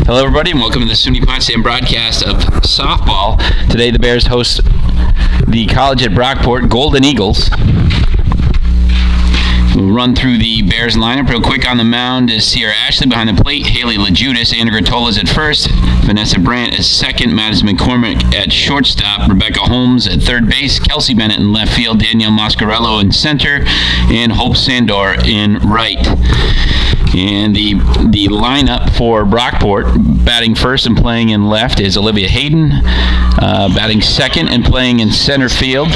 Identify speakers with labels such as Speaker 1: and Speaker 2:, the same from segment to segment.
Speaker 1: Hello, everybody, and welcome to the SUNY Potsdam broadcast of softball. Today, the Bears host the college at Brockport Golden Eagles. We'll run through the Bears lineup real quick. On the mound is Sierra Ashley. Behind the plate, Haley LaJudas. Andrew Gratola is at first. Vanessa Brandt is second. Madison Mccormick at shortstop. Rebecca Holmes at third base. Kelsey Bennett in left field. Danielle Mascarello in center. And Hope Sandor in right. And the lineup for Brockport, batting first and playing in left, is Olivia Hayden. Batting second and playing in center field.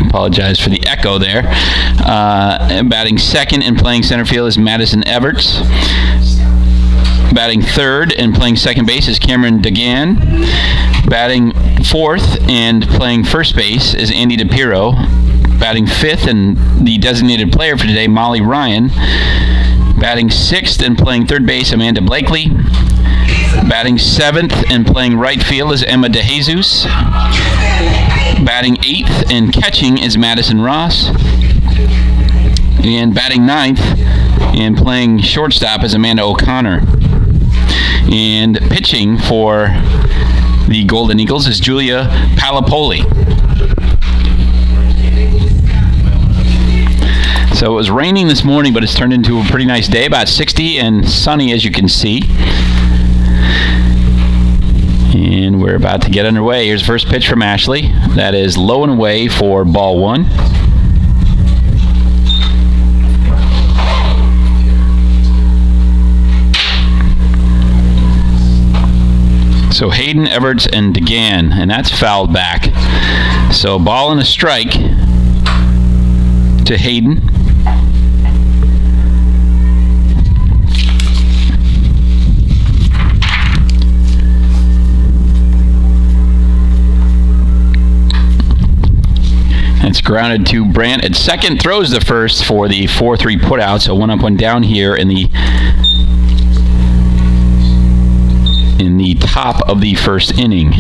Speaker 1: Apologize for the echo there. Batting second and playing center field is Madison Everts. Batting third and playing second base is Cameron Degan. Batting fourth and playing first base is Andy DePiro. Batting fifth and the designated player for today, Molly Ryan. Batting sixth and playing third base, Amanda Blakely. Batting seventh and playing right field is Emma DeJesus. Batting eighth and catching is Madison Ross. And batting ninth and playing shortstop is Amanda O'Connor. And pitching for the Golden Eagles is Julia Palapoli. So it was raining this morning, but it's turned into a pretty nice day, about 60 and sunny, as you can see. And we're about to get underway. Here's the first pitch from Ashley. That is low and away for ball one. So Hayden, Everts, and Degan, and that's fouled back. So ball and a strike to Hayden. It's grounded to Brandt at second, throws the first for the 4-3 putout. So one up, one down here in the top of the first inning.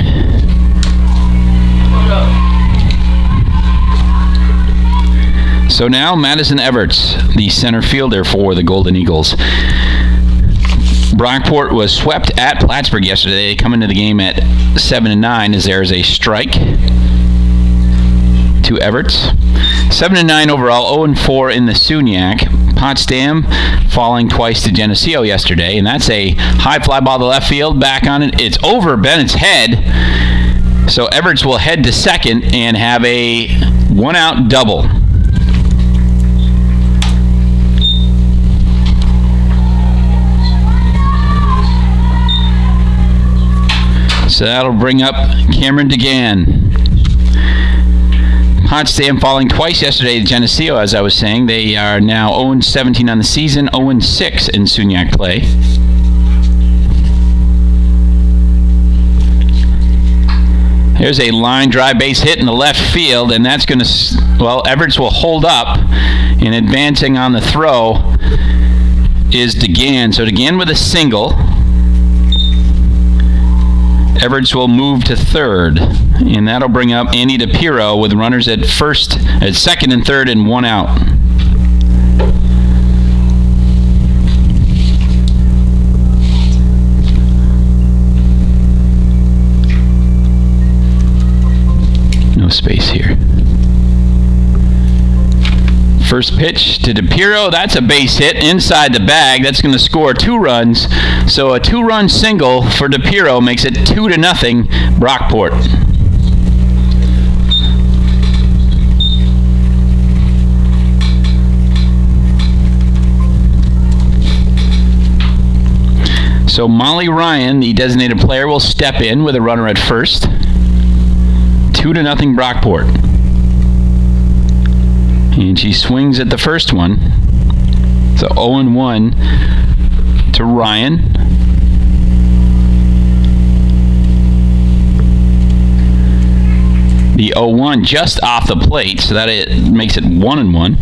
Speaker 1: So now Madison Everts, the center fielder for the Golden Eagles. Brockport was swept at Plattsburgh yesterday. They come into the game at 7-9 as there is a strike to Everts. 7-9 overall, 0-4 in the SUNYAC. Potsdam falling twice to Geneseo yesterday, and that's a high fly ball to left field. Back on it, it's over Bennett's head. So Everts will head to second and have a one-out double. So that'll bring up Cameron Degan. Potsdam falling twice yesterday to Geneseo, as I was saying. They are now 0-17 on the season, 0-6 in SUNYAC play. Here's a line drive base hit in the left field, and that's going to, well, Everts will hold up, and advancing on the throw is Degan. So Degan with a single. Everts will move to third, and that'll bring up Andy DePiro with runners at second and third, and one out. No space here. First pitch to DePiro, that's a base hit inside the bag. That's going to score 2 runs. So a 2-run single for DePiro makes it 2-0 Brockport. So Molly Ryan, the designated player, will step in with a runner at first. 2-0 Brockport. And she swings at the first one. So 0-1 to Ryan. The 0-1 just off the plate, so that it makes it 1-1.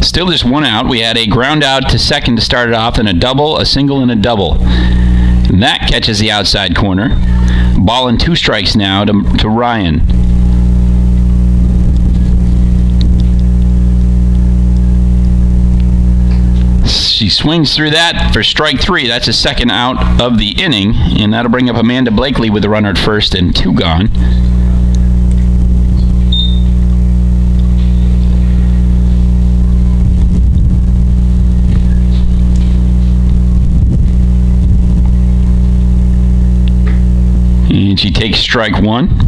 Speaker 1: Still just one out. We had a ground out to second to start it off, and a double, a single, and a double. And that catches the outside corner. Ball and 2 strikes now to Ryan. She swings through that for strike 3. That's a second out of the inning, and that'll bring up Amanda Blakely with the runner at first and 2 gone. And she takes strike 1.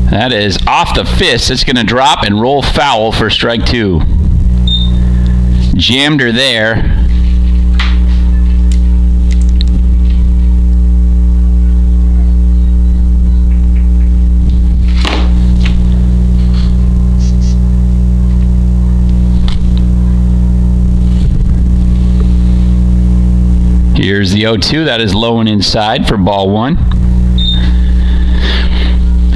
Speaker 1: That is off the fist. It's going to drop and roll foul for strike 2. Jammed her there. Here's the 0-2. That is low and inside for ball 1.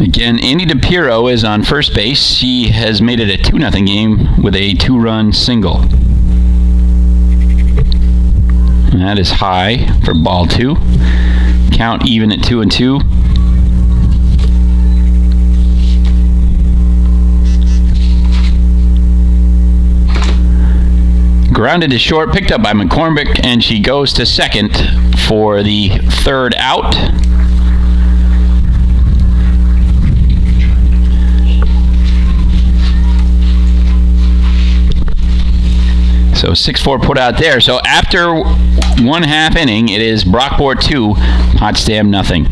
Speaker 1: Again, Andy DePiero is on first base. She has made it a 2-0 game with a 2-run single. And that is high for ball 2. Count even at 2-2. Grounded to short, picked up by McCormick, and she goes to second for the 3rd out. So 6-4 put out there. So after 1/2 inning, it is Brockport 2, Potsdam nothing.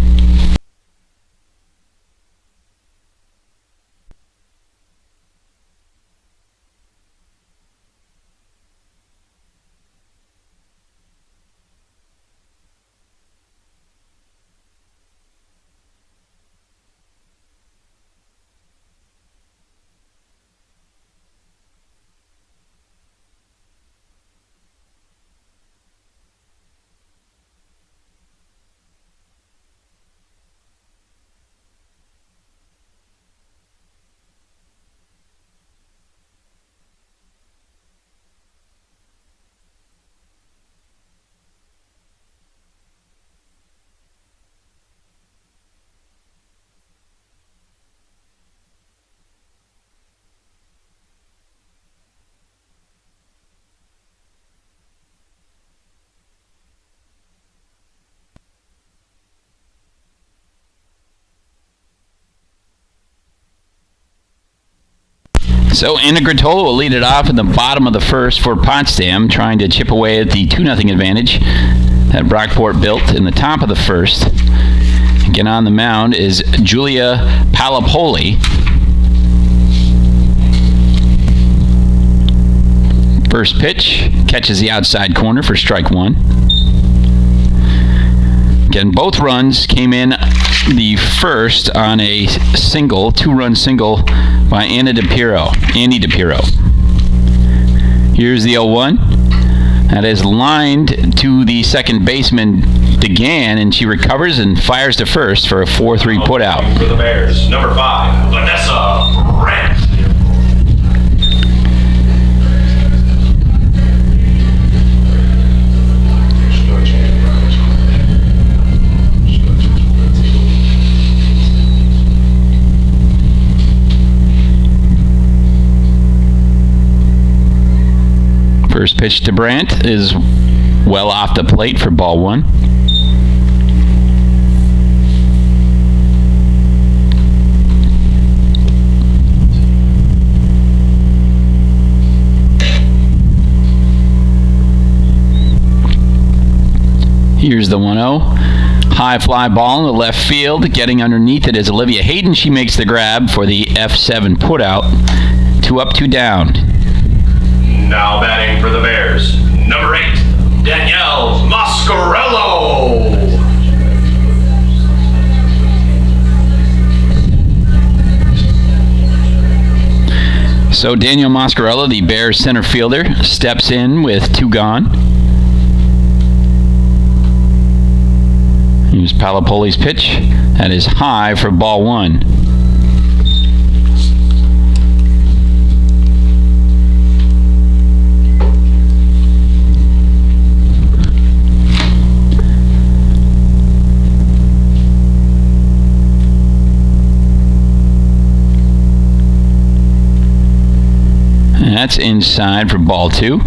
Speaker 1: So Anna Gratola will lead it off in the bottom of the 1st for Potsdam, trying to chip away at the 2-0 advantage that Brockport built in the top of the 1st. Again on the mound is Julia Palapoli. First pitch catches the outside corner for strike 1. Again, both runs came in the 1st on a single, 2-run single by Andy DePiero. Here's the 0-1. That is lined to the second baseman, DeGan, and she recovers and fires to first for a 4-3 putout.
Speaker 2: For the Bears, number 5, Vanessa Brandt.
Speaker 1: First pitch to Brandt is well off the plate for ball 1. Here's the 1-0. High fly ball in the left field. Getting underneath it is Olivia Hayden. She makes the grab for the F7 putout. 2 up, 2 down.
Speaker 2: Now batting for the Bears, number 8, Danielle Mascarello.
Speaker 1: So Danielle Mascarello, the Bears center fielder, steps in with 2 gone. Here's Palapoli's pitch. That is high for ball 1. That's inside for ball 2.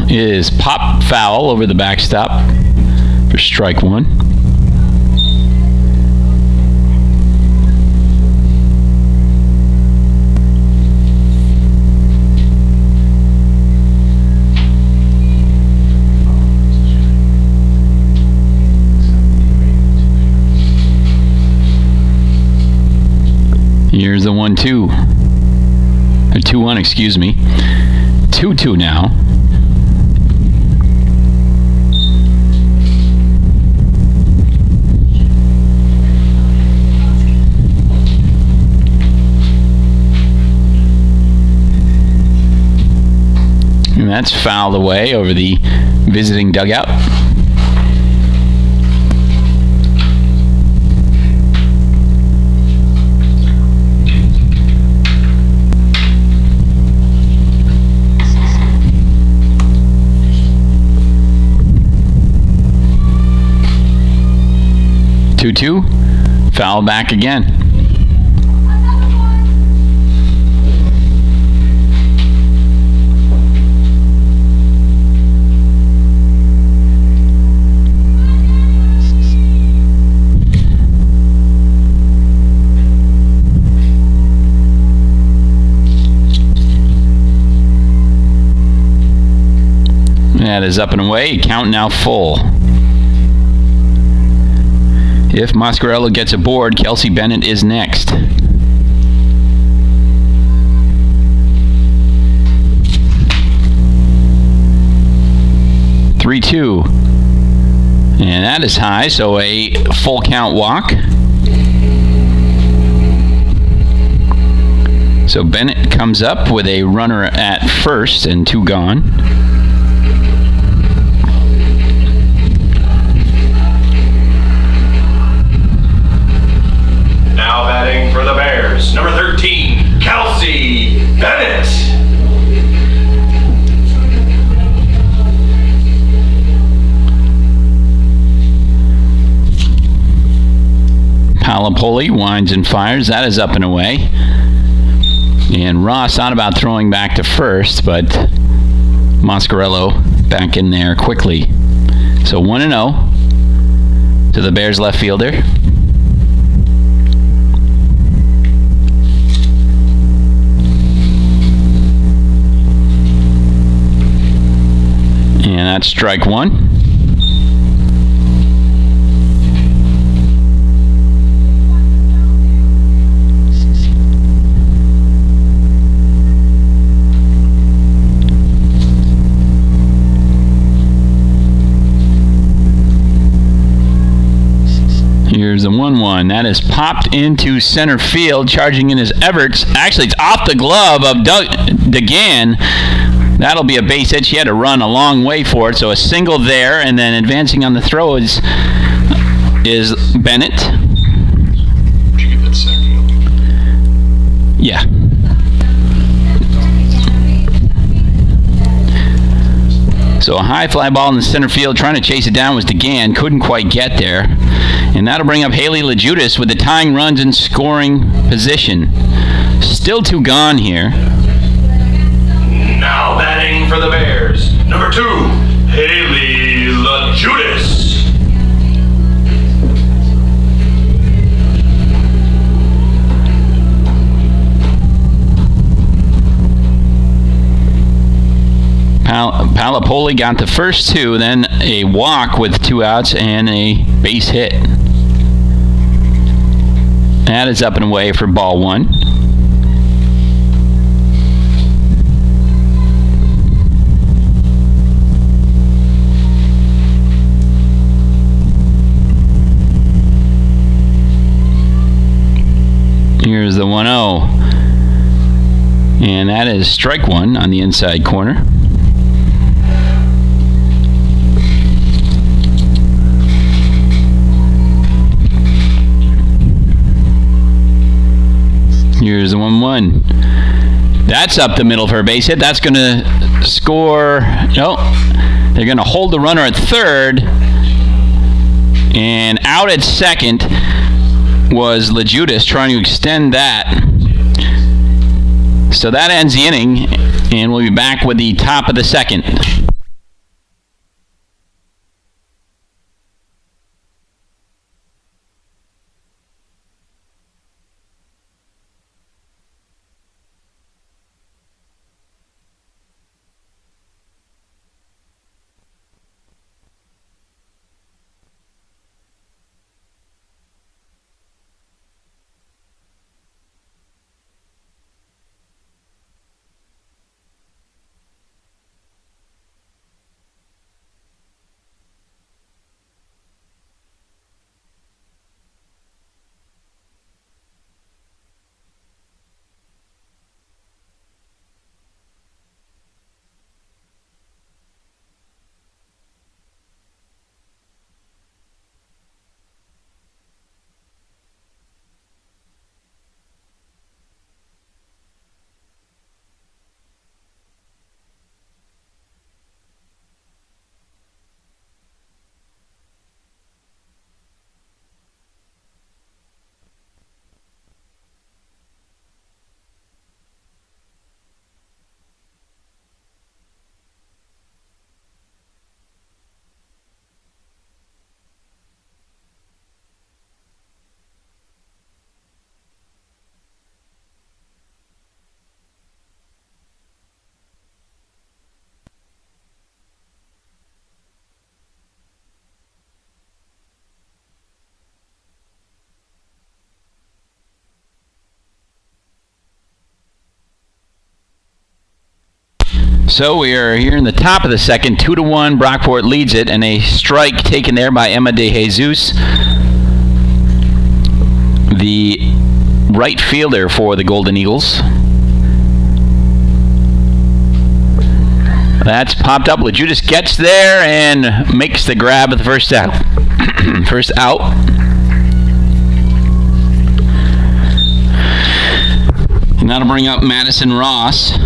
Speaker 1: Is pop foul over the backstop for strike 1. Here's the 1-2. Or 2-1, excuse me. 2-2 now. And that's fouled away over the visiting dugout. Two, foul back again. That is up and away. Count now full. If Mascarello gets aboard, Kelsey Bennett is next. Three-two. And that is high, so a full count walk. So Bennett comes up with a runner at first and 2 gone.
Speaker 2: Now batting for the Bears, number 13, Kelsey Bennett.
Speaker 1: Palapoli winds and fires. That is up and away. And Ross thought about throwing back to first, but Mascarello back in there quickly. So 1-0 to the Bears left fielder. And that's strike 1. Here's the 1-1. That is popped into center field. Charging in is Everts. Actually, it's off the glove of DeGan. That'll be a base hit. She had to run a long way for it. So a single there, and then advancing on the throw is Bennett.
Speaker 2: Did you get that second?
Speaker 1: Yeah. So a high fly ball in the center field. Trying to chase it down was DeGan. Couldn't quite get there. And that'll bring up Haley LaJudas with the tying runs in scoring position. Still 2 gone here.
Speaker 2: Now batting for the Bears, number 2, Haley LaJudas.
Speaker 1: Palapoli got the first 2, then a walk with 2 outs and a base hit. That is up and away for ball 1. Here's the 1-0. And that is strike 1 on the inside corner. Here's the 1-1. That's up the middle for a base hit. That's going to score. No, they're going to hold the runner at third. And out at second was LaJudas trying to extend that. So that ends the inning, and we'll be back with the top of the second. So we are here in the top of the second, 2-1. Brockport leads it, and a strike taken there by Emma De Jesus, the right fielder for the Golden Eagles. That's popped up. LaJudas gets there and makes the grab at the first out. First out. And that'll bring up Madison Ross,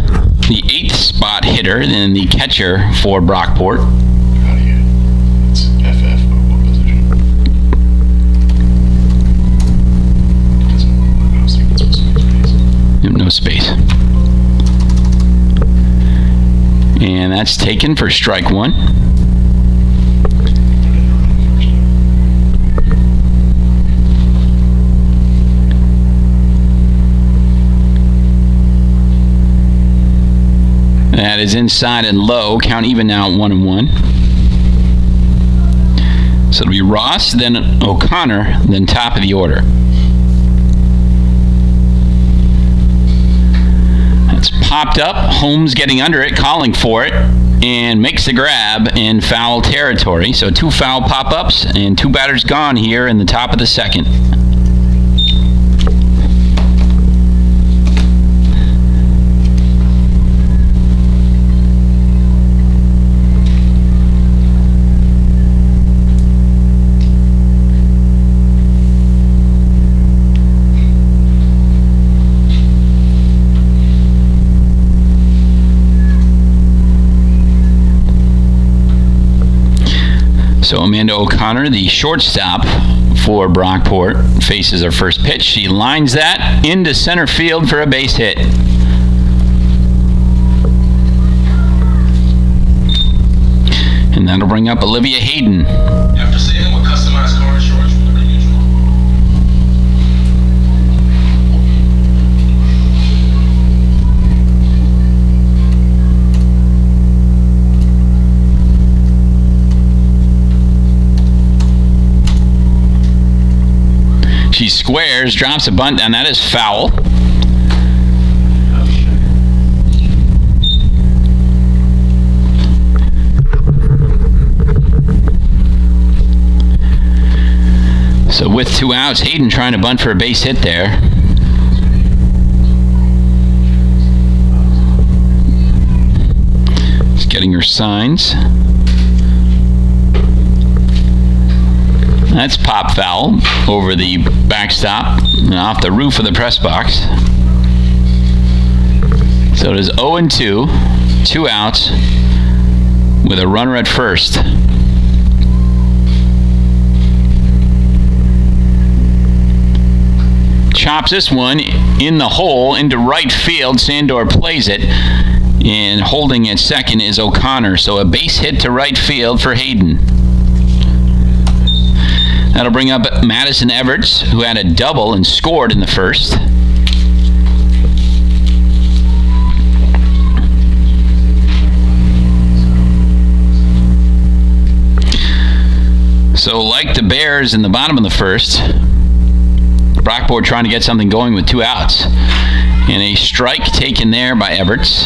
Speaker 1: the 8th spot hitter and the catcher for Brockport.
Speaker 3: It's FF, but what position? I was thinking it's supposed to be space.
Speaker 1: No space. And that's taken for strike one. That is inside and low. Count even now at 1-1. So it'll be Ross, then O'Connor, then top of the order. That's popped up. Holmes getting under it, calling for it, and makes the grab in foul territory. So 2 foul pop-ups and 2 batters gone here in the top of the second. So Amanda O'Connor, the shortstop for Brockport, faces her first pitch. She lines that into center field for a base hit. And that'll bring up Olivia Hayden.
Speaker 3: After seeing what customized car insurance for the usual.
Speaker 1: She squares, drops a bunt, and that is foul. So with 2 outs, Hayden trying to bunt for a base hit there. She's getting her signs. That's pop foul over the backstop and off the roof of the press box. So it is 0-2, 2 outs with a runner at first. Chops this one in the hole into right field. Sandor plays it, and holding at second is O'Connor. So a base hit to right field for Hayden. That'll bring up Madison Everts, who had a double and scored in the first. So like the Bears in the bottom of the first, Brockport trying to get something going with 2 outs. And a strike taken there by Everts.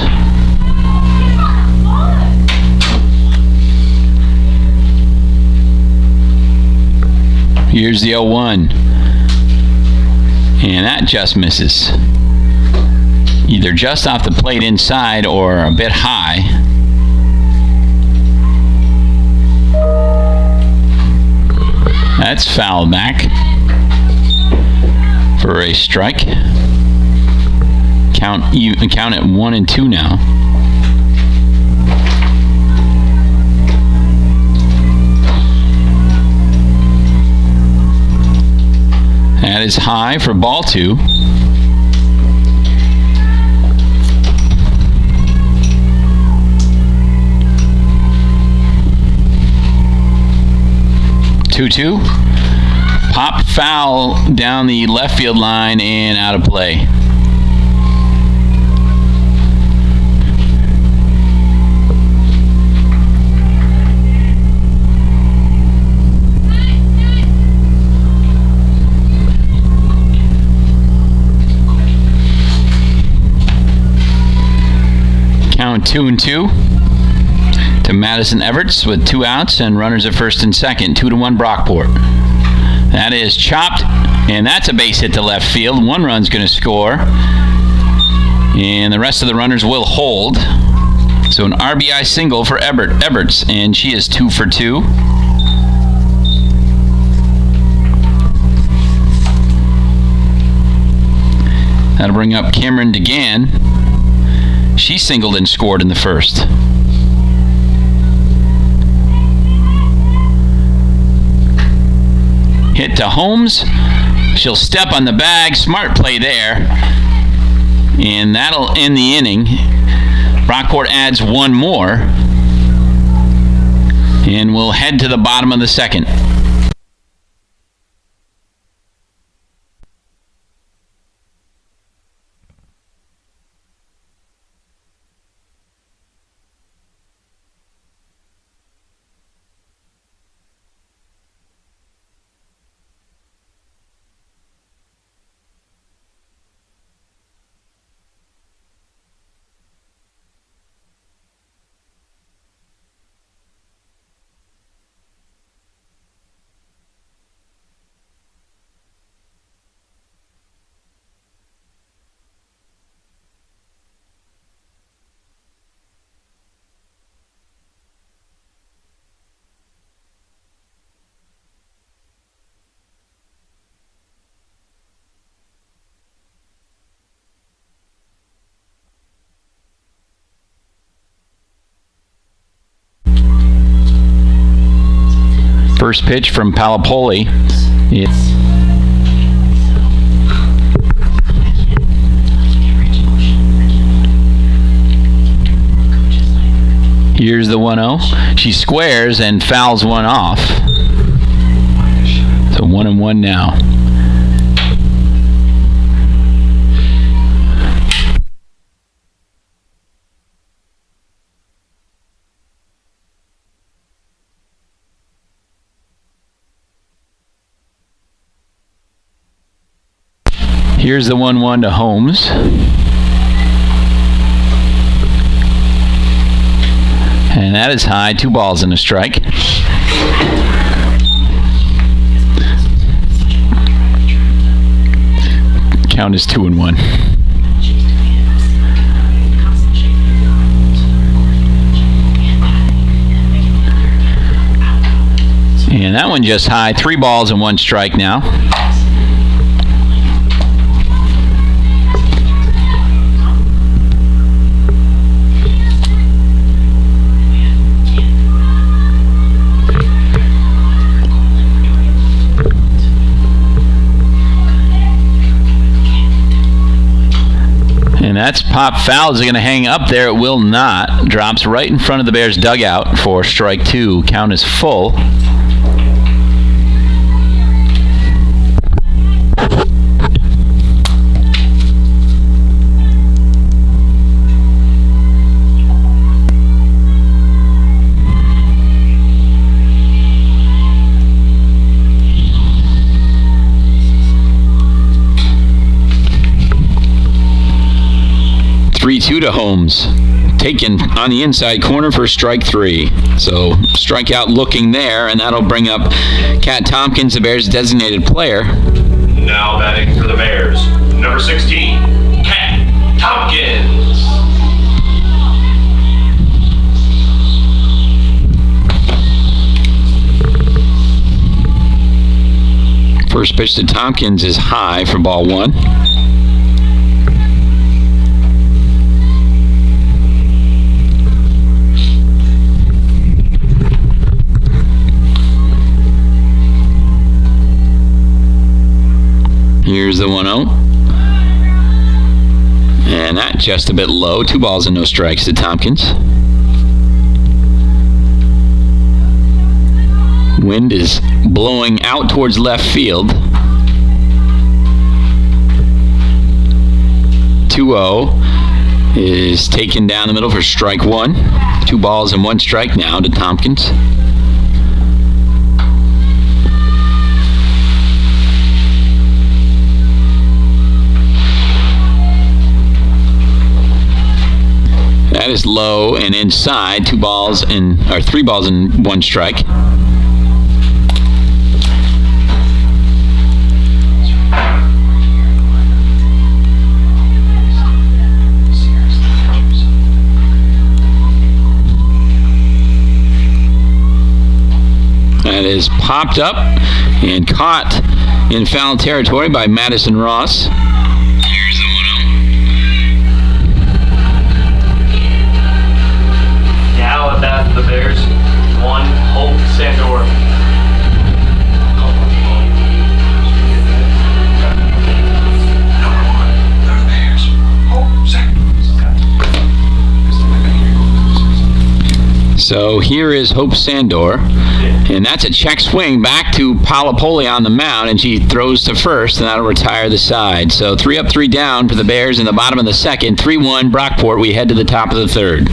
Speaker 1: Here's the 0-1. And that just misses. Either just off the plate inside or a bit high. That's fouled back for a strike. Count at 1-2 now. That is high for ball 2. Two. Pop foul down the left field line and out of play. Count 2-2 to Madison Everts with 2 outs and runners at first and second. 2-1 Brockport. That is chopped, and that's a base hit to left field. 1 run's going to score, and the rest of the runners will hold. So an RBI single for Everts, and she is 2 for 2. That'll bring up Cameron DeGan. She singled and scored in the first. Hit to Holmes. She'll step on the bag. Smart play there. And that'll end the inning. Brockport adds 1 more. And we'll head to the bottom of the second. First pitch from Palapoli. Here's the 1-0. She squares and fouls one off. So 1-1 now. Here's the 1-1 to Holmes. And that is high. 2 balls and a strike. Count is 2-1. And that one just high. 3 balls and 1 strike now. that's pop foul. Is it going to hang up there? It will not. Drops right in front of the Bears dugout for strike 2. Count is full. To Holmes, taken on the inside corner for strike 3. So strikeout looking there, and that'll bring up Cat Tompkins, the Bears' designated player.
Speaker 2: Now batting for the Bears, number 16, Cat Tompkins.
Speaker 1: First pitch to Tompkins is high for ball 1. Here's the 1-0. And that just a bit low. 2 balls and no strikes to Tompkins. Wind is blowing out towards left field. 2-0 is taken down the middle for strike 1. 2 balls and 1 strike now to Tompkins. That is low and inside. 3 balls and 1 strike. That is popped up and caught in foul territory by Madison Ross. Here's the 1-0.
Speaker 4: Now at bat for the Bears, 1 Holm Sandor.
Speaker 1: So here is Hope Sandor, and that's a check swing back to Palapoli on the mound, and she throws to first, and that'll retire the side. So 3 up, 3 down for the Bears in the bottom of the second. 3-1 Brockport. We head to the top of the third.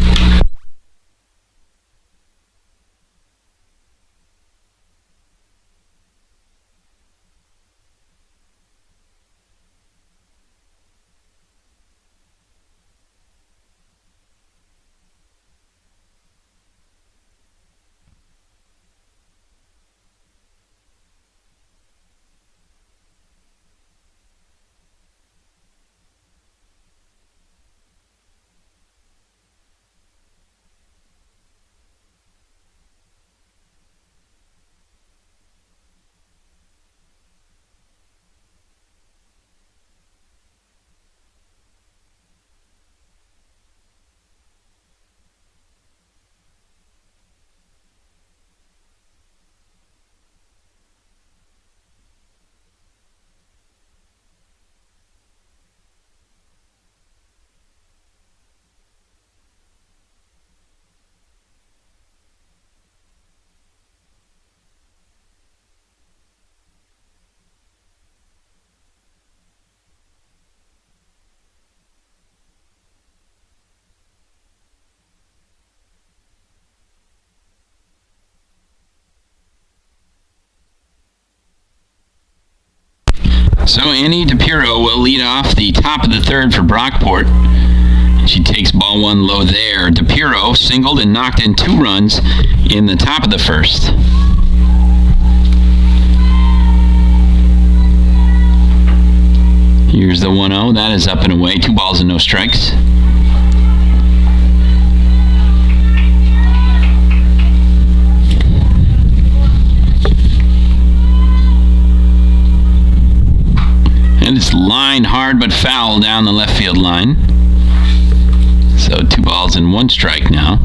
Speaker 1: So Annie DePiro will lead off the top of the third for Brockport. She takes ball 1 low there. DePiro singled and knocked in 2 runs in the top of the first. Here's the 1-0. That is up and away. 2 balls and no strikes. And it's line hard but foul down the left field line. So 2 balls and 1 strike now.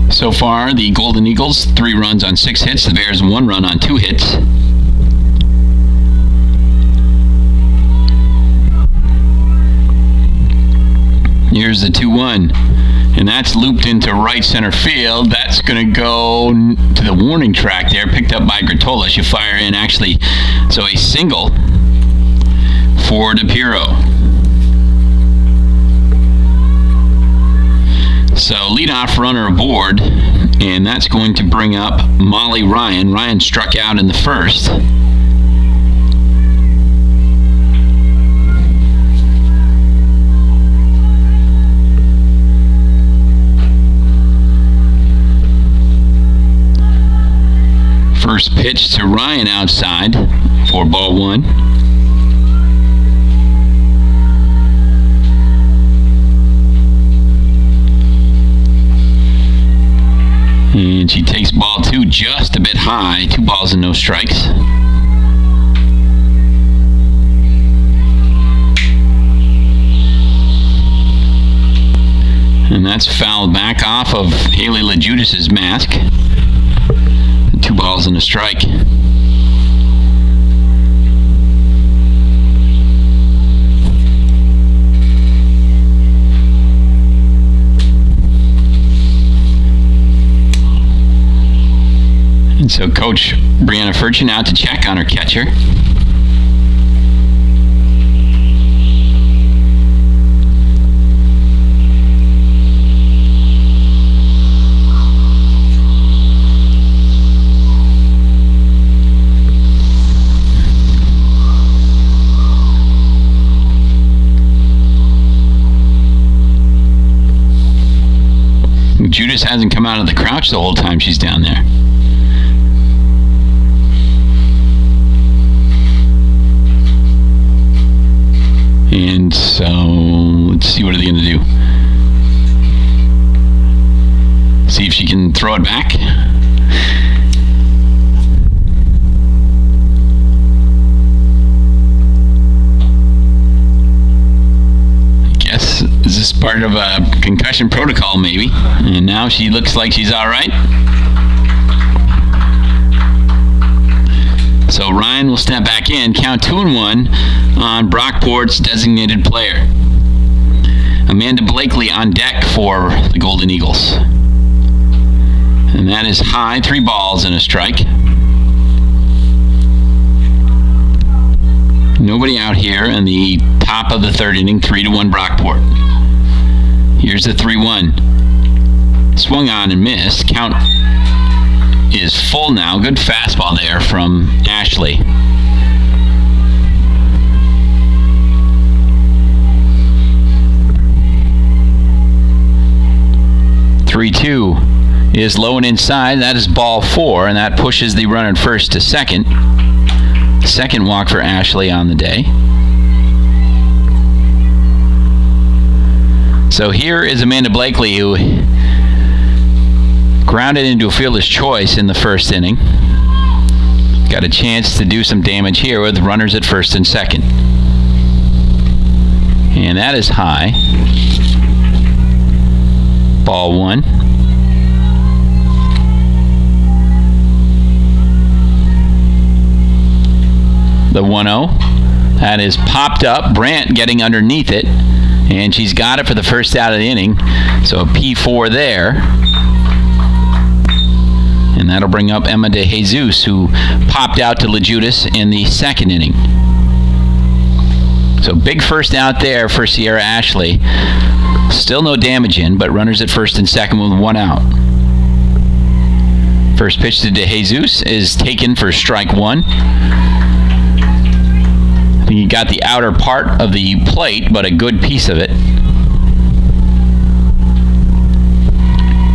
Speaker 1: So So far, the Golden Eagles, 3 runs on 6 hits. The Bears, 1 run on 2 hits. Here's the 2-1. And that's looped into right center field. That's going to go to the warning track there, picked up by Gratola. She'll fire in, actually. So a single for DePiro. So leadoff runner aboard, and that's going to bring up Molly Ryan. Ryan struck out in the first. First pitch to Ryan outside for ball 1. And she takes ball 2 just a bit high. 2 balls and no strikes. And that's fouled back off of Haley LaJudis's mask. 2 balls and a strike. And so Coach Brianna Furchin out to check on her catcher. Judas hasn't come out of the crouch the whole time she's down there. And so, let's see, what are they going to do? See if she can throw it back. Is this part of a concussion protocol, maybe? And now she looks like she's all right. So Ryan will step back in. Count 2-1 on Brockport's designated player. Amanda Blakely on deck for the Golden Eagles. And that is high. 3 balls and a strike. Nobody out here in the top of the 3rd inning. 3-1 Brockport. Here's the 3-1. Swung on and missed. Count is full now. Good fastball there from Ashley. Three-two is low and inside. That is ball 4, and that pushes the runner first to second. Second walk for Ashley on the day. So here is Amanda Blakely, who grounded into a fielder's choice in the first inning. Got a chance to do some damage here with runners at first and second. And that is high. Ball 1. The 1-0. That is popped up. Brandt getting underneath it. And she's got it for the first out of the inning. So a P4 there. And that'll bring up Emma De Jesus, who popped out to LaJudis in the second inning. So big first out there for Sierra Ashley. Still no damage in, but runners at first and second with 1 out. First pitch to De Jesus is taken for strike 1. I think he got the outer part of the plate, but a good piece of it.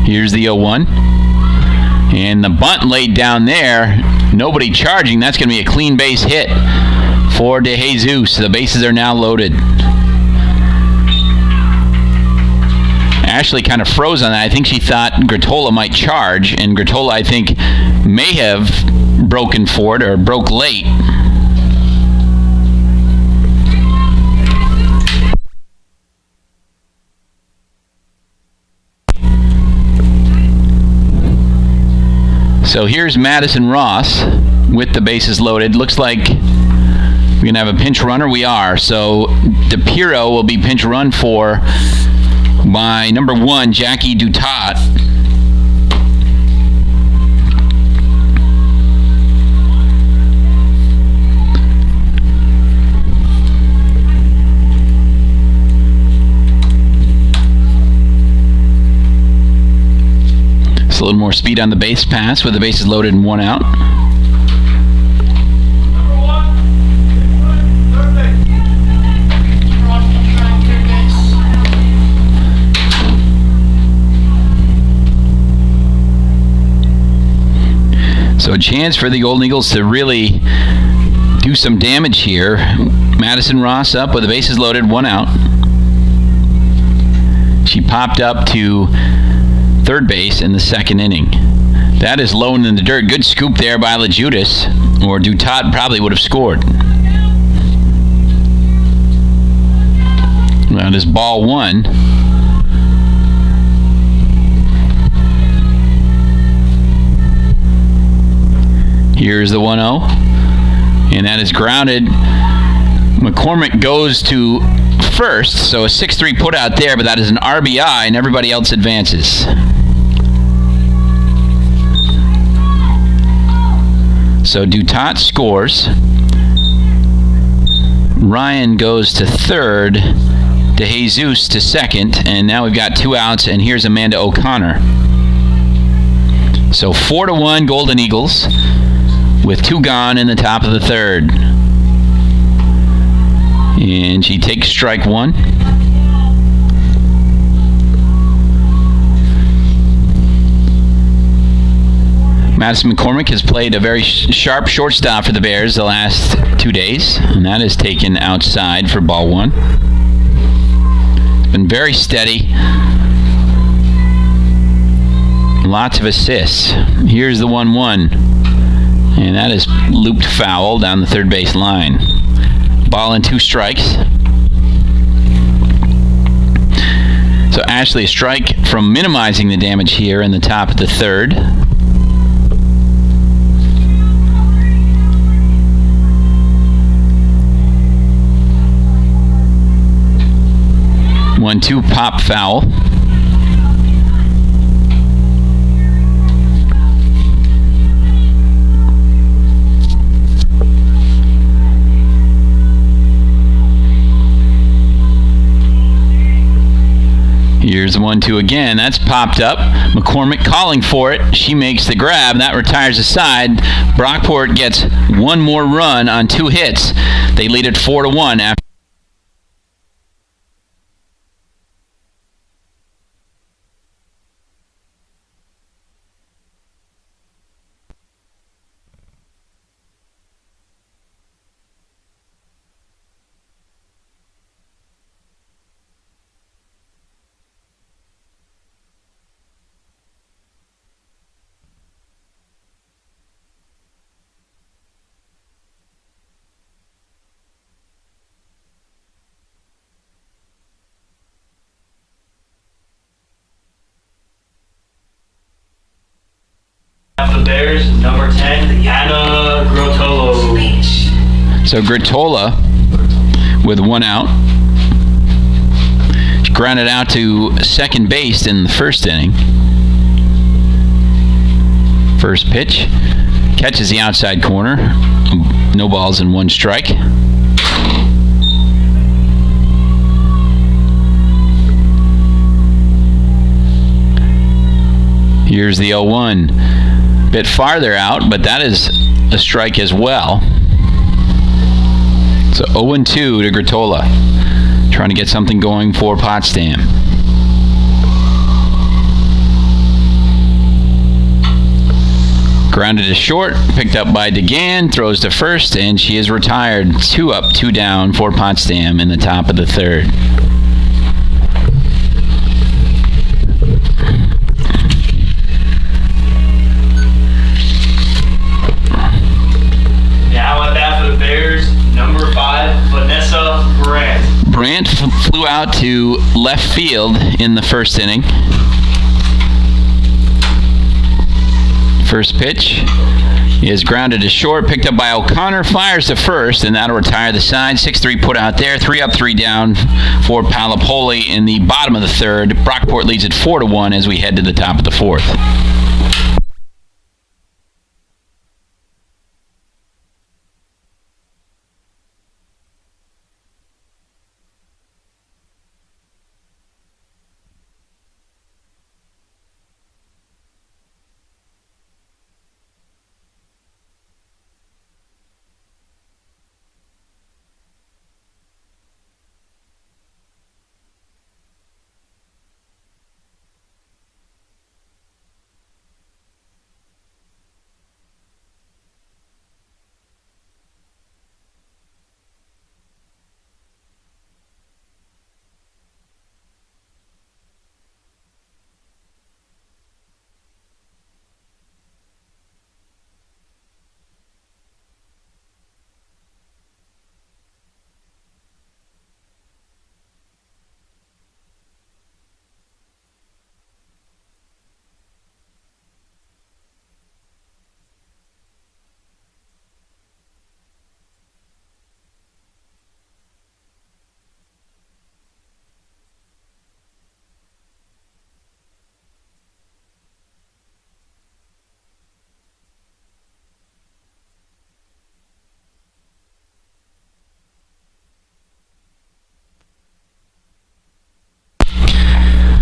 Speaker 1: Here's the 0-1. And the bunt laid down there. Nobody charging. That's going to be a clean base hit for De Jesus. The bases are now loaded. Ashley kind of froze on that. I think she thought Gratola might charge, and Gratola, I think, may have broken for it or broke late. So here's Madison Ross with the bases loaded. Looks like we're going to have a pinch runner. We are. So DePiro will be pinch run for by number 1, Jackie Dutat. A little more speed on the base pass with the bases loaded and 1 out. So a chance for the Golden Eagles to really do some damage here. Madison Ross up with the bases loaded, 1 out. She popped up to third base in the second inning. That is low in the dirt. Good scoop there by LaJudas, or Dutat probably would have scored. Now this ball 1. Here's the 1-0, and that is grounded. McCormick goes to first, so a 6-3 put out there, but that is an RBI, and everybody else advances. So Dutat scores. Ryan goes to third. DeJesus to second. And now we've got 2 outs, and here's Amanda O'Connor. So 4-1 Golden Eagles with 2 gone in the top of the third. And she takes strike 1. Madison Mccormick has played a very sharp shortstop for the Bears the last 2 days, and that is taken outside for ball 1. It's been very steady. Lots of assists. Here's the 1-1, and that is looped foul down the third base line. Ball and 2 strikes. So Ashley, a strike from minimizing the damage here in the top of the third. 1-2 pop foul. Here's the 1-2 again. That's popped up. McCormick calling for it. She makes the grab. That retires aside. Brockport gets 1 more run on 2 hits. They lead it 4-1 after.
Speaker 4: The Bears, number 10, Anna Grotolo.
Speaker 1: So Grottola with 1 out. She grounded out to second base in the first inning. First pitch. Catches the outside corner. No balls and 1 strike. Here's the 0-1. Bit farther out, but that is a strike as well. So 0-2 to Grottola, trying to get something going for Potsdam. Grounded to short, picked up by DeGan, throws to first, and she is retired. 2 up, 2 down for Potsdam in the top of the third.
Speaker 4: Number 5, Vanessa Brandt.
Speaker 1: Brandt flew out to left field in the first inning. First pitch is grounded to short, picked up by O'Connor, fires to first, and that'll retire the side. 6-3 put out there, 3 up, 3 down for Palapoli in the bottom of the third. Brockport leads it 4-1 as we head to the top of the fourth.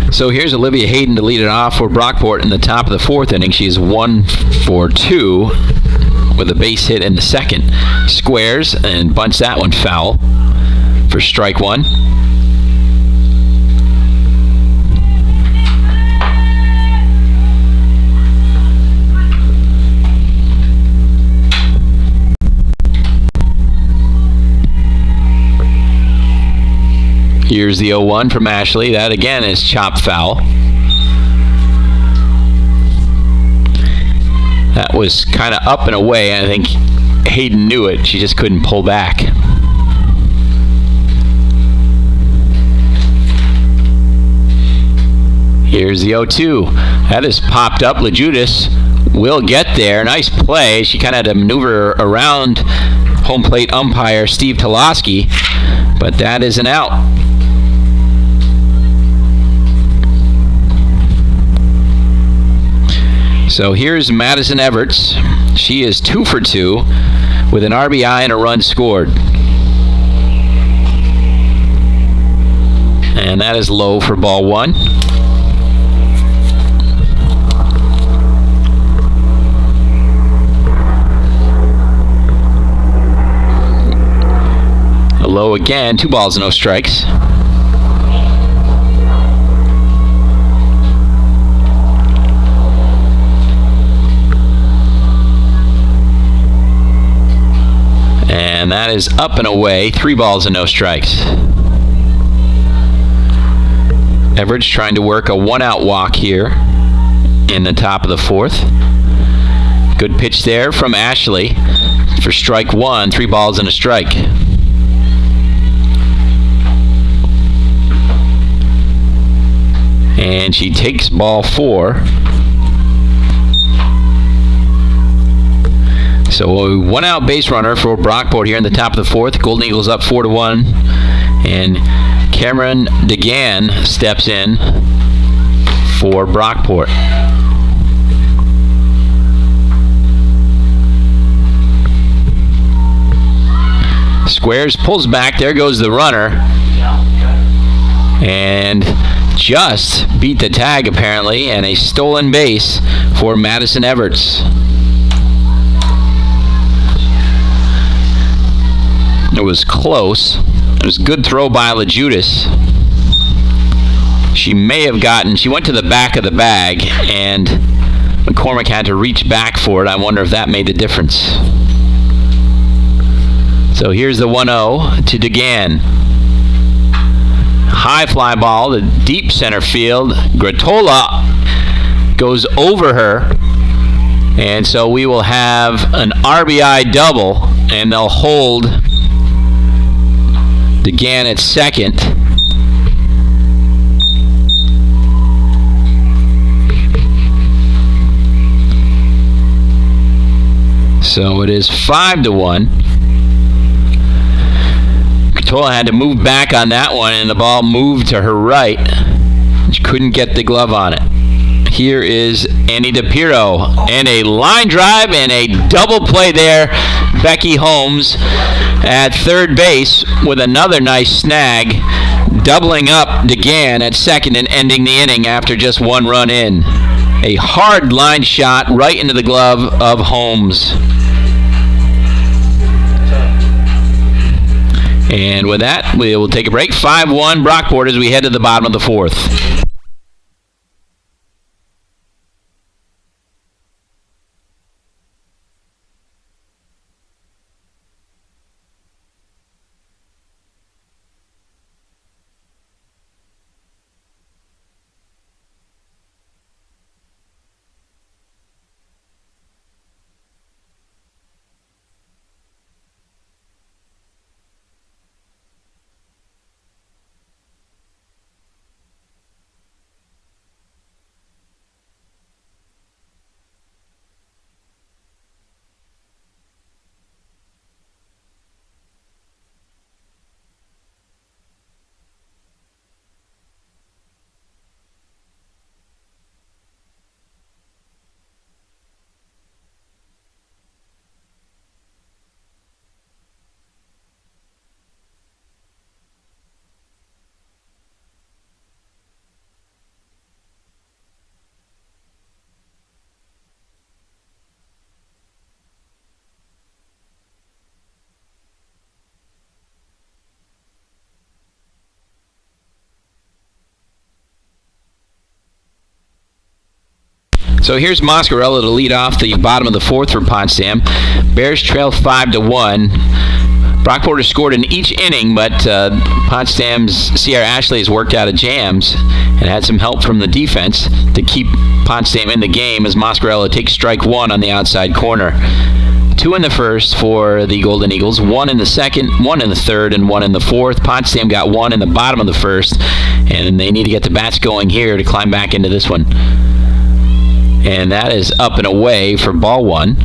Speaker 1: So here's Olivia Hayden to lead it off for Brockport in the top of the fourth inning. She is 1 for 2 with a base hit in the second. Squares and bunts that one foul for strike one. Here's the 0-1 from Ashley. That again is chopped foul. That was kind of up and away. I think Hayden knew it. She just couldn't pull back. Here's the 0-2. That is popped up. LaJudas will get there. Nice play. She kind of had to maneuver around home plate umpire Steve Toloski, but that is an out. So here's Madison Everts. She is 2 for 2 with an RBI and a run scored. And that is low for ball one. A low again, 2 balls and no strikes. And that is up and away, 3 balls and no strikes. Everett trying to work a 1-out walk here in the top of the fourth. Good pitch there from Ashley for strike one, 3 balls and a strike. And she takes ball 4. So a 1-out base runner for Brockport here in the top of the fourth. Golden Eagles up 4-1. And Cameron DeGan steps in for Brockport. Squares, pulls back. There goes the runner. And just beat the tag apparently. And a stolen base for Madison Everts. It was close. It was a good throw by LaJudas. She went to the back of the bag, and McCormick had to reach back for it. I wonder if that made the difference. So here's the 1-0 to DeGan. High fly ball to deep center field. Gratola goes over her, and so we will have an RBI double, and they'll hold DeGan at second. So it is 5-1. Katola had to move back on that one, and the ball moved to her right. She couldn't get the glove on it. Here is Annie DePiro, and a line drive and a double play there. Becky Holmes at third base with another nice snag, doubling up DeGan at second and ending the inning after just one run in. A hard line shot right into the glove of Holmes. And with that, we will take a break. 5-1 Brockport as we head to the bottom of the fourth. So here's Moscarella to lead off the bottom of the fourth for Potsdam. Bears trail 5-1. Brockport has scored in each inning, but Potsdam's Sierra Ashley has worked out of jams and had some help from the defense to keep Potsdam in the game as Moscarella takes strike one on the outside corner. 2 in the first for the Golden Eagles, 1 in the second, 1 in the third, and 1 in the fourth. Potsdam got 1 in the bottom of the first, and they need to get the bats going here to climb back into this one. And that is up and away for ball one.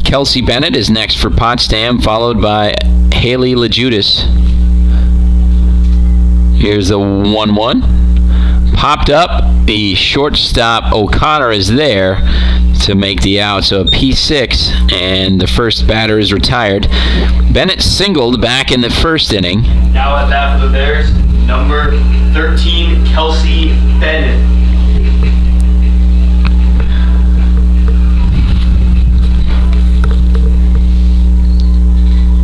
Speaker 1: Kelsey Bennett is next for Potsdam, followed by Haley LaJudas. Here's the 1-1. Popped up. The shortstop O'Connor is there to make the out. So a P6, and the first batter is retired. Bennett singled back in the first inning.
Speaker 4: Now at bat for the Bears, number 13, Kelsey Bennett.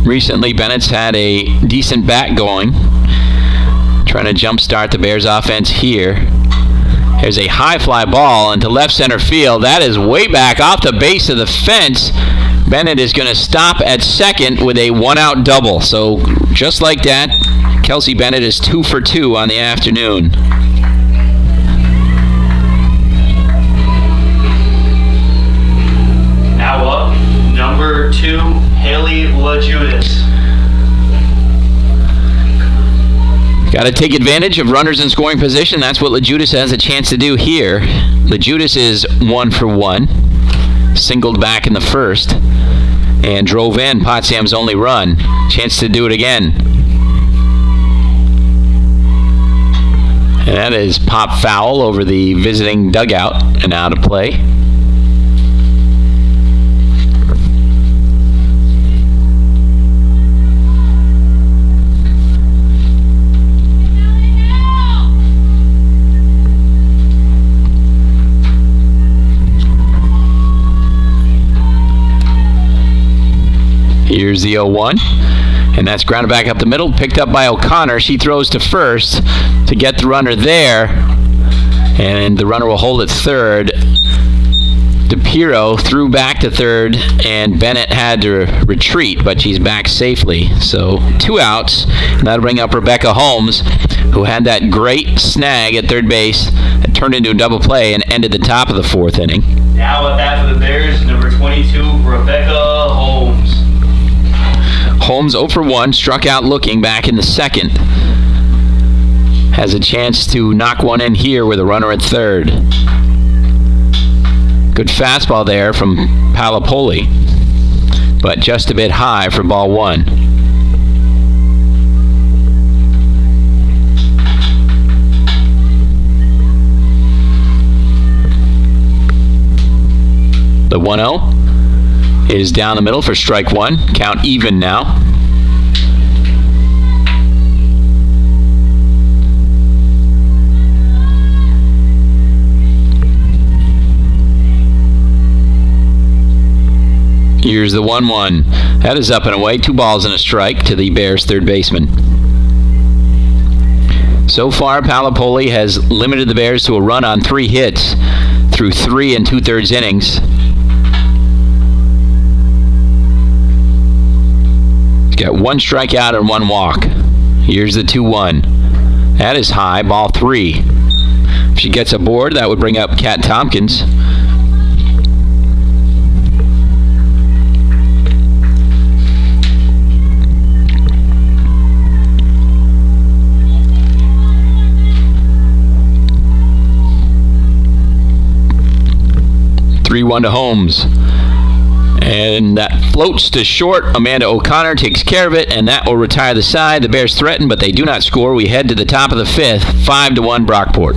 Speaker 1: Recently, Bennett's had a decent bat going. Trying to jumpstart the Bears offense here. There's a high fly ball into left center field. That is way back off the base of the fence. Bennett is going to stop at second with a one-out double. So just like that, Kelsey Bennett is 2 for 2 on the afternoon.
Speaker 4: Now up, number 2, Haley LaJudas.
Speaker 1: Got to take advantage of runners in scoring position. That's what LaJudas has a chance to do here. LaJudas is 1 for 1. Singled back in the first and drove in Potsdam's only run. Chance to do it again. And that is pop foul over the visiting dugout and out of play. Here's the 0-1, and that's grounded back up the middle, picked up by O'Connor. She throws to first to get the runner there, and the runner will hold at third. DePiro threw back to third, and Bennett had to retreat, but she's back safely. So 2 outs, and that'll bring up Rebecca Holmes, who had that great snag at third base that turned into a double play and ended the top of the fourth inning.
Speaker 4: Now at bat for the Bears, number 22, Rebecca Holmes.
Speaker 1: Holmes 0 for 1, struck out looking back in the second. Has a chance to knock one in here with a runner at third. Good fastball there from Palapoli, but just a bit high for ball 1. The 1-0 is down the middle for strike 1. Count even now. Here's the 1-1. That is up and away. 2 balls and a strike to the Bears' third baseman. So far, Palapoli has limited the Bears to a run on 3 hits through 3 2/3 innings. He's got 1 strikeout and 1 walk. Here's the 2-1. That is high, ball 3. If she gets aboard, that would bring up Kat Tompkins. One to Holmes, and that floats to short. Amanda O'Connor takes care of it, and that will retire the side. The Bears threaten, but they do not score. We head to the top of the 5th, 5-1 Brockport.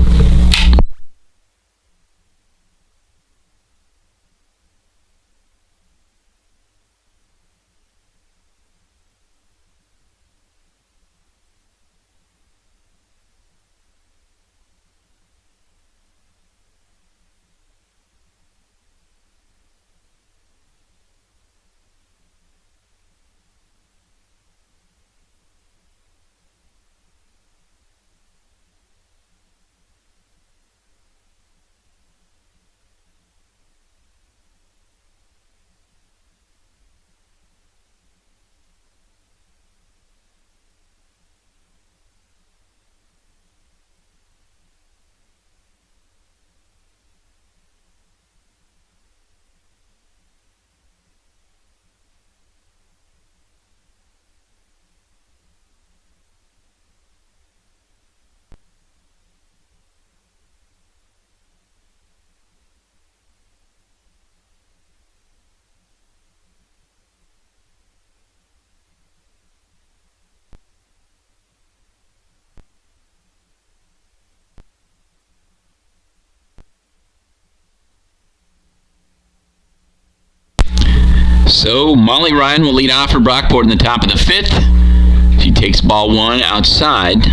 Speaker 1: So Molly Ryan will lead off for Brockport in the top of the 5th. She takes ball 1 outside.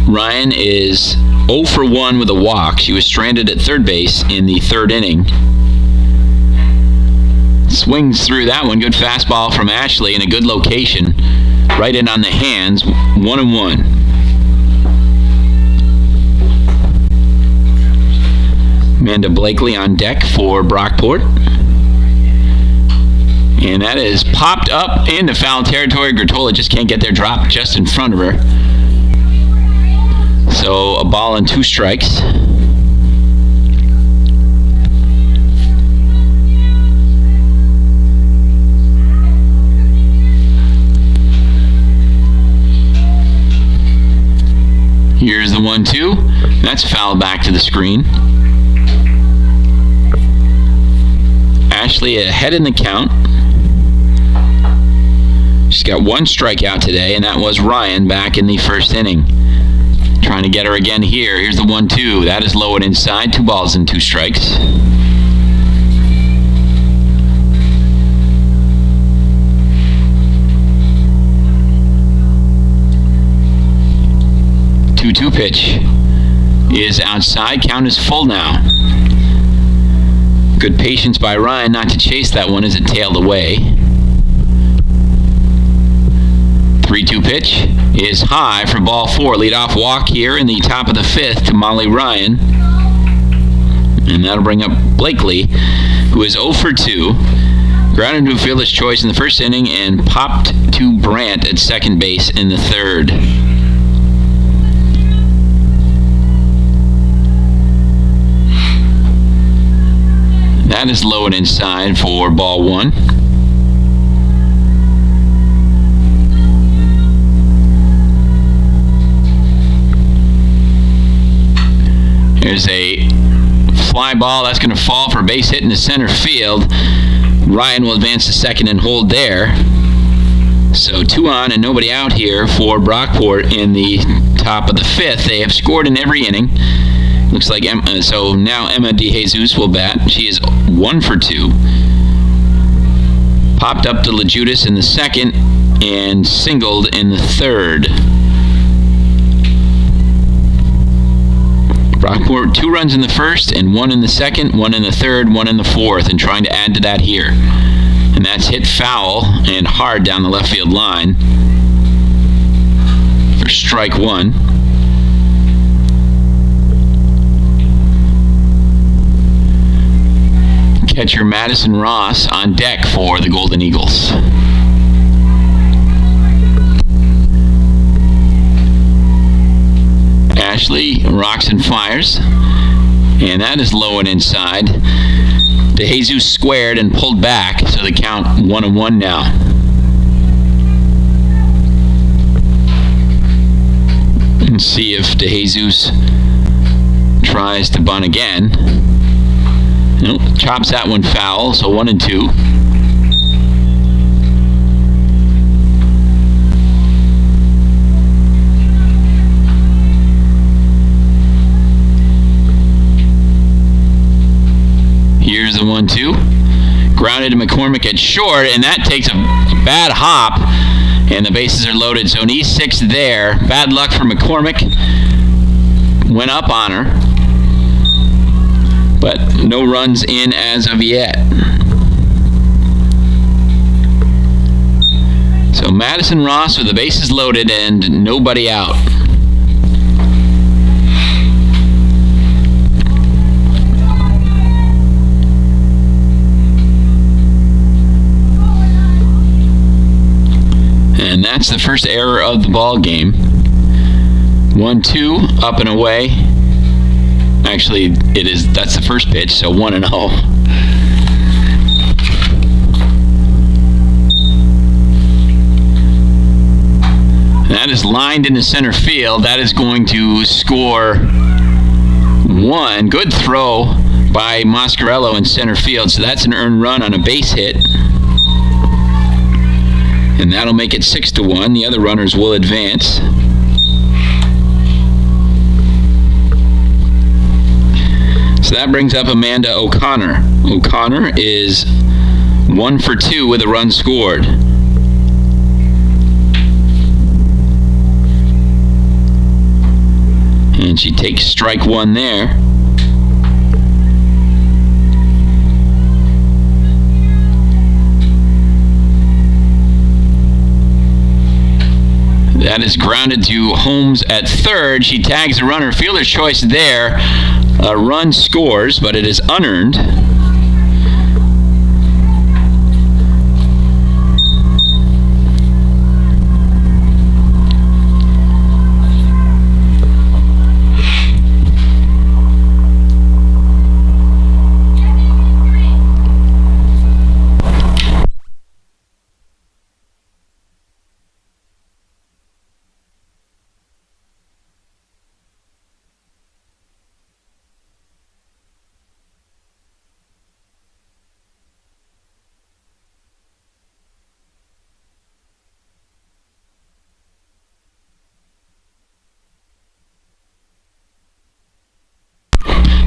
Speaker 1: Ryan is 0 for 1 with a walk. She was stranded at third base in the 3rd inning. Swings through that one. Good fastball from Ashley in a good location. Right in on the hands. 1-1. Amanda Blakely on deck for Brockport. And that is popped up into foul territory. Grotola just can't get there, dropped just in front of her. So a ball and 2 strikes. Here's the 1-2. That's fouled back to the screen. Ashley ahead in the count. She's got 1 strikeout today, and that was Ryan back in the 1st inning. Trying to get her again here. Here's the 1-2. That is low and inside. 2 balls and 2 strikes. Two pitch is outside. Count is full now. Good patience by Ryan not to chase that one as it tailed away. 3-2 pitch is high for ball 4. Leadoff walk here in the top of the 5th to Molly Ryan. And that'll bring up Blakely, who is 0 for 2. Grounded to a fielder's choice in the 1st inning and popped to Brandt at second base in the 3rd. That is low and inside for ball 1. There's a fly ball. That's going to fall for a base hit in the center field. Ryan will advance to second and hold there. So 2 on and nobody out here for Brockport in the top of the 5th. They have scored in every inning. Looks like so now Emma DeJesus will bat. She is 1 for 2. Popped up to LaJudas in the 2nd and singled in the 3rd. Brockport 2 runs in the 1st and 1 in the 2nd, 1 in the 3rd, 1 in the 4th, and trying to add to that here. And that's hit foul and hard down the left field line for strike 1. Catcher Madison Ross on deck for the Golden Eagles. Ashley rocks and fires, and that is low and inside. DeJesus squared and pulled back, so the count 1-1 now. And see if DeJesus tries to bunt again. Nope, chops that one foul, so 1-2. Here's the 1-2. Grounded to McCormick at short, and that takes a bad hop, and the bases are loaded. So an E6 there. Bad luck for McCormick. Went up on her, but no runs in as of yet. So Madison Ross with the bases loaded and nobody out. And that's the first error of the ball game. 1-2, up and away. Actually, that's the first pitch, so 1-0. That is lined into center field. That is going to score 1. Good throw by Mascarello in center field, so that's an earned run on a base hit. And that'll make it 6-1. The other runners will advance. So that brings up Amanda O'Connor. O'Connor is 1 for 2 with a run scored. And she takes strike 1 there. That is grounded to Holmes at third. She tags the runner. Fielder's choice there. A run scores, but it is unearned.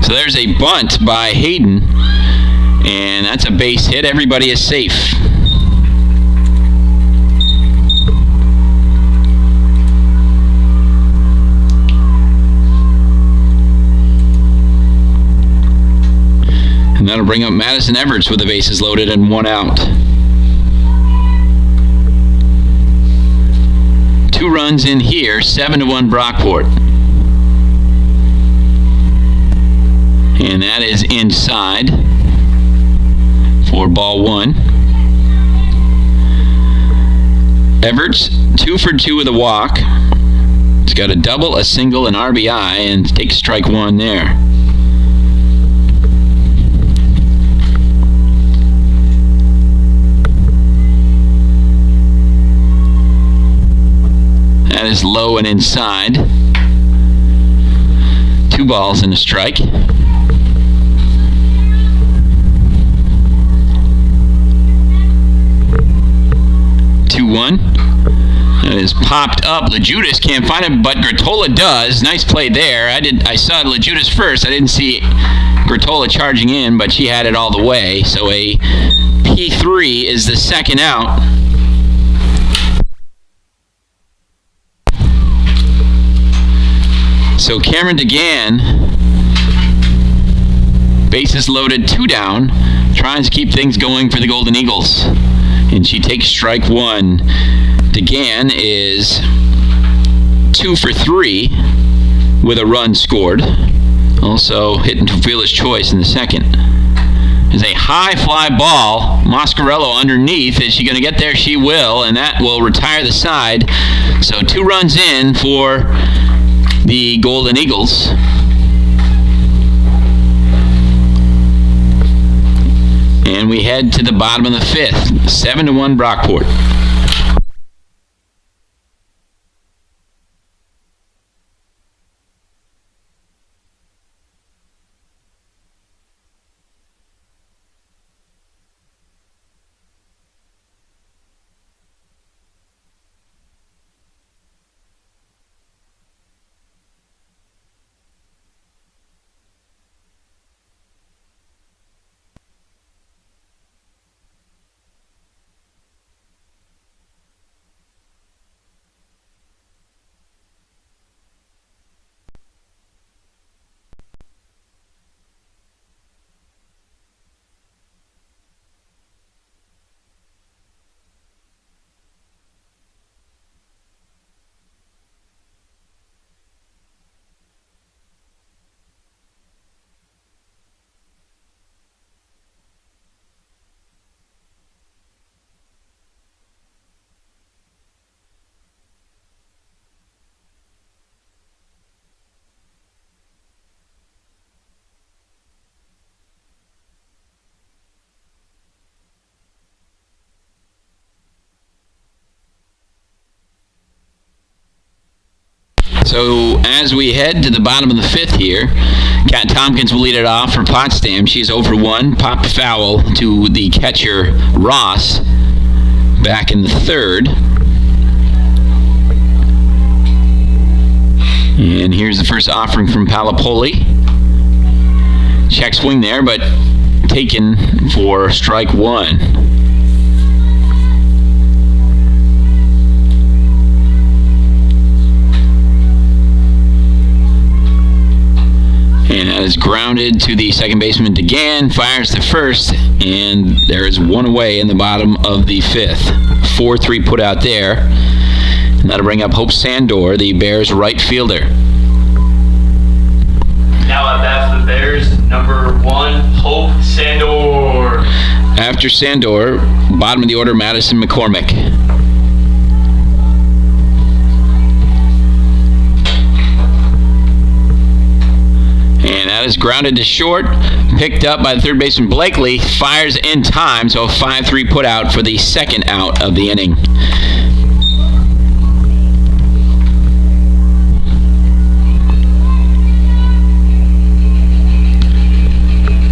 Speaker 1: So there's a bunt by Hayden, and that's a base hit. Everybody is safe. And that'll bring up Madison Everts with the bases loaded and 1 out. 2 runs in here, 7-1 Brockport. And that is inside for ball 1. Everts 2 for 2 with a walk. He's got a double, a single, an RBI, and takes strike 1 there. That is low and inside. 2 balls and a strike. is popped up. LaJudas can't find it, but Gratola does. Nice play there. I saw LaJudas first. I didn't see Gratola charging in, but she had it all the way. So a P3 is the second out. So Cameron DeGan, bases loaded, 2 down, tries to keep things going for the Golden Eagles. And she takes strike 1. DeGan is 2 for 3 with a run scored. Also hitting to Fielder's choice in the second. There's a high fly ball. Moscarello underneath. Is she going to get there? She will, and that will retire the side. So 2 runs in for the Golden Eagles. And we head to the bottom of the 5th. 7-1 Brockport. So as we head to the bottom of the 5th here, Kat Tompkins will lead it off for Potsdam. She's 0 for 1. Pop foul to the catcher Ross back in the 3rd. And here's the first offering from Palapoli. Check swing there, but taken for strike 1. And that is grounded to the second baseman DeGan, fires the first, and there is 1 away in the bottom of the 5th. 4-3 put out there. And that'll bring up Hope Sandor, the Bears right fielder.
Speaker 4: Now at bat for the Bears, number 1, Hope Sandor.
Speaker 1: After Sandor, bottom of the order, Madison McCormick. And that is grounded to short, picked up by the third baseman Blakely, fires in time, so a 5-3 put out for the second out of the inning.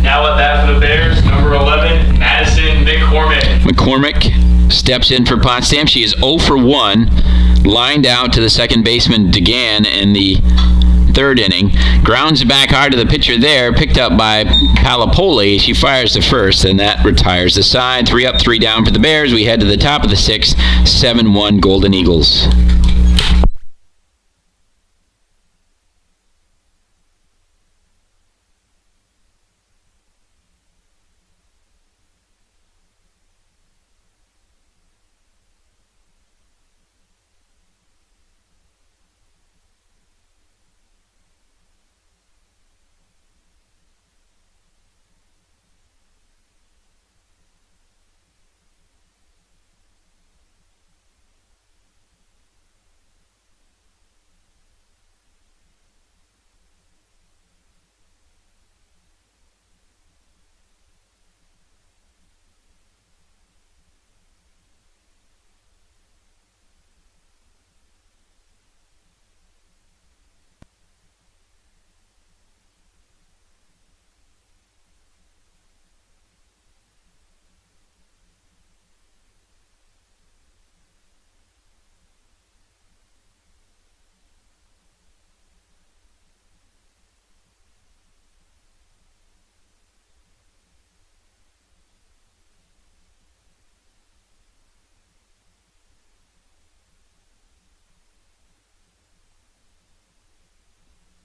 Speaker 4: Now at bat for the Bears, number 11, Madison Mccormick.
Speaker 1: McCormick steps in for Potsdam. She is 0 for 1, lined out to the second baseman DeGan in the 3rd inning. Grounds back hard to the pitcher there, picked up by Palapoli. She fires the first, and that retires the side. 3 up, 3 down for the Bears. We head to the top of the 6th, 7-1 Golden Eagles.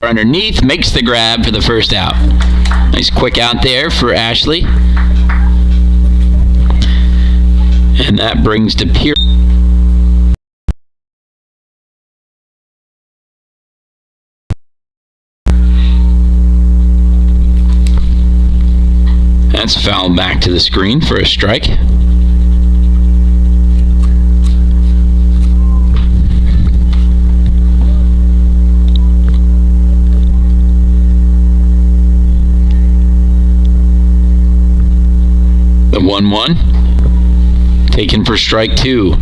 Speaker 1: underneath, makes the grab for the first out. Nice quick out there for Ashley. And that brings to Pierce. That's fouled back to the screen for a strike. The 1-1. Taken for strike 2.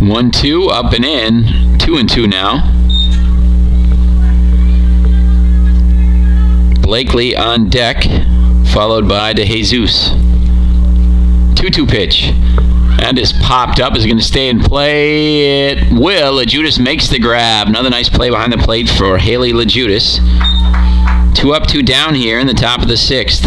Speaker 1: One, two, up and in. 2-2 now. Blakely on deck, followed by DeJesus. 2-2 pitch. That is popped up. Is it going to stay in play? It will. LaJudas makes the grab. Another nice play behind the plate for Haley LaJudas. 2 up, 2 down here in the top of the 6th.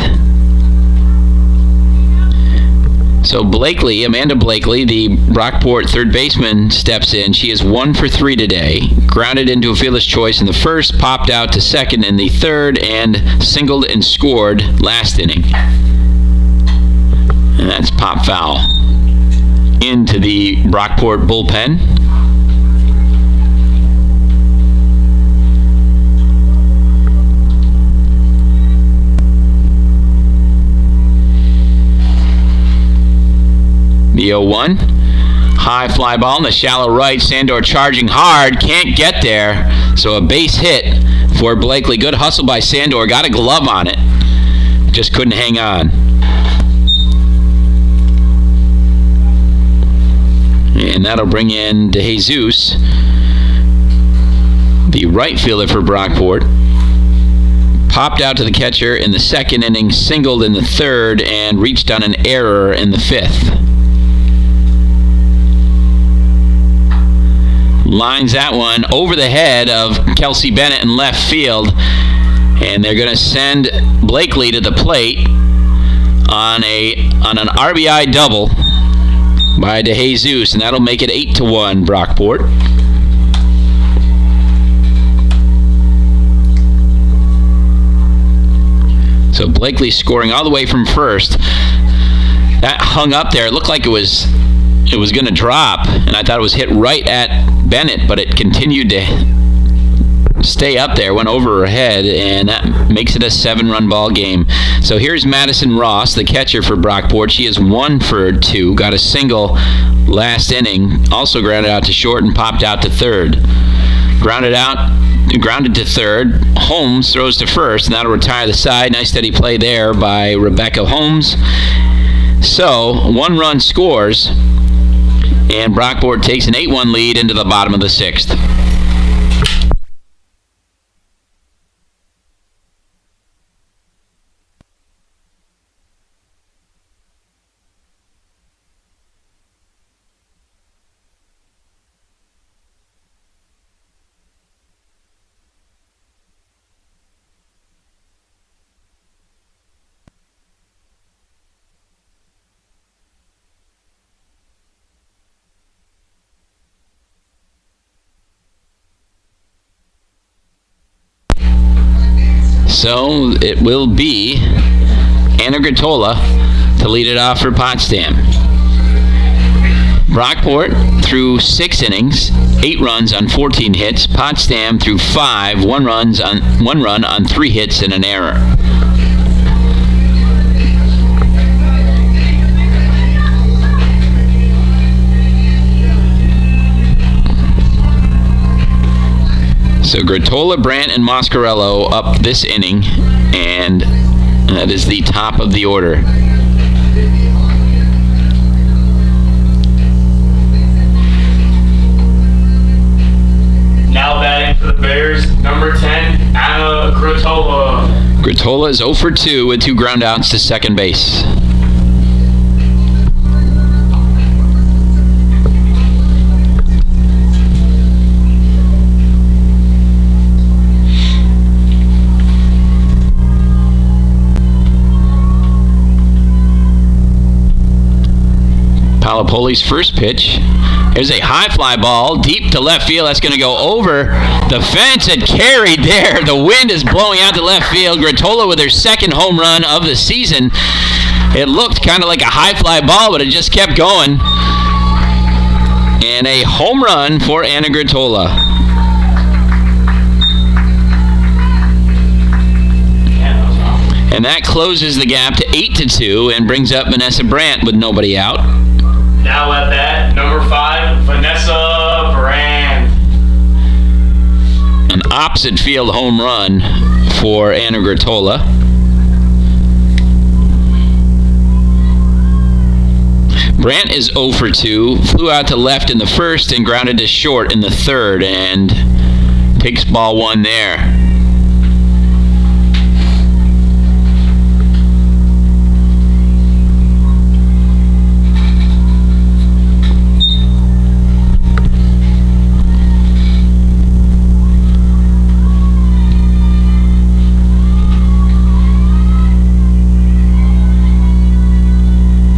Speaker 1: So Amanda Blakely, the Brockport third baseman, steps in. She is 1 for 3 today. Grounded into a fielder's choice in the first, popped out to second in the third, and singled and scored last inning. And that's pop foul into the Brockport bullpen. The 0-1. High fly ball in the shallow right. Sandor charging hard. Can't get there. So a base hit for Blakely. Good hustle by Sandor. Got a glove on it. Just couldn't hang on. And that'll bring in DeJesus, the right fielder for Brockport. Popped out to the catcher in the second inning, singled in the third, and reached on an error in the 5th. Lines that one over the head of Kelsey Bennett in left field. And they're going to send Blakely to the plate on an RBI double by DeJesus, and that'll make it 8-1 Brockport. So Blakely scoring all the way from first. That hung up there. It looked like it was going to drop, and I thought it was hit right at Bennett, but it continued to stay up there, went over her head, and that makes it a 7-run ball game. So here's Madison Ross, the catcher for Brockport. She is 1 for 2, got a single last inning, also grounded out to short and popped out to third. Grounded to third. Holmes throws to first, and that'll retire the side. Nice steady play there by Rebecca Holmes. So 1 run scores, and Brockport takes an 8-1 lead into the bottom of the 6th. So it will be Anna Gratola to lead it off for Potsdam. Brockport through 6 innings, 8 runs on 14 hits. Potsdam through 5, 1 run on 3 hits and an error. So Gratola, Brandt, and Moscarello up this inning, and that is the top of the order.
Speaker 4: Now batting for the Bears, number 10, Anna Gratola.
Speaker 1: Gratola is 0 for 2 with 2 groundouts to second base. Palapoli's first pitch. There's a high fly ball deep to left field. That's going to go over the fence and carried there. The wind is blowing out to left field. Gratola with her second home run of the season. It looked kind of like a high fly ball, but it just kept going. And a home run for Anna Gratola. And that closes the gap to 8-2 and brings up Vanessa Brandt with nobody out.
Speaker 4: Now at bat, number 5, Vanessa Brandt.
Speaker 1: An opposite field home run for Anna Gratola. Brandt is 0 for 2, flew out to left in the first and grounded to short in the third, and takes ball 1 there.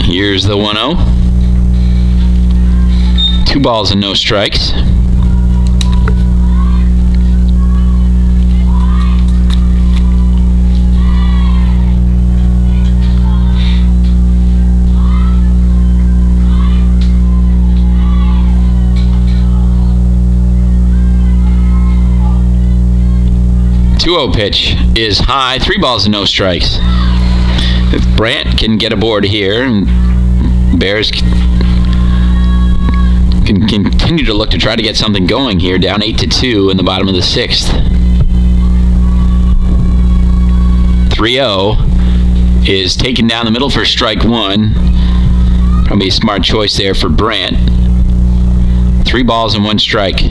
Speaker 1: Here's the 1-0. 2 balls and no strikes. .2-0 pitch is high. 3 balls and no strikes. If Brandt can get aboard here, Bears can continue to look to try to get something going here, down 8-2 in the bottom of the 6th. 3-0 is taken down the middle for strike 1. Probably a smart choice there for Brandt. 3 balls and 1 strike.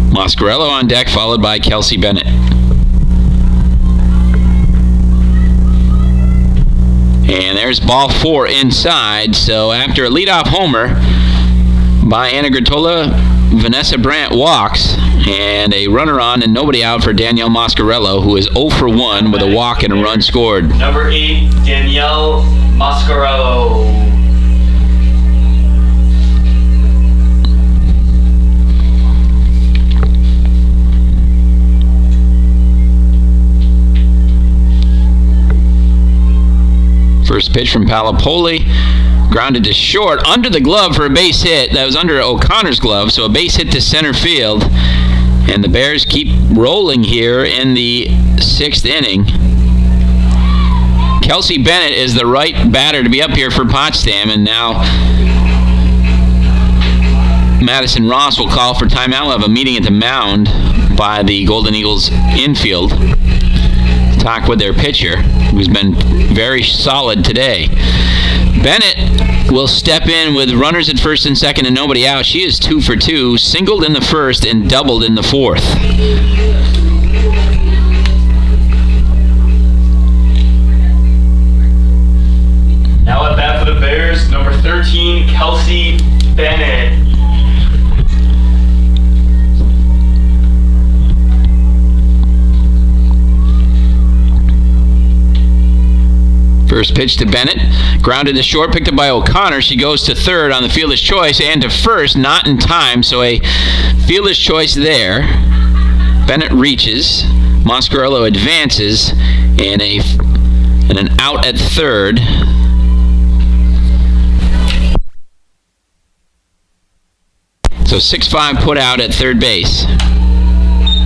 Speaker 1: Moscarello on deck, followed by Kelsey Bennett. And there's ball 4 inside. So after a leadoff homer by Anna Gratola, Vanessa Brandt walks, and a runner on and nobody out for Danielle Moscarello, who is 0 for 1 with a walk and a run scored.
Speaker 4: Number 8, Danielle Moscarello.
Speaker 1: First pitch from Palapoli, grounded to short, under the glove for a base hit. That was under O'Connor's glove, so a base hit to center field. And the Bears keep rolling here in the 6th inning. Kelsey Bennett is the right batter to be up here for Potsdam, and now Madison Ross will call for timeout. We'll have a meeting at the mound by the Golden Eagles infield to talk with their pitcher, who's been very solid today. Bennett will step in with runners at first and second and nobody out. She is 2 for 2, singled in the first and doubled in the 4th.
Speaker 4: Now at bat for the Bears, number 13, Kelsey Bennett.
Speaker 1: First pitch to Bennett, grounded to short, picked up by O'Connor. She goes to third on the fielder's choice and to first, not in time, so a fielder's choice there. Bennett reaches, Moscarello advances, and an out at third. So 6-5 put out at third base.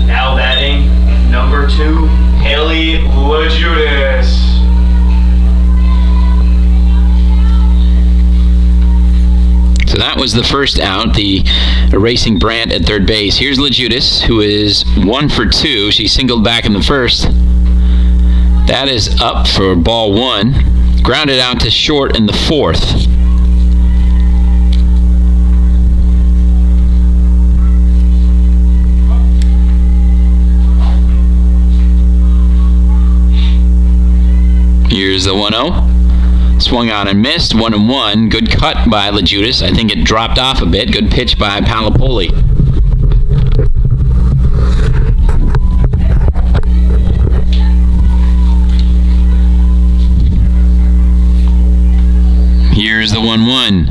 Speaker 4: Now batting, number 2, Haley LaJudas.
Speaker 1: So that was the first out, the erasing Brandt at third base. Here's LaJudas, who is 1 for 2. She singled back in the first. That is up for ball 1. Grounded out to short in the 4th. Here's the 1-0. Swung on and missed, 1-1. Good cut by LaJudas. I think it dropped off a bit. Good pitch by Palapoli. Here's the 1-1.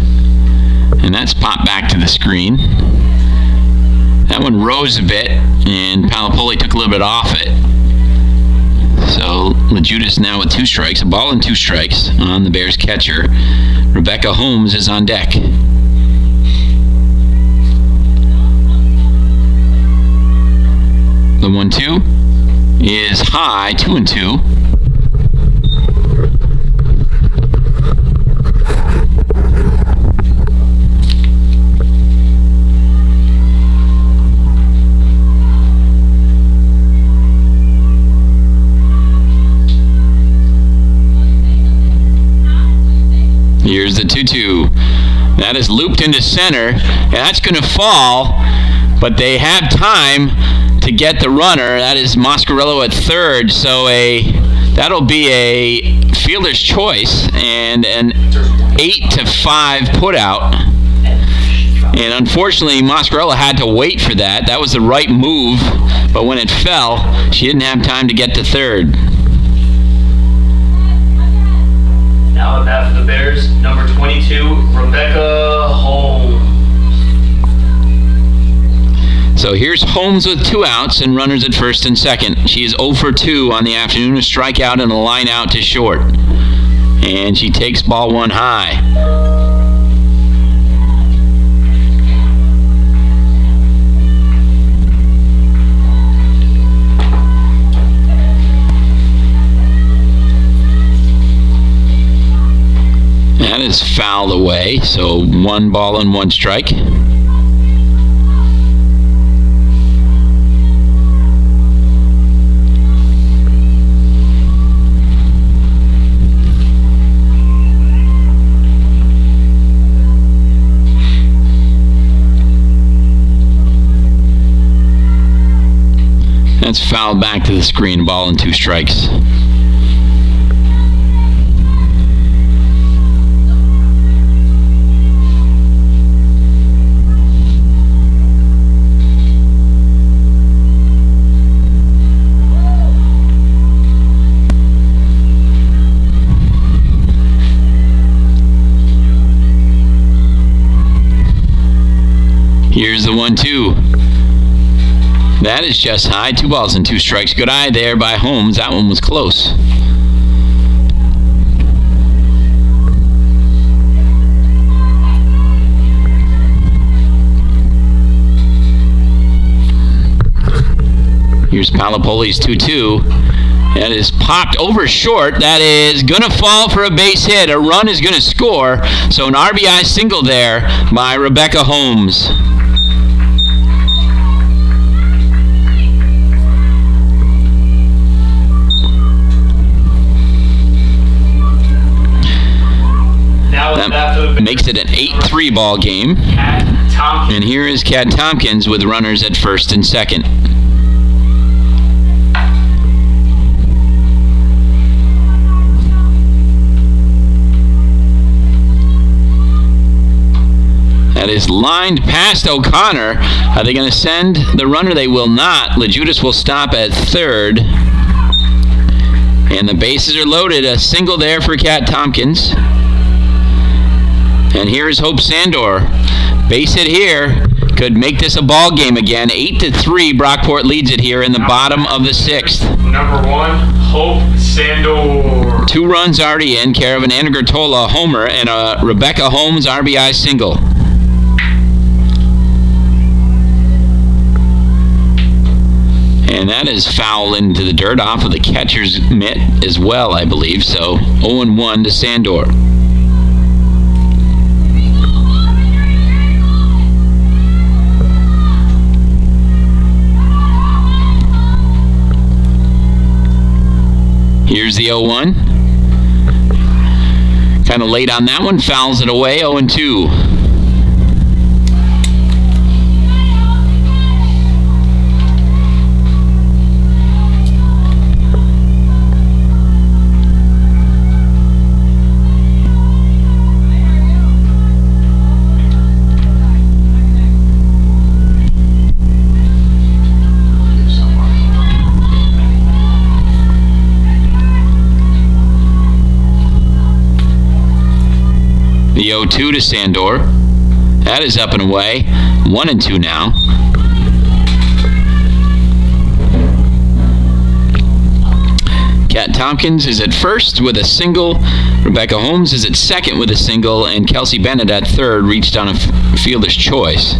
Speaker 1: And that's popped back to the screen. That one rose a bit, and Palapoli took a little bit off it. So LaJudas now with 2 strikes, a ball and 2 strikes on the Bears catcher. Rebecca Holmes is on deck. The 1-2 is high, 2-2. Here's the 2-2. That is looped into center, and that's going to fall, but they have time to get the runner. That is Mascarello at third, so that'll be a fielder's choice and an 8-5 putout. And unfortunately, Mascarello had to wait for that. That was the right move, but when it fell, she didn't have time to get to third.
Speaker 4: Now at bat for the Bears, number 22, Rebecca Holm.
Speaker 1: So here's Holmes with 2 outs and runners at first and second. She is 0 for 2 on the afternoon, a strikeout and a line out to short. And she takes ball 1 high. That is fouled away, so 1 ball and 1 strike. That's fouled back to the screen, ball and 2 strikes. Here's the 1-2. That is just high. 2 balls and 2 strikes. Good eye there by Holmes. That one was close. Here's Palapoli's 2-2. That is popped over short. That is going to fall for a base hit. A run is going to score. So an RBI single there by Rebecca Holmes. That makes it an 8-3 ball game. And here is Kat Tompkins with runners at first and second. That is lined past O'Connor. Are they going to send the runner? They will not. LaJudas will stop at third. And the bases are loaded. A single there for Kat Tompkins. And here is Hope Sandor. Base hit here. Could make this a ball game again. 8-3. Brockport leads it here in the bottom of the 6th.
Speaker 4: Number 1, Hope Sandor.
Speaker 1: 2 runs already in, care of an Anna Gertola homer and a Rebecca Holmes RBI single. And that is foul into the dirt off of the catcher's mitt as well, I believe. So 0-1 to Sandor. Here's the 0-1. Kind of late on that one. Fouls it away. 0-2. The 0-2 to Sandor. That is up and away. 1-2 now. Kat Tompkins is at first with a single. Rebecca Holmes is at second with a single, and Kelsey Bennett at third reached on a fielder's choice.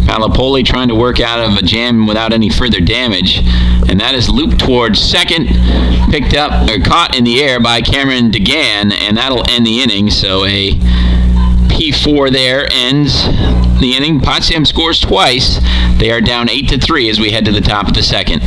Speaker 1: Palapoli trying to work out of a jam without any further damage, and that is looped towards second, picked up or caught in the air by Cameron DeGan, and that'll end the inning. So a P4 there ends the inning. Potsdam scores twice. They are down 8-3 as we head to the top of the second.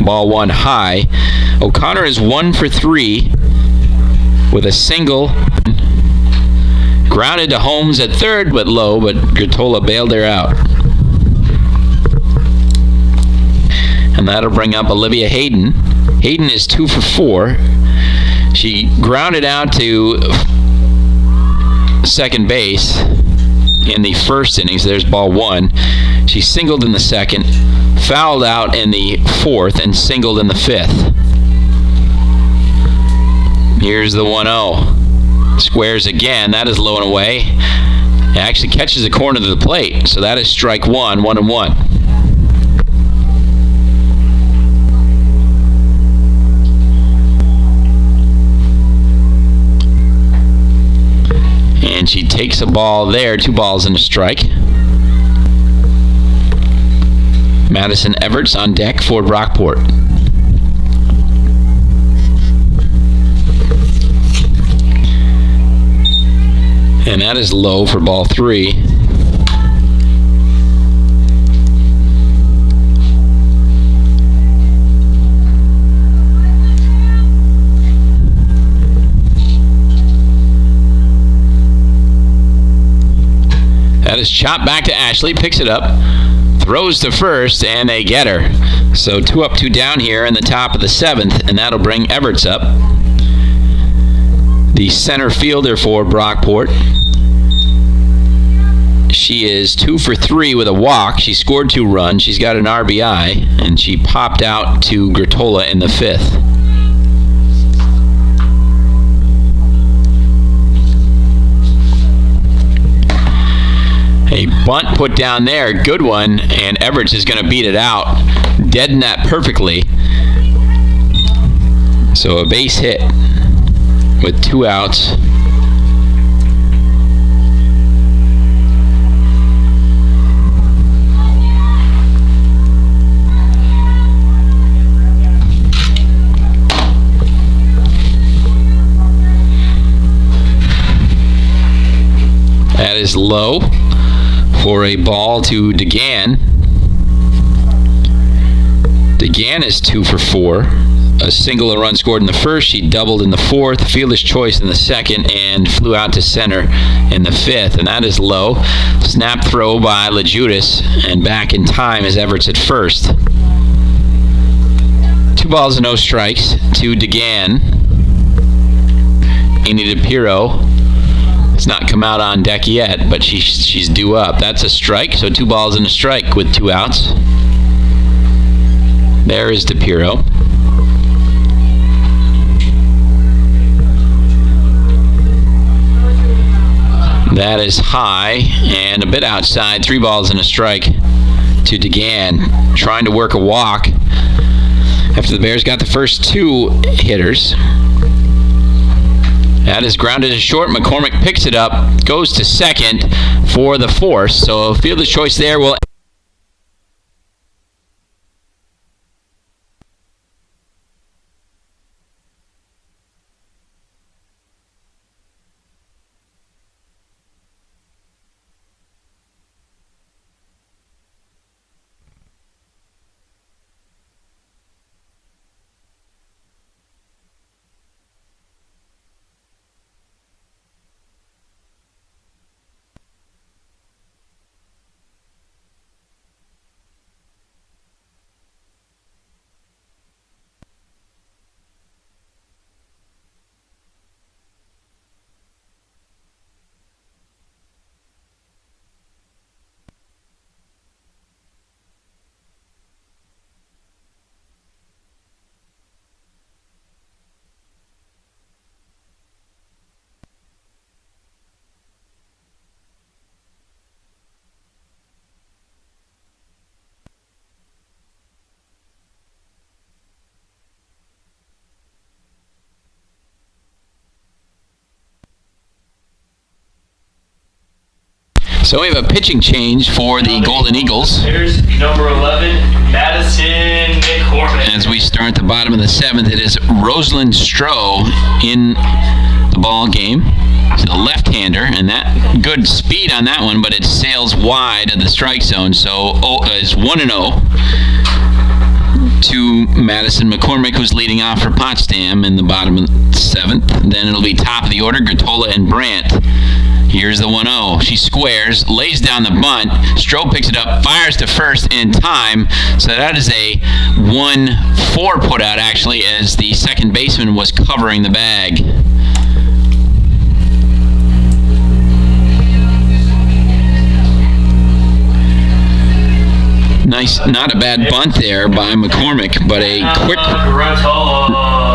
Speaker 1: Ball one high. O'Connor is 1 for 3 with a single. Grounded to Holmes at third, but low, but Gertola bailed her out. And that'll bring up Olivia Hayden. Hayden is 2 for 4. She grounded out to second base in the first innings. There's ball one. She singled in the second, fouled out in the fourth, and singled in the fifth. Here's the 1-0. Squares again. That is low and away. It actually catches the corner of the plate. So that is strike one, 1-1. And she takes a ball there, 2 balls and a strike. Madison Everts on deck for Brockport. And that is low for ball 3. That is chopped back to Ashley, picks it up, throws to first, and they get her. So 2 up, 2 down here in the top of the 7th, and that'll bring Everts up. The center fielder for Brockport. She is 2 for 3 with a walk. She scored 2 runs. She's got an RBI, and she popped out to Gertola in the 5th. A bunt put down there, good one, and Everts is going to beat it out. Deaden that perfectly. So a base hit with 2 outs. That is low for a ball to DeGan. DeGan is 2 for 4. A single, a run scored in the first. She doubled in the 4th. Fielder's choice in the 2nd, and flew out to center in the 5th. And that is low. Snap throw by LaJudas, and back in time is Everts at first. 2 balls and no strikes to DeGan. Amy DePiro has not come out on deck yet, but she's due up. That's a strike, so 2 balls and a strike with 2 outs. There is DePiro. That is high and a bit outside. 3 balls and a strike to DeGan, trying to work a walk after the Bears got the first 2 hitters. That is grounded to short. McCormick picks it up, goes to second for the force. So fielder's choice there will. So we have a pitching change for the Golden Eagles.
Speaker 4: Here's number 11, Madison Mccormick.
Speaker 1: As we start the bottom of the 7th, it is Rosalind Stroh in the ball game. He's a left-hander, and that good speed on that one, but it sails wide of the strike zone. So it's 1-0 to Madison Mccormick, who's leading off for Potsdam in the bottom of the 7th. Then it'll be top of the order, Gratola and Brandt. Here's the 1-0. She squares, lays down the bunt. Stroh picks it up, fires to first in time. So that is a 1-4 put out, actually, as the second baseman was covering the bag. Nice, not a bad bunt there by McCormick, but a quick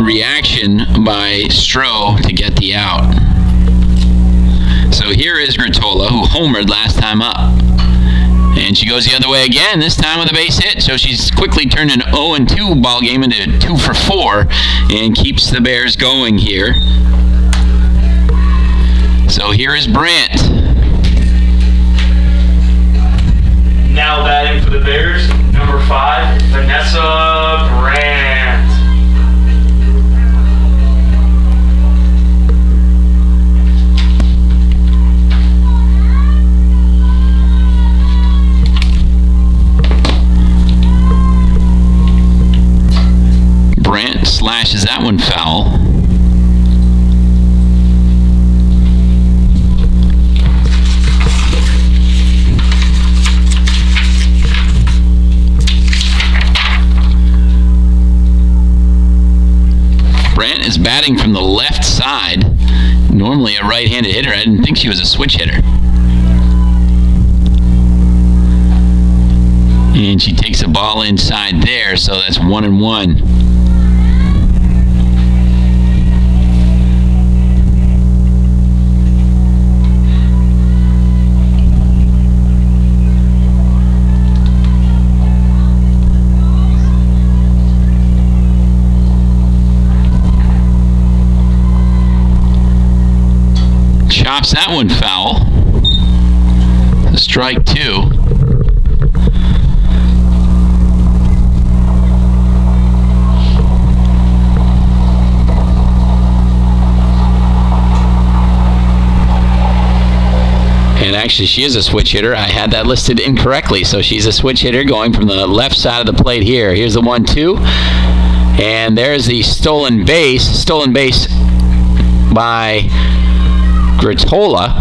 Speaker 1: reaction by Stroh to get the out. So here is Gratola, who homered last time up. And she goes the other way again, this time with a base hit. So she's quickly turned an 0-2 ball game into 2-for-4 and keeps the Bears going here. So here is Brandt.
Speaker 4: Now batting for the Bears, number 5, Vanessa Brandt.
Speaker 1: Brandt slashes that one foul. Brandt is batting from the left side. Normally a right-handed hitter. I didn't think she was a switch hitter. And she takes a ball inside there, so that's 1-1. Chops that one foul. A strike 2. And actually, she is a switch hitter. I had that listed incorrectly. So she's a switch hitter going from the left side of the plate here. Here's the 1-2. And there's the stolen base. Stolen base by Gratola.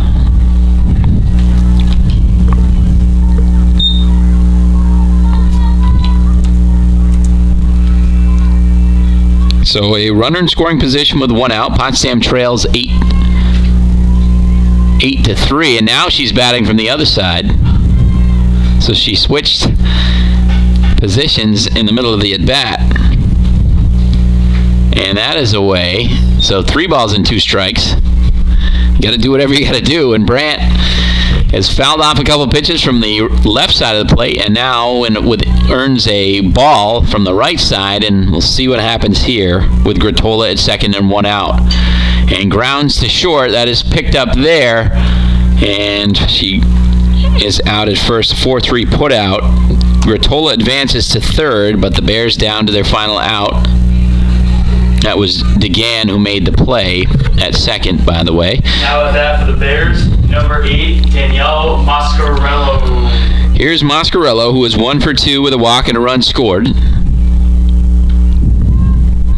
Speaker 1: So a runner in scoring position with 1 out. Potsdam trails 8-3, and now she's batting from the other side. So she switched positions in the middle of the at-bat. And that is away. So 3 balls and 2 strikes. You got to do whatever you got to do. And Brandt has fouled off a couple pitches from the left side of the plate, and now earns a ball from the right side, and we'll see what happens here with Gratola at second and 1 out. And grounds to short. That is picked up there, and she is out at first. 4-3 put out. Gratola advances to third, but the Bears down to their final out. That was DeGan who made the play at second, by the way.
Speaker 4: Now at that for the Bears, number 8, Danielle Mascarello.
Speaker 1: Here's Mascarello, who was 1 for 2 with a walk and a run scored.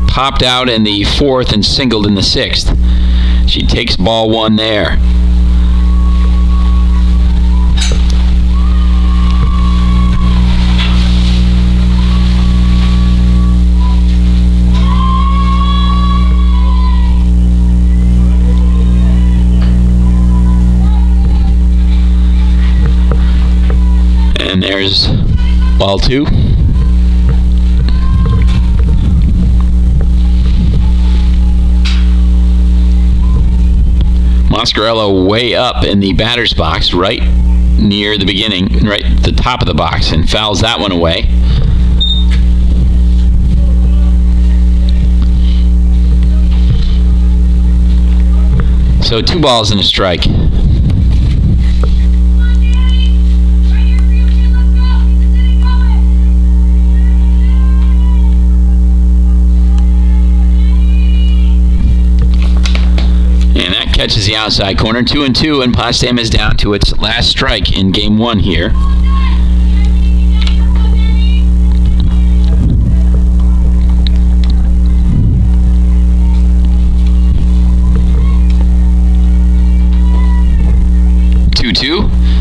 Speaker 1: Popped out in the 4th and singled in the 6th. She takes ball 1 there. And there's ball 2. Mascarello way up in the batter's box, right near the beginning, right at the top of the box, and fouls that one away. So 2 balls and a strike. Catches the outside corner. 2-2, and Potsdam is down to its last strike in game 1 here.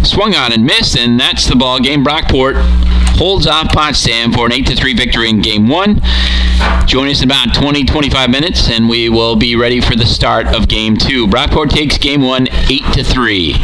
Speaker 1: Swung on and missed, and that's the ball game. Brockport holds off Potsdam for an 8-3 victory in game 1. Join us in about 20-25 minutes, and we will be ready for the start of game 2. Brockport takes game 1 8-3.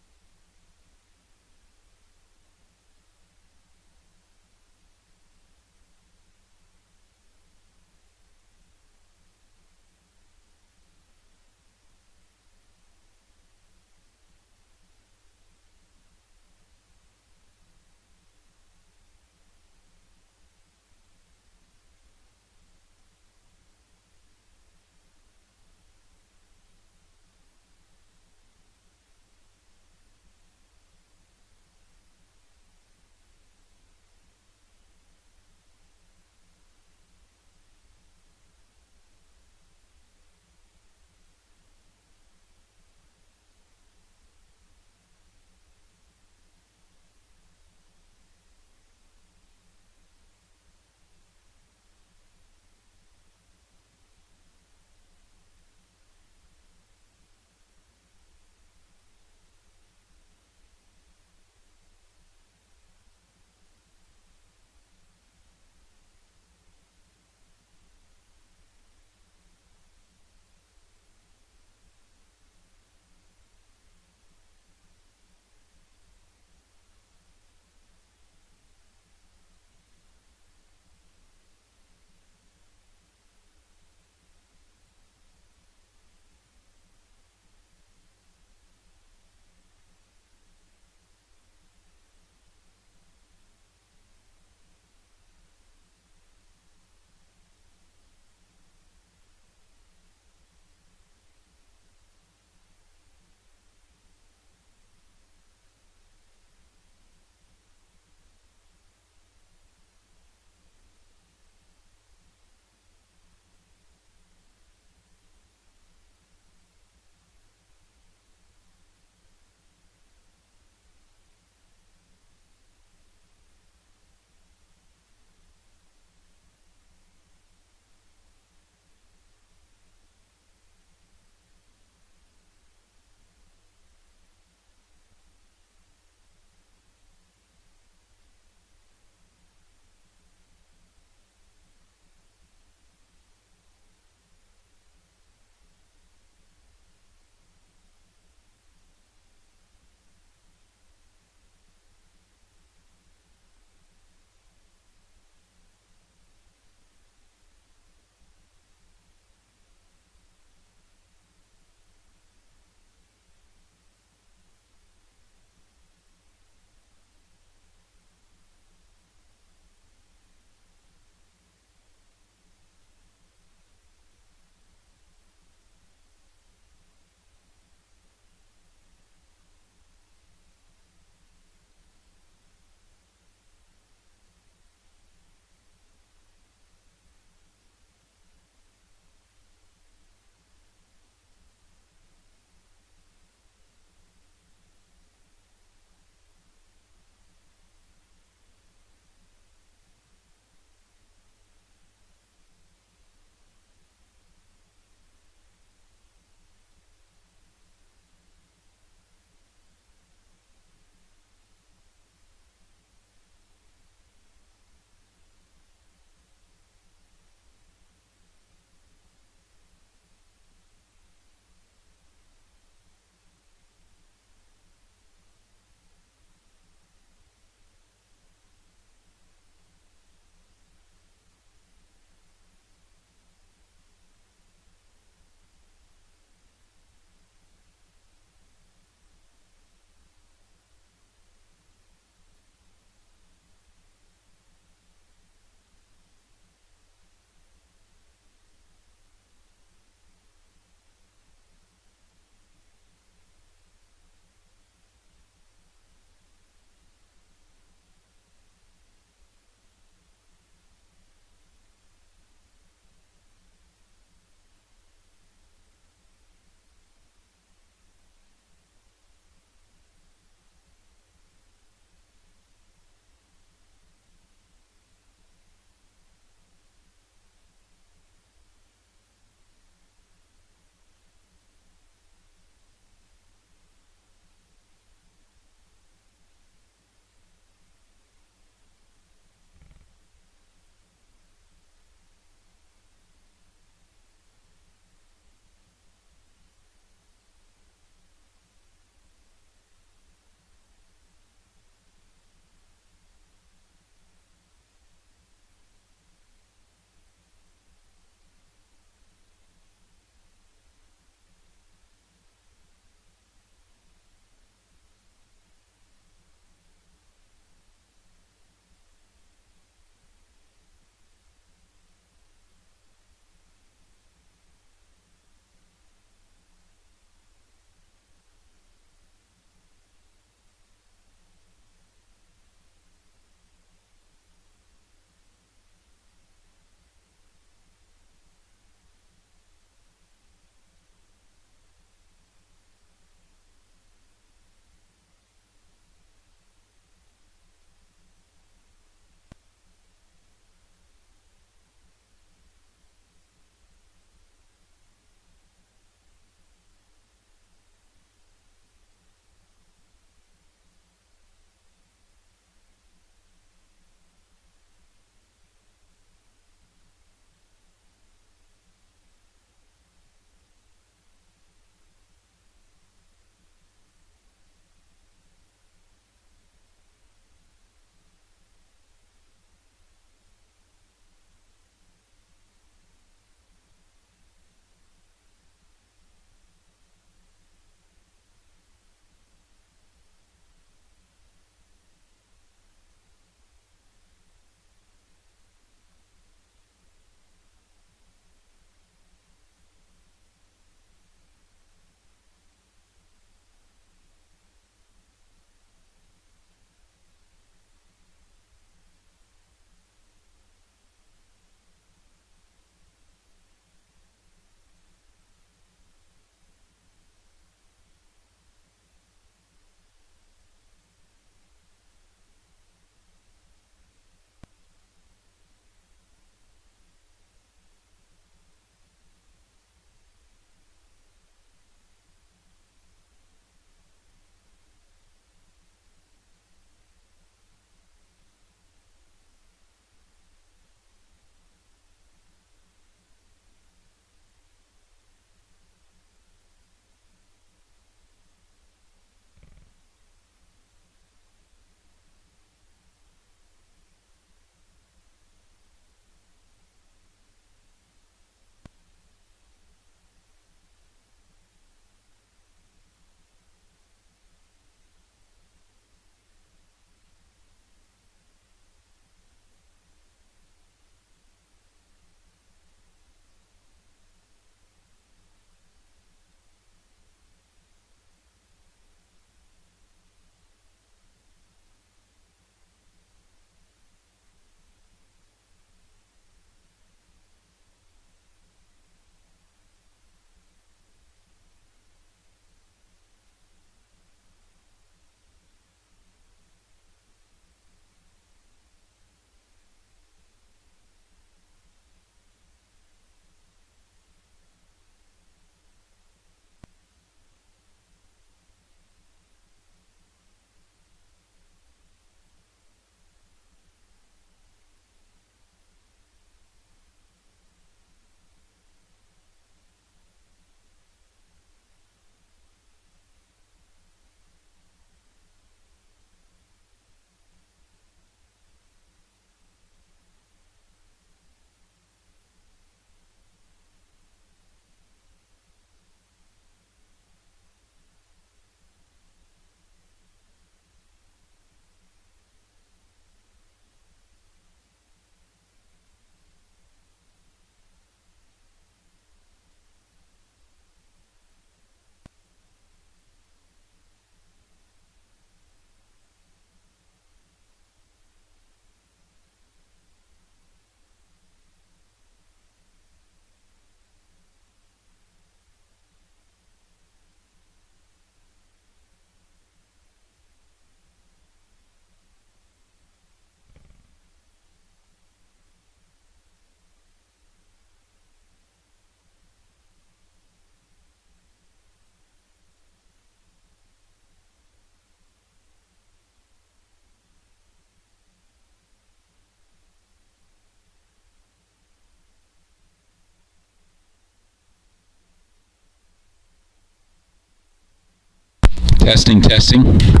Speaker 1: Testing, testing.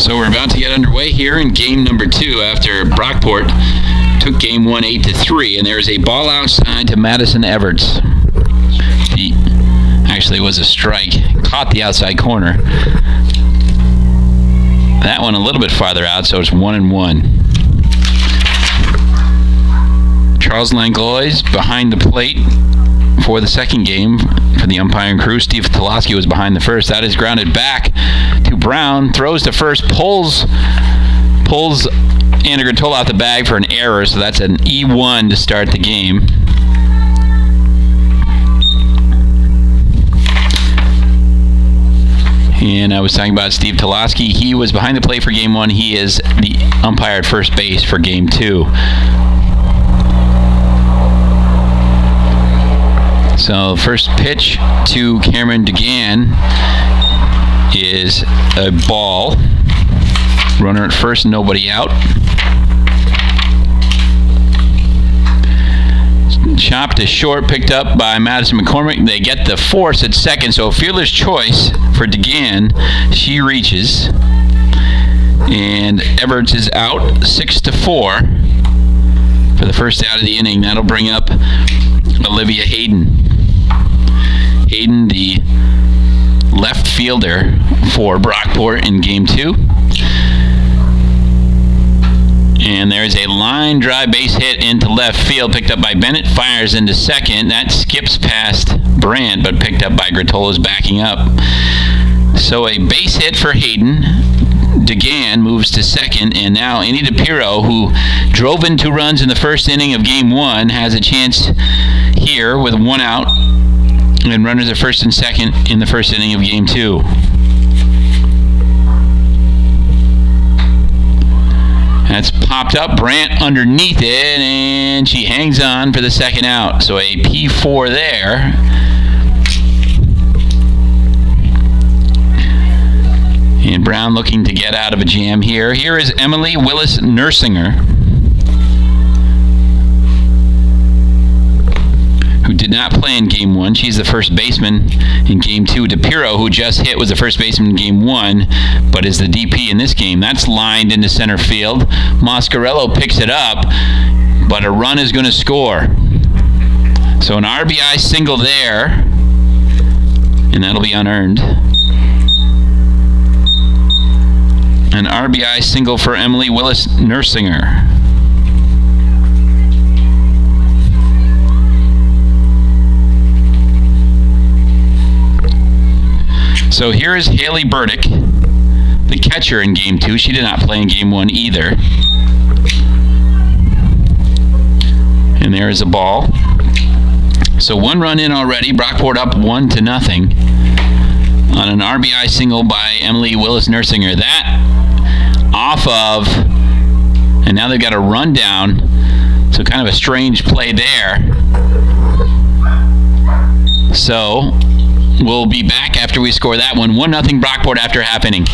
Speaker 1: So we're about to get underway here in game number 2 after Brockport took game 1 8-3, and there's a ball outside to Madison Everts. He actually was a strike, caught the outside corner. That one a little bit farther out, so it's 1-1. Charles Langlois behind the plate for the second game for the umpiring crew. Steve Toloski was behind the first. That is grounded back to Brown. Throws to first, pulls Anna Gratola out the bag for an error, so that's an E1 to start the game. And I was talking about Steve Toloski. He was behind the plate for game 1. He is the umpire at first base for game 2. So first pitch to Cameron DeGan is a ball. Runner at first, nobody out. Chopped to short, picked up by Madison McCormick. They get the force at second, so a fielder's choice for DeGan. She reaches. And Everts is out 6-4 for the first out of the inning. That'll bring up Olivia Hayden. Hayden, the left fielder for Brockport in game 2. And there's a line drive base hit into left field, picked up by Bennett, fires into second. That skips past Brandt, but picked up by Gratola's backing up. So a base hit for Hayden. DeGan moves to second, and now Andy DePiro, who drove in 2 runs in the first inning of game 1, has a chance here with 1 out, and runners at first and second in the first inning of game 2. That's popped up. Brandt underneath it, and she hangs on for the second out. So a P4 there. And Brown looking to get out of a jam here. Here is Emily Willis Nersinger, who did not play in game 1. She's the first baseman in game 2. DePiro, who just hit, was the first baseman in game 1, but is the DP in this game. That's lined into center field. Moscarello picks it up, but a run is going to score. So an RBI single there, and that'll be unearned. An RBI single for Emily Willis Nersinger. So here is Haley Burdick, the catcher in game 2. She did not play in game 1 either. And there is a ball. So 1 run in already. Brockport up 1-0 on an RBI single by Emily Willis Nersinger. That off of, and now they've got a run down. So kind of a strange play there. So we'll be back after we score that one. 1-0 Brockport after half inning.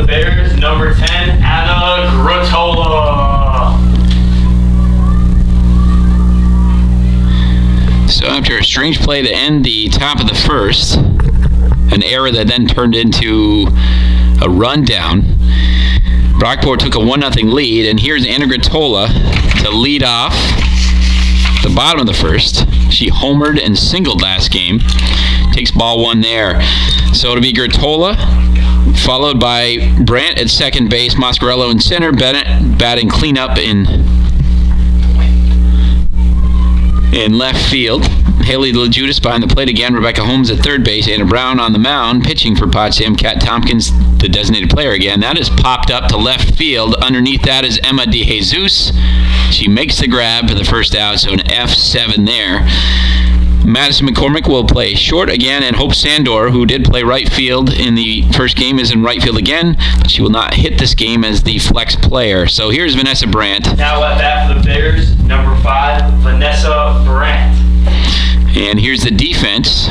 Speaker 4: the Bears, number 10, Anna Grotola.
Speaker 1: So after a strange play to end the top of the first, an error that then turned into a rundown, Brockport took a 1-0 lead, and here's Anna Grotola to lead off the bottom of the first. She homered and singled last game. Takes ball 1 there. So it'll be Grotola, followed by Brandt at second base, Mascarello in center, Bennett batting cleanup in left field. Haley LaJudas behind the plate again. Rebecca Holmes at third base. Anna Brown on the mound, pitching for Potsdam. Kat Tompkins, the designated player again. That is popped up to left field. Underneath that is Emma DeJesus. She makes the grab for the first out, so an F7 there. Madison McCormick will play short again, and Hope Sandor, who did play right field in the first game, is in right field again, but she will not hit this game as the flex player. So here's Vanessa Brandt.
Speaker 4: Now at bat for the Bears, number 5, Vanessa Brandt.
Speaker 1: And here's the defense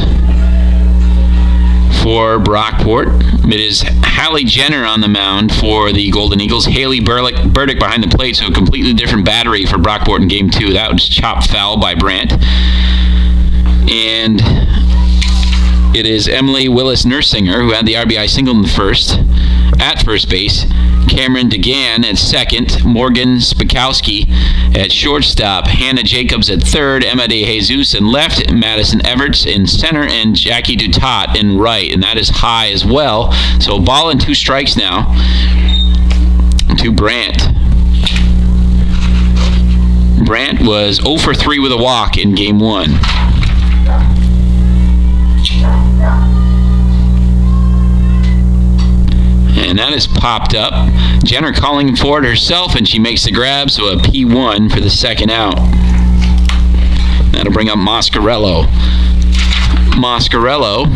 Speaker 1: for Brockport. It is Hallie Jenner on the mound for the Golden Eagles. Haley Burdick behind the plate, so a completely different battery for Brockport in Game 2. That was chopped foul by Brandt. And it is Emily Willis Nursinger, who had the RBI single in the first, at first base. Cameron DeGan at second. Morgan Spikowski at shortstop. Hannah Jacobs at third. Emma DeJesus in left. Madison Everts in center. And Jackie Dutat in right. And that is high as well. So ball and 2 strikes now to Brandt. Brandt was 0 for 3 with a walk in Game 1. And that is popped up. Jenner calling for it herself, and she makes the grab, so a P1 for the second out. That'll bring up Mascarello. Mascarello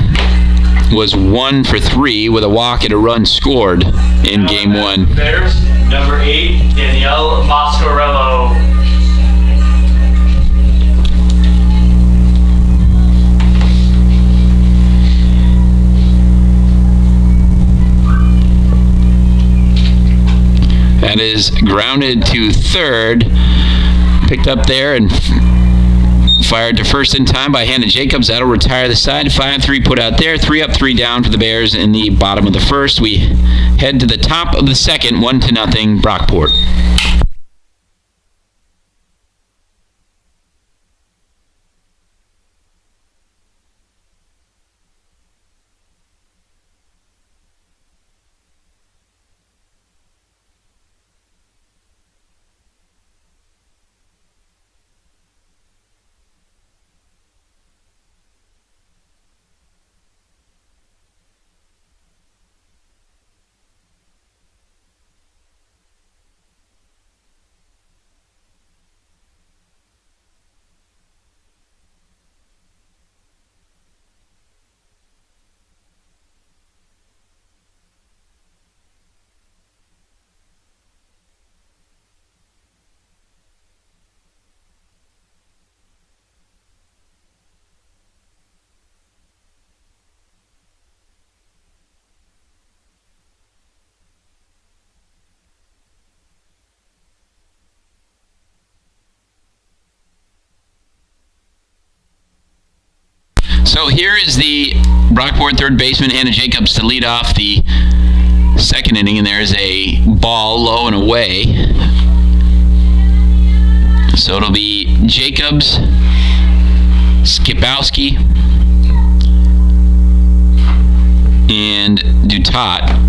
Speaker 1: was 1 for 3 with a walk and a run scored in Game 1.
Speaker 4: Bears, number 8, Danielle Mascarello.
Speaker 1: That is grounded to third. Picked up there and fired to first in time by Hannah Jacobs. That'll retire the side. 5-3 put out there. 3 up, 3 down for the Bears in the bottom of the first. We head to the top of the second. 1-0 Brockport. So here is the Brockport third baseman, Hannah Jacobs, to lead off the second inning, and there's a ball low and away. So it'll be Jacobs, Skipowski, and Dutat.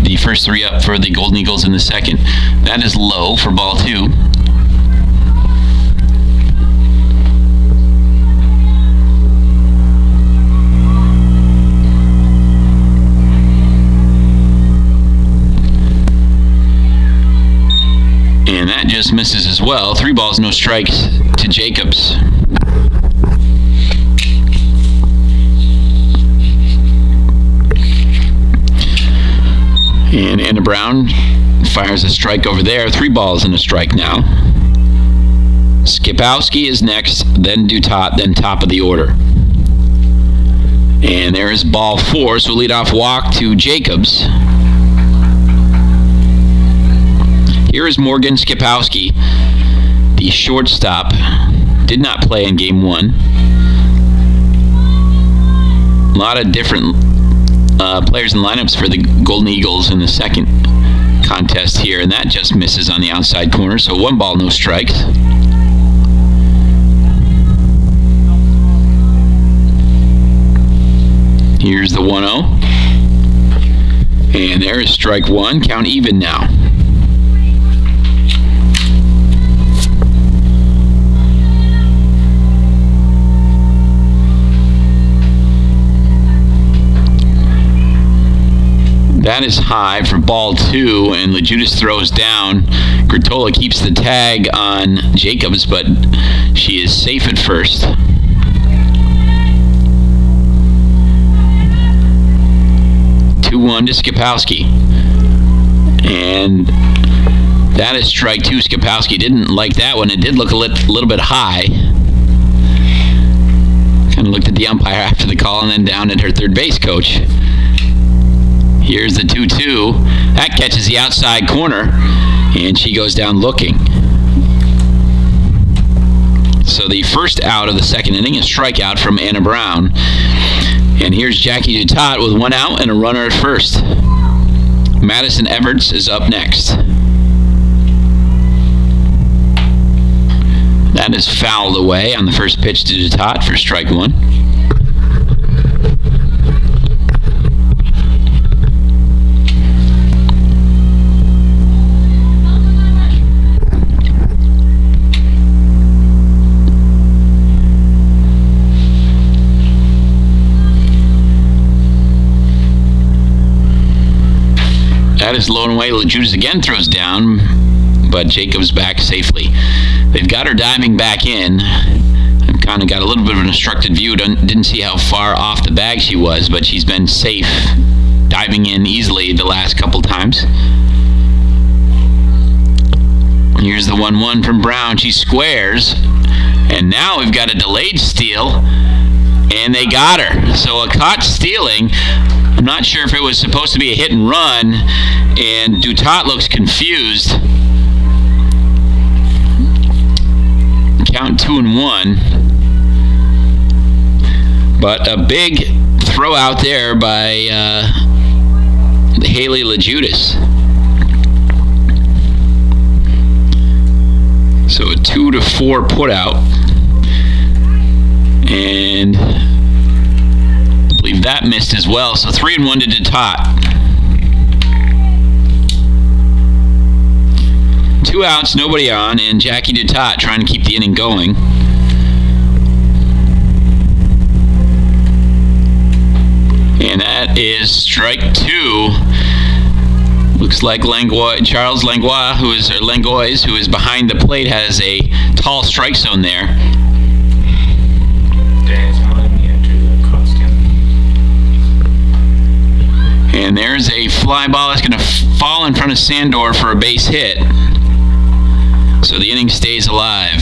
Speaker 1: The first 3 up for the Golden Eagles in the second. That is low for ball 2. And that just misses as well. 3 balls, no strikes to Jacobs. And Anna Brown fires a strike over there. 3 balls and a strike now. Skipowski is next, then Dutat, then top of the order. And there is ball 4, so leadoff walk to Jacobs. Here is Morgan Skipowski, the shortstop. Did not play in game 1. A lot of different players and lineups for the Golden Eagles in the second contest here, and that just misses on the outside corner, so 1 ball, no strikes. Here's the 1-0. And there is strike 1. Count even now. That is high for ball 2, and LeJudas throws down. Gratola keeps the tag on Jacobs, but she is safe at first. To Skipowski. And that is strike 2. Skipowski didn't like that one. It did look a little bit high. Kind of looked at the umpire after the call and then down at her third base coach. Here's the 2-2. That catches the outside corner, and she goes down looking. So the first out of the second inning is strikeout from Anna Brown. And here's Jackie Dutot with 1 out and a runner at first. Madison Everts is up next. That is fouled away on the first pitch to Dutot for strike 1. That is low and away. LeJudas again throws down, but Jacobs back safely. They've got her diving back in. I've kind of got a little bit of an obstructed view. Didn't see how far off the bag she was, but she's been safe diving in easily the last couple times. Here's the 1-1 from Brown. She squares, and now we've got a delayed steal, and they got her. So a caught stealing. I'm not sure if it was supposed to be a hit and run, and Dutot looks confused. Count 2-1. But a big throw out there by Haley LeJudas. So a 2-4 put out. And I believe that missed as well. So 3-1 to Dutot. 2 outs, nobody on, and Jackie Dutot trying to keep the inning going. And that is strike 2. Looks like Charles Langlois, who is behind the plate, has a tall strike zone there. And there's a fly ball that's going to fall in front of Sandor for a base hit. So the inning stays alive.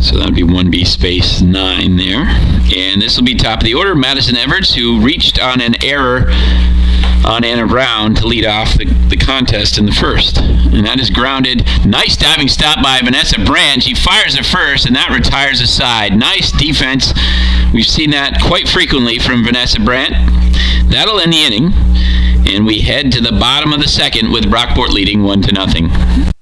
Speaker 1: So that would be 1B space 9 there. And this will be top of the order. Madison Everts, who reached on an error on Anna Brown to lead off the contest in the first. And that is grounded. Nice diving stop by Vanessa Brandt. She fires at first, and that retires a side. Nice defense. We've seen that quite frequently from Vanessa Brandt. That'll end the inning. And we head to the bottom of the second with Brockport leading 1-0.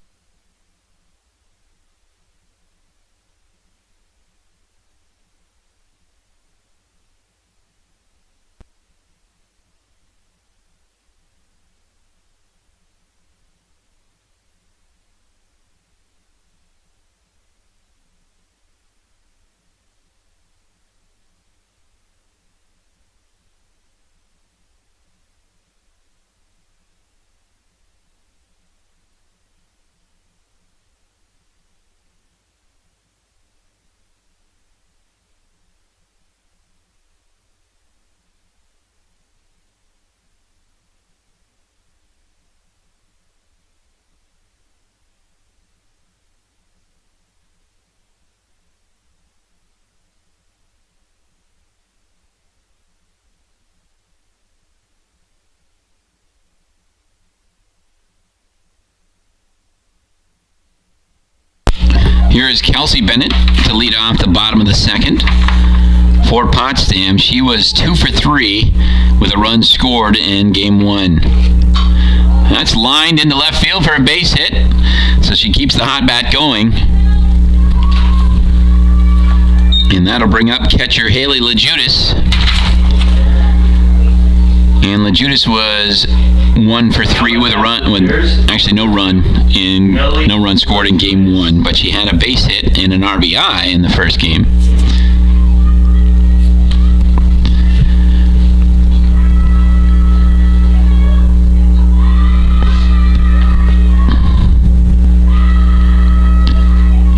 Speaker 1: Here is Kelsey Bennett to lead off the bottom of the second. For Potsdam, she was 2 for 3 with a run scored in game 1. That's lined into left field for a base hit, so she keeps the hot bat going. And that'll bring up catcher Haley LaJudas. And LaJudas was 1 for 3 with a run, actually no run scored in game 1, but she had a base hit and an RBI in the first game.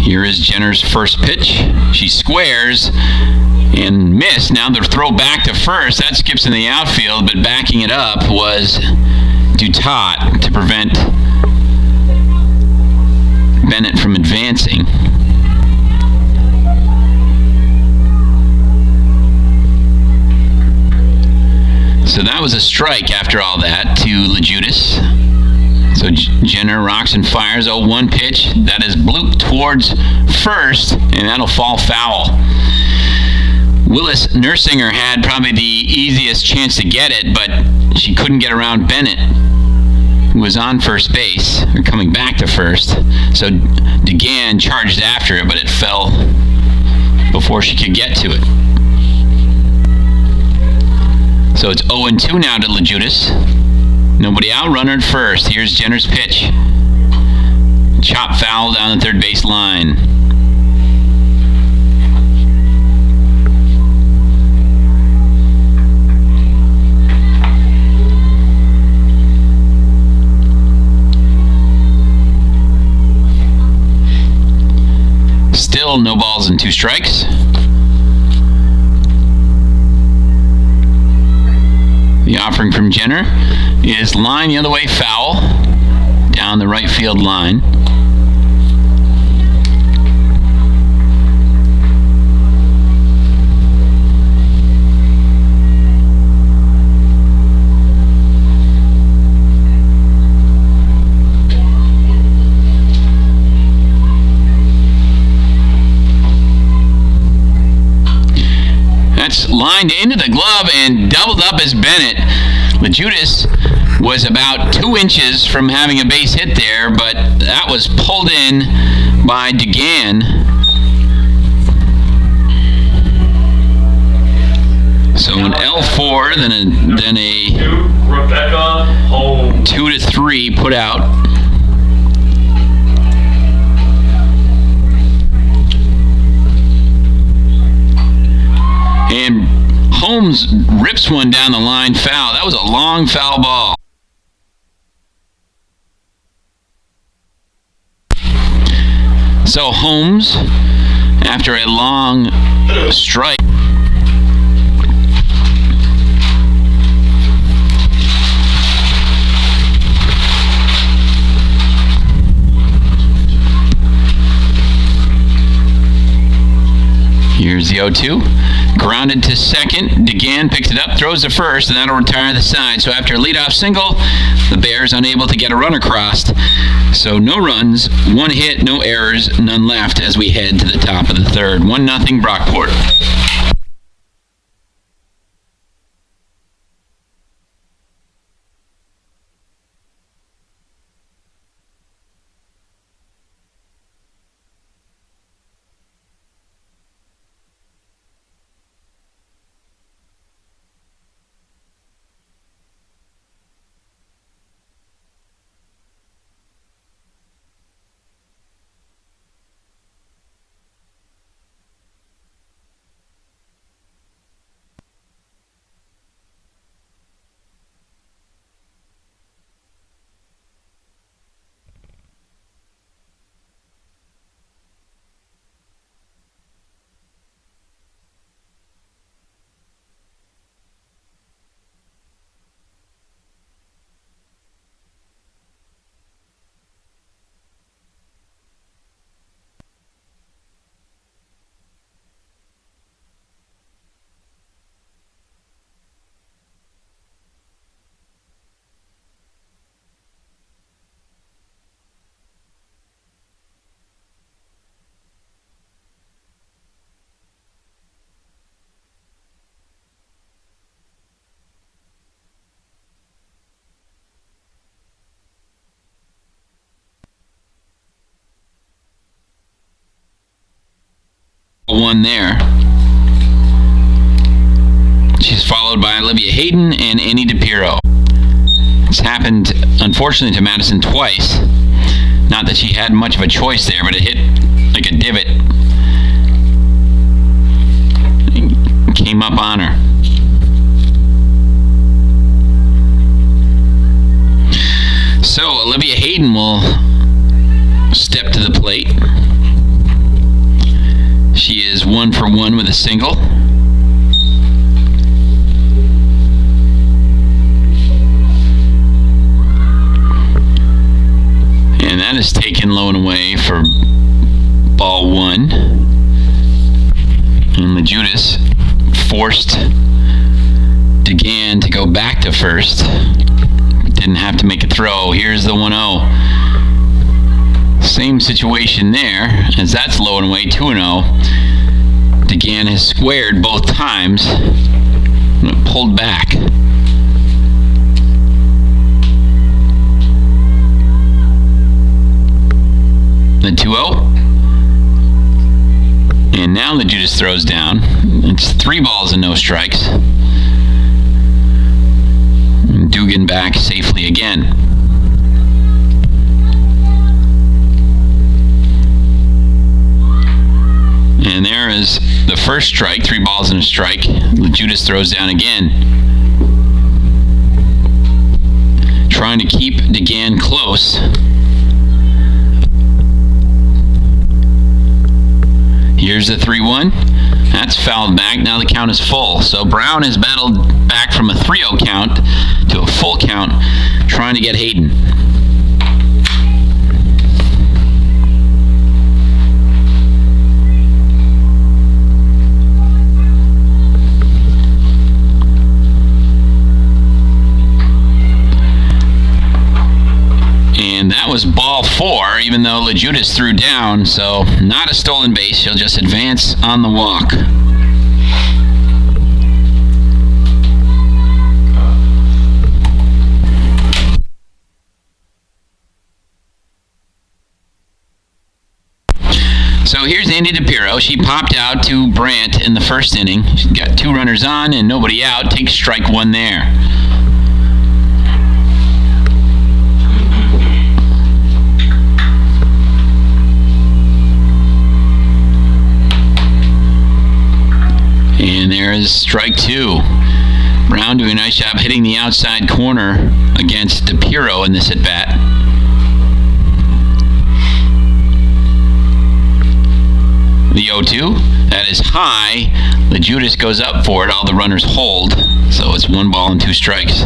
Speaker 1: Here is Jenner's first pitch. She squares and missed. Now the throw back to first. That skips in the outfield, but backing it up was Dutat to prevent Bennett from advancing. So that was a strike after all that to LaJudas. So Jenner rocks and fires. 0-1 pitch. That is blooped towards first, and that'll fall foul. Willis Nersinger had probably the easiest chance to get it, but she couldn't get around Bennett, who was on first base, or coming back to first. So DeGan charged after it, but it fell before she could get to it. So it's 0-2 now to LaJudas. Nobody out, runner at first. Here's Jenner's pitch. Chop foul down the third base line. Still no balls and 2 strikes. The offering from Jenner is line the other way, foul, down the right field line. That's lined into the glove and doubled up as Bennett. LaJudas was about 2 inches from having a base hit there, but that was pulled in by DeGan. So an L4, then a
Speaker 4: Rebecca Holm.
Speaker 1: 2-3 put out. And Holmes rips one down the line foul. That was a long foul ball. So Holmes, after a long strike, here's the 0-2. Grounded to second. DeGan picks it up, throws to first, and that'll retire the side. So after a leadoff single, the Bears unable to get a run across. So no runs, 1 hit, no errors, none left as we head to the top of the third. 1-0 Brockport. 1 there. She's followed by Olivia Hayden and Annie DePiro. It's happened, unfortunately, to Madison twice. Not that she had much of a choice there, but it hit like a divot. It came up on her. So Olivia Hayden will step to the plate. She is 1 for 1 with a single. And that is taken low and away for ball 1. And LaJudas forced DeGan to go back to first. Didn't have to make a throw. Here's the 1-0. Same situation there, as that's low and away, 2-0. DeGan has squared both times. And it pulled back. The 2-0. And now LaJudas throws down. It's 3 balls and no strikes. And Dugan back safely again. And there is the first strike, 3 balls and a strike. LaJudas throws down again. Trying to keep DeGan close. Here's the 3-1. That's fouled back. Now the count is full. So Brown has battled back from a 3-0 count to a full count, trying to get Hayden. And that was ball 4, even though LaJudas threw down, so not a stolen base. She'll just advance on the walk. So here's Andy DePiro. She popped out to Brandt in the first inning. She's got 2 runners on and nobody out. Takes strike 1 there. And there's strike 2. Brown doing a nice job hitting the outside corner against DePiro in this at-bat. The 0-2, that is high. LaJudas goes up for it. All the runners hold. So it's 1 ball and 2 strikes.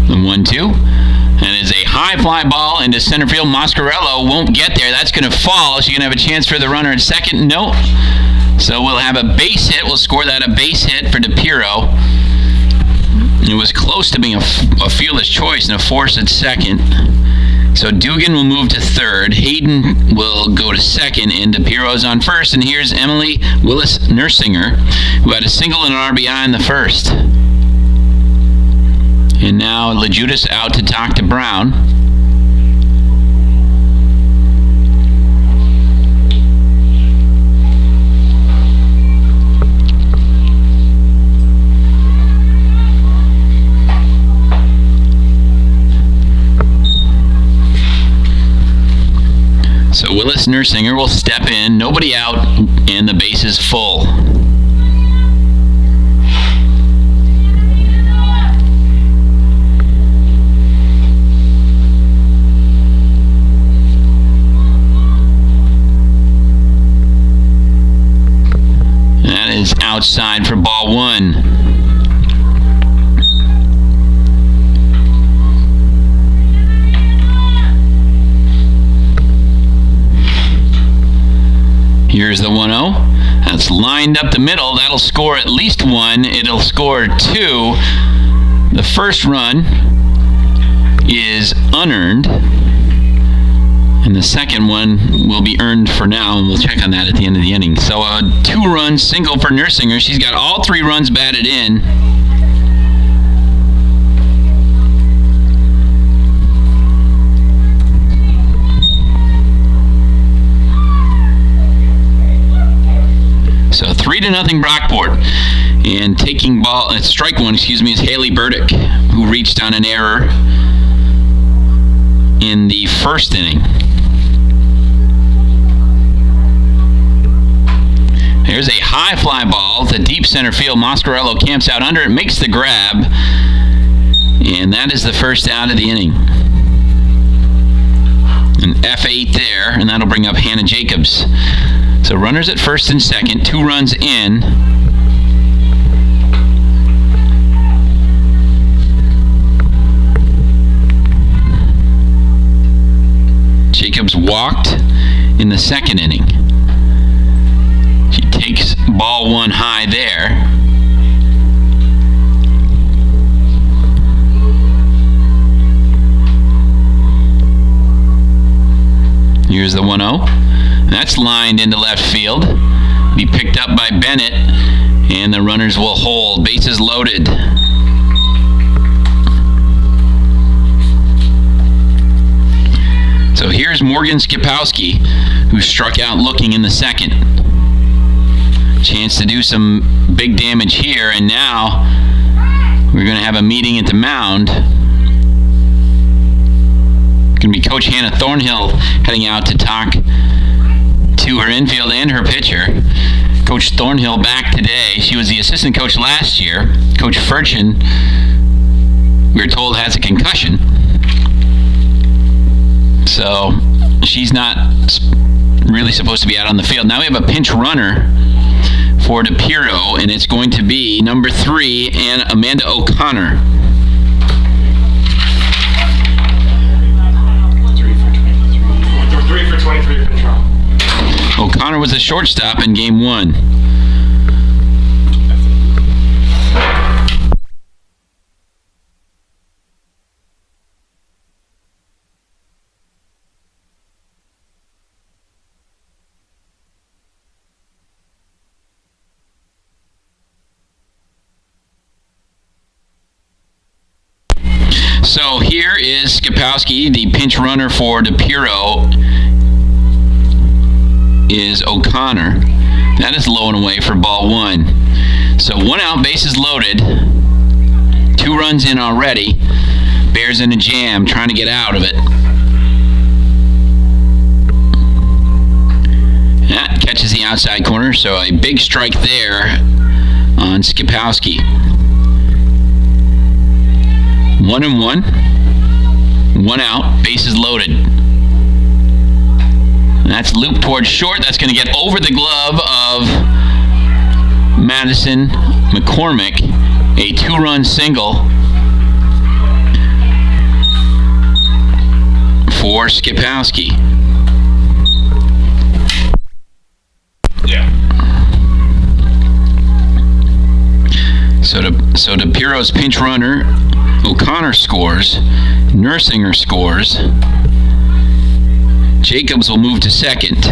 Speaker 1: The 1-2. And is a high fly ball into center field. Mascarello won't get there. That's going to fall. She's going to have a chance for the runner at second. No. So we'll have a base hit. We'll score that a base hit for DePiro. It was close to being a fielder's choice and a force at second. So Dugan will move to third. Hayden will go to second, and DePiro's on first. And here's Emily Willis-Nersinger, who had a single and an RBI in the first. And now LaJudas out to talk to Brown. So Willis-Nersinger will step in, nobody out, and the base is full. That is outside for ball 1. Here's the 1-0. That's lined up the middle. That'll score at least 1. It'll score 2. The first run is unearned. And the second one will be earned for now, and we'll check on that at the end of the inning. So a 2-run single for Nersinger. She's got all 3 runs batted in. 3-0 Brockport. And taking strike one, is Haley Burdick, who reached on an error in the first inning. There's a high fly ball to deep center field. Moscarello camps out under it, makes the grab, and that is the first out of the inning. An F8 there, and that'll bring up Hannah Jacobs. So runners at first and second, 2 runs in. Jacobs walked in the second inning. She takes ball 1 high there. Here's the 1-0. That's lined into left field. Be picked up by Bennett, and the runners will hold. Bases loaded. So here's Morgan Skipowski, who struck out looking in the second. Chance to do some big damage here, and now we're going to have a meeting at the mound. Going to be Coach Hannah Thornhill heading out to talk to her infield and her pitcher. Coach Thornhill back today. She was the assistant coach last year. Coach Furchin, we were told, has a concussion. So she's not really supposed to be out on the field. Now we have a pinch runner for DePiro, and it's going to be number 3 and Amanda O'Connor.
Speaker 4: 3 for 23 control.
Speaker 1: O'Connor was a shortstop in game 1. So here is Skipowski, the pinch runner for DePiro is O'Connor. That is low and away for ball 1. So 1 out, bases loaded. 2 runs in already. Bears in a jam, trying to get out of it. That catches the outside corner, so a big strike there on Skipowski. 1-1. 1 out, bases loaded. That's looped towards short. That's going to get over the glove of Madison McCormick. A 2-run single for Skipowski.
Speaker 3: Yeah.
Speaker 1: So DePiro's pinch runner, O'Connor scores. Nersinger scores. Jacobs will move to second.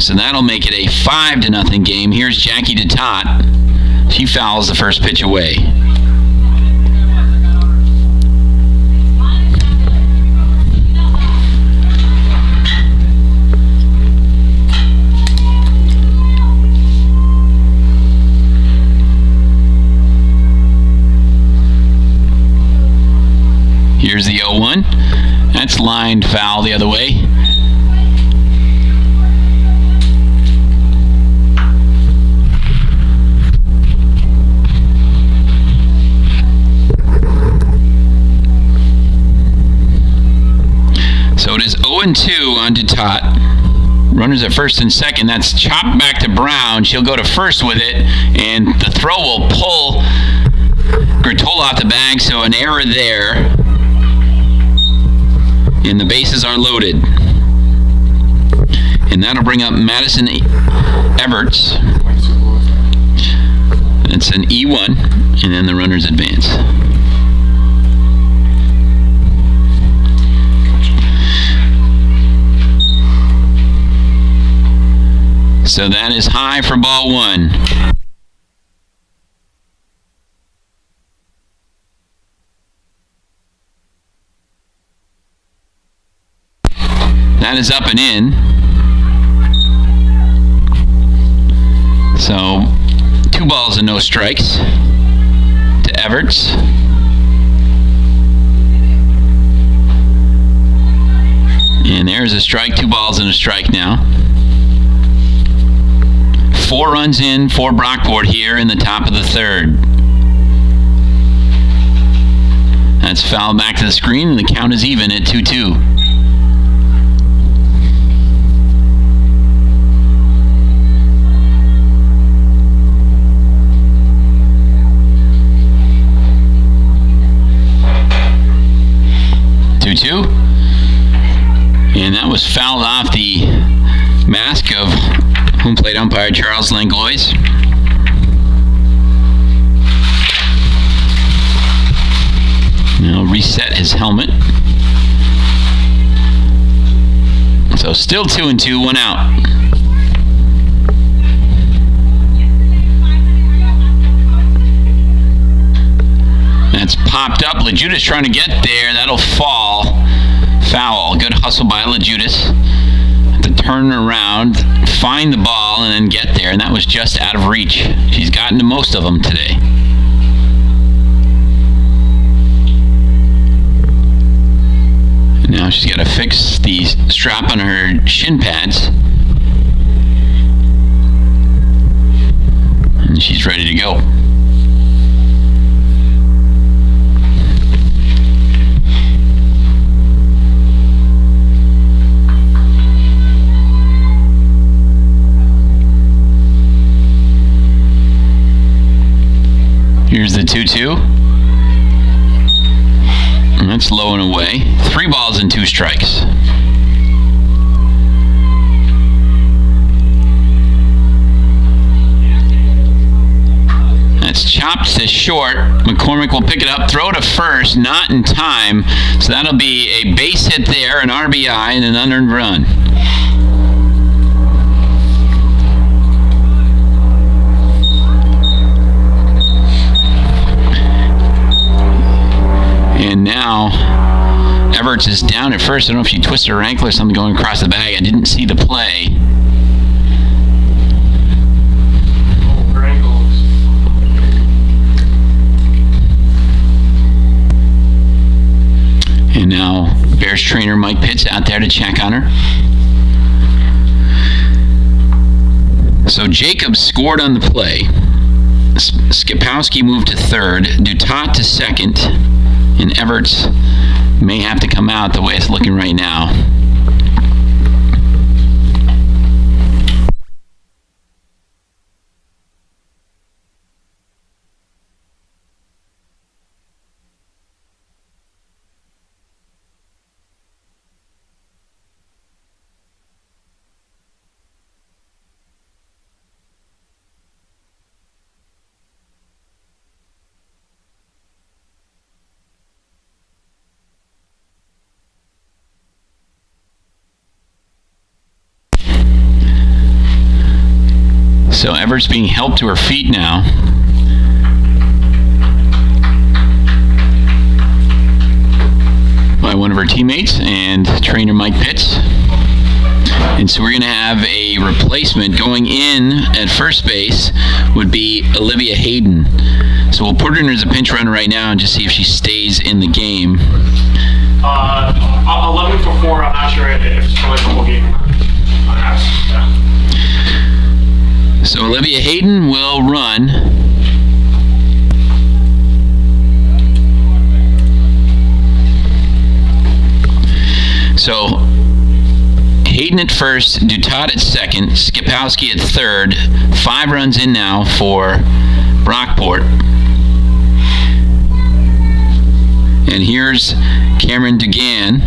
Speaker 1: So that'll make it a 5-0 game. Here's Jackie DeTott. She fouls the first pitch away. Here's the 0-1. That's lined foul the other way. So it is 0-2 on DeTott. Runners at first and second. That's chopped back to Brown. She'll go to first with it, and the throw will pull Gratola off the bag, so an error there. And the bases are loaded. And that'll bring up Madison Everts. It's an E1, and then the runners advance. So that is high for ball 1. That is up and in. So 2 balls and no strikes to Everts. And there's a strike, 2 balls and a strike now. 4 runs in for Brockport here in the top of the 3rd. That's fouled back to the screen, and the count is even at 2-2. And that was fouled off the mask of home plate umpire Charles Langlois. Now reset his helmet. So still 2-2, 1 out. That's popped up. LaJudas trying to get there. That'll fall. Foul. Good hustle by LaJudas to turn around, find the ball, and then get there. And that was just out of reach. She's gotten to most of them today. And now she's got to fix the strap on her shin pads. And she's ready to go. Here's the 2-2. And that's low and away. 3 balls and 2 strikes. That's chopped to short. McCormick will pick it up, throw to first, not in time. So that'll be a base hit there, an RBI, and an unearned run. And now Everts is down at first. I don't know if she twisted her ankle or something going across the bag. I didn't see the play.
Speaker 4: Her ankles.
Speaker 1: And now Bears trainer Mike Pitts out there to check on her. So Jacobs scored on the play. Skipowski moved to 3rd. Dutat to 2nd. And Everts may have to come out the way it's looking right now. So Everts being helped to her feet now. By one of her teammates and trainer Mike Pitts. And so we're going to have a replacement. Going in at first base would be Olivia Hayden. So we'll put her in as a pinch runner right now and just see if she stays in the game.
Speaker 4: 11 for 4. I'm not sure if it's probably a couple game.
Speaker 1: So Olivia Hayden will run. So Hayden at first, Dutat at 2nd, Skipowski at 3rd. 5 runs in now for Brockport. And here's Cameron Dugan,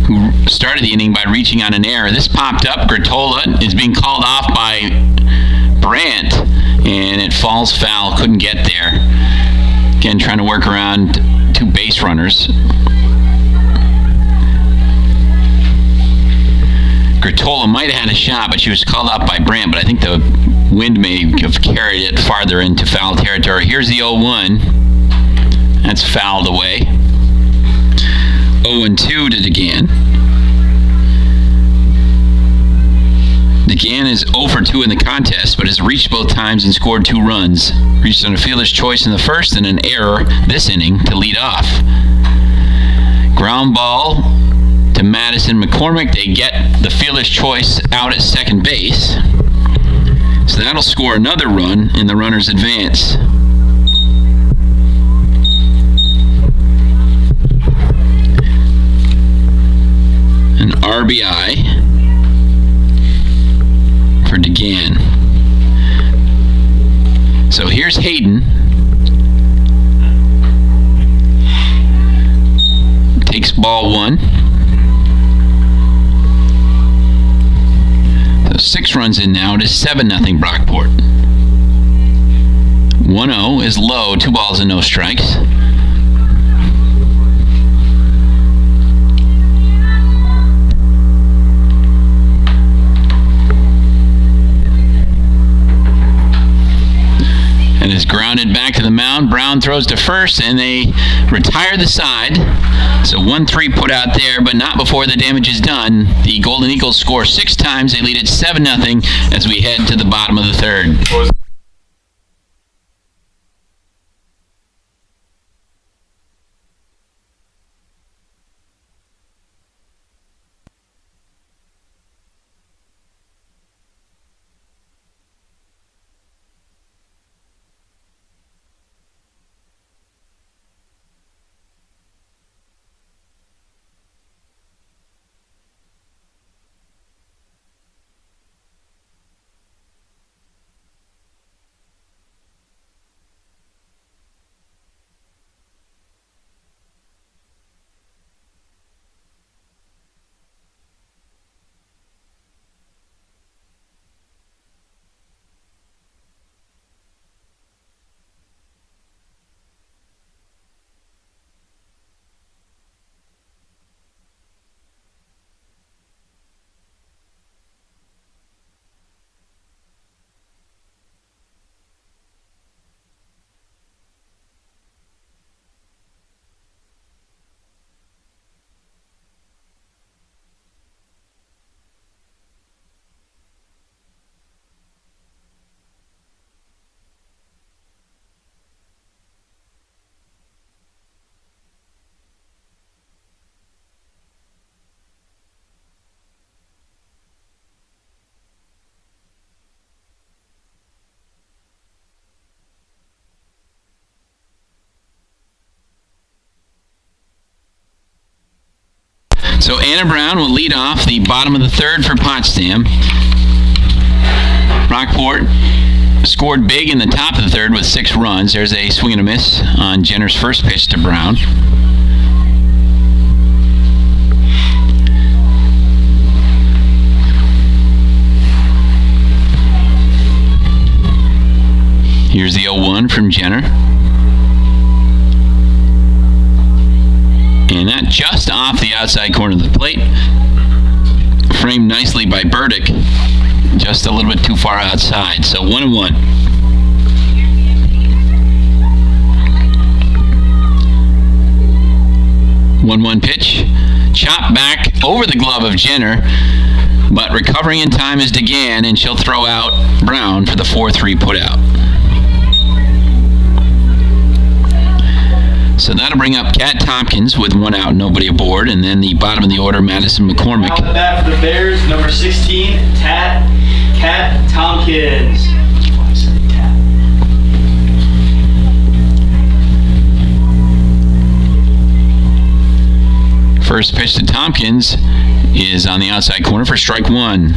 Speaker 1: who started the inning by reaching on an error. This popped up. Gratola is being called off by Brandt, and it falls foul. Couldn't get there. Again, trying to work around 2 base runners. Gratola might have had a shot, but she was called out by Brandt, but I think the wind may have carried it farther into foul territory. Here's the 0-1. That's fouled away. 0-2 to Dugan. DeGan is 0 for 2 in the contest, but has reached both times and scored 2 runs. Reached on a fielder's choice in the first and an error this inning to lead off. Ground ball to Madison Mccormick. They get the fielder's choice out at second base. So that'll score another run in the runner's advance. An RBI for DeGan. So here's Hayden. Takes ball 1. So 6 runs in now. It is 7-0 Brockport. 1-0 is low. 2 balls and no strikes. And is grounded back to the mound. Brown throws to first, and they retire the side. So 1-3 put out there, but not before the damage is done. The Golden Eagles score 6 times. They lead at 7-0 as we head to the bottom of the third. So Anna Brown will lead off the bottom of the third for Potsdam. Brockport scored big in the top of the third with 6 runs. There's a swing and a miss on Jenner's first pitch to Brown. Here's the 0-1 from Jenner. And that just off the outside corner of the plate. Framed nicely by Burdick. Just a little bit too far outside. So 1-1. One pitch. Chop back over the glove of Jenner. But recovering in time is DeGan, and she'll throw out Brown for the 4-3 put out. So that'll bring up Kat Tompkins with 1 out, nobody aboard, and then the bottom of the order, Madison McCormick.
Speaker 4: Now at bat for the Bears, number 16, Kat Tompkins.
Speaker 1: First pitch to Tompkins is on the outside corner for strike 1.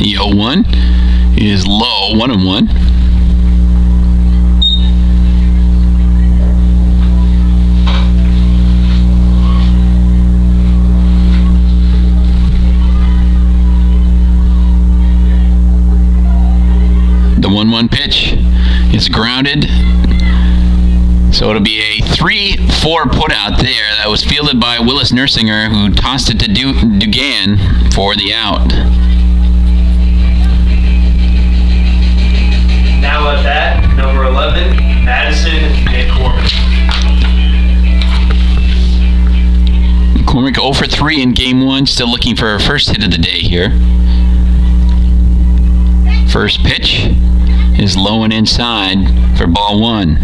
Speaker 1: The 0-1 is low, 1-1. The 1-1 pitch is grounded. So it'll be a 3-4 put out there that was fielded by Willis Nersinger, who tossed it to DeGan for the out.
Speaker 4: Now at bat, number 11. 11, Madison Mccormick.
Speaker 1: McCormick 0 for 3 in game 1, still looking for her first hit of the day here. First pitch is low and inside for ball 1.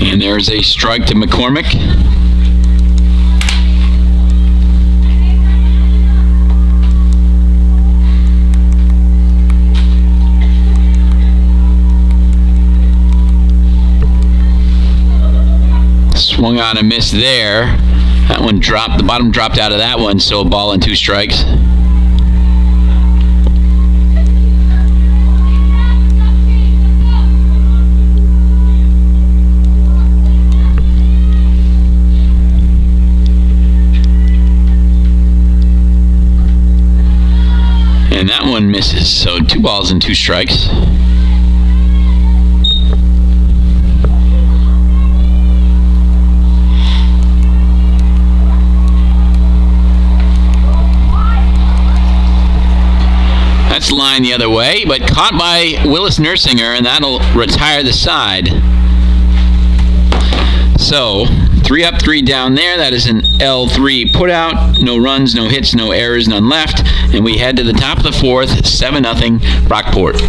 Speaker 1: And there's a strike to McCormick. Swung on a miss there. That one dropped, the bottom dropped out of that one, so a ball and 2 strikes. And that one misses, so 2 balls and 2 strikes. That's line the other way, but caught by Willis Nersinger, and that'll retire the side. So 3 up, 3 down there. That is an L3 put out. No runs, no hits, no errors, none left. And we head to the top of the 4th, 7-0 Brockport.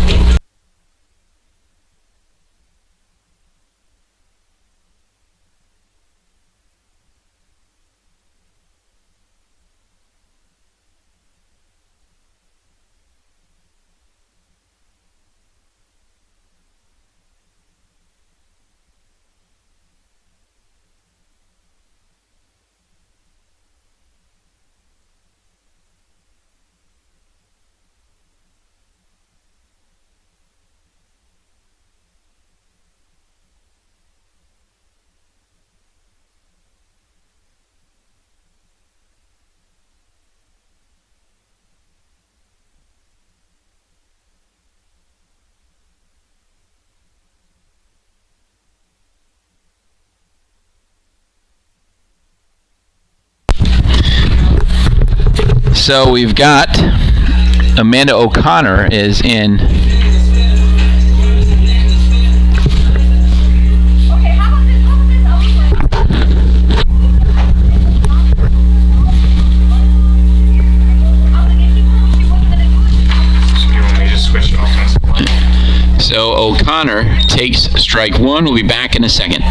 Speaker 1: So we've got Amanda O'Connor is in. So O'Connor takes strike 1. We'll be back in a second.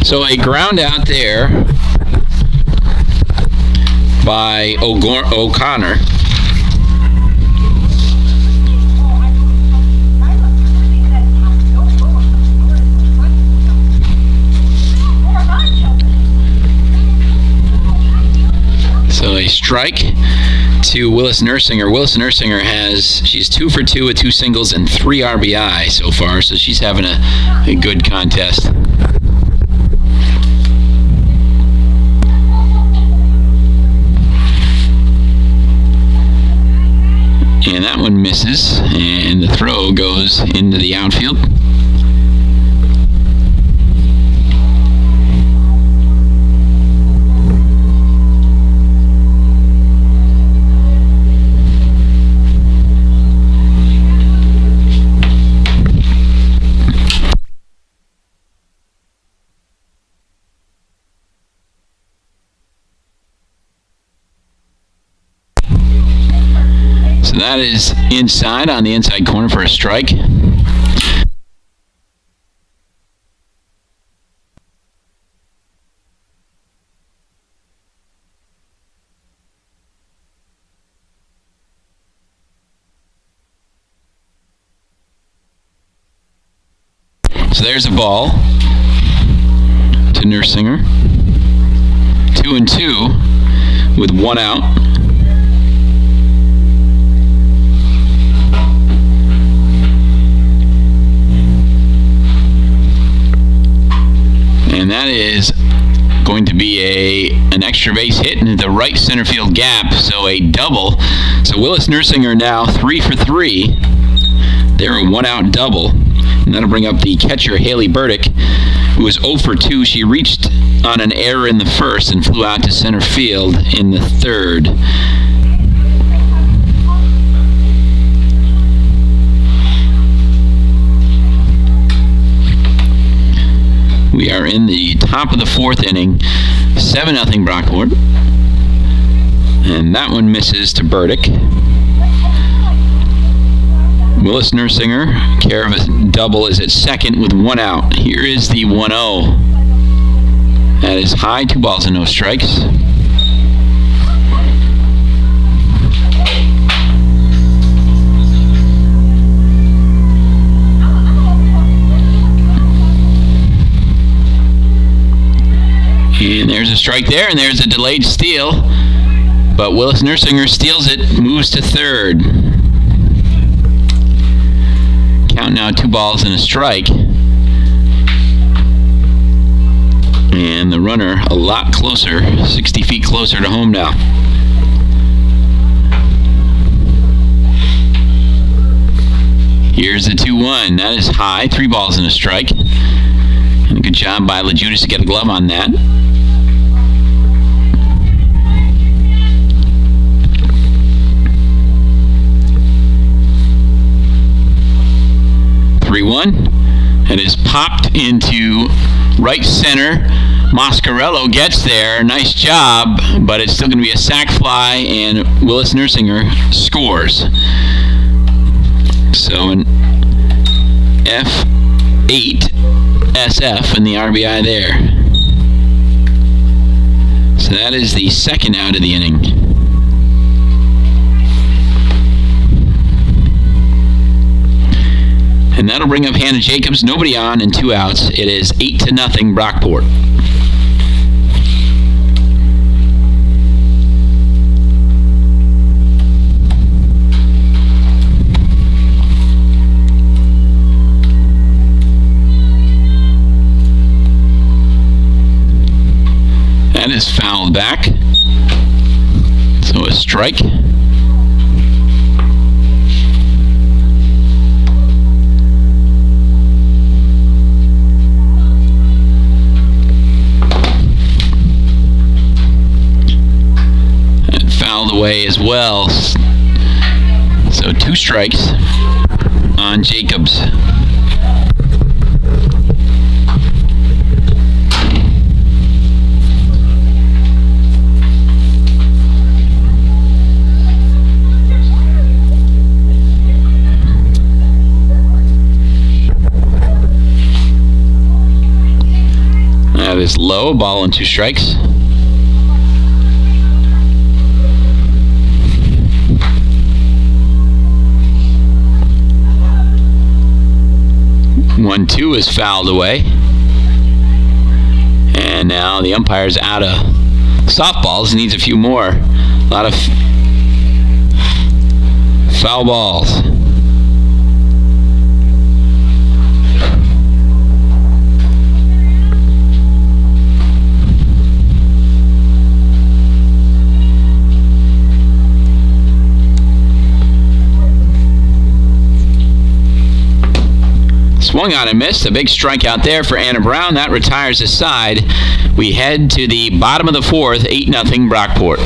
Speaker 1: So a ground out there by O'Connor. So a strike to Willis Nersinger. Willis Nersinger she's 2 for 2 with 2 singles and 3 RBI so far, so she's having a good contest. And that one misses, and the throw goes into the outfield. that is inside on the inside corner for a strike. So there's a ball to Nursinger. 2-2 with 1 out. And that is going to be an extra base hit into the right center field gap, so a double. So Willis Nursinger now 3 for 3. They're a 1 out double. And that'll bring up the catcher, Haley Burdick, who was 0 for 2. She reached on an error in the first and flew out to center field in the third. We are in the top of the 4th inning. 7-0 Brockport. And that one misses to Burdick. Willis Nursinger, care of a double, is at second with 1 out. Here is the 1-0. That is high, 2 balls and no strikes. And there's a strike there, and there's a delayed steal. But Willis Nursinger steals it, moves to third. Count now 2 balls and a strike. And the runner a lot closer, 60 feet closer to home now. Here's the 2-1. That is high, 3 balls and a strike. And a good job by LaJudas to get a glove on that. It is popped into right center. Moscarello gets there. Nice job, but it's still going to be a sac fly, and Willis Nursinger scores. So an F8 SF in the RBI there. So that is the 2nd out of the inning. And that'll bring up Hannah Jacobs. Nobody on and 2 outs. It is 8-0 Brockport. That is fouled back. So a strike. Away as well. So 2 strikes on Jacobs. That is low, ball and 2 strikes. One, 2 is fouled away. And now the umpire's out of softballs, needs a few more. A lot of foul balls. Swung on and missed. A big strikeout there for Anna Brown. That retires his side. We head to the bottom of the 4th, 8-0 Brockport.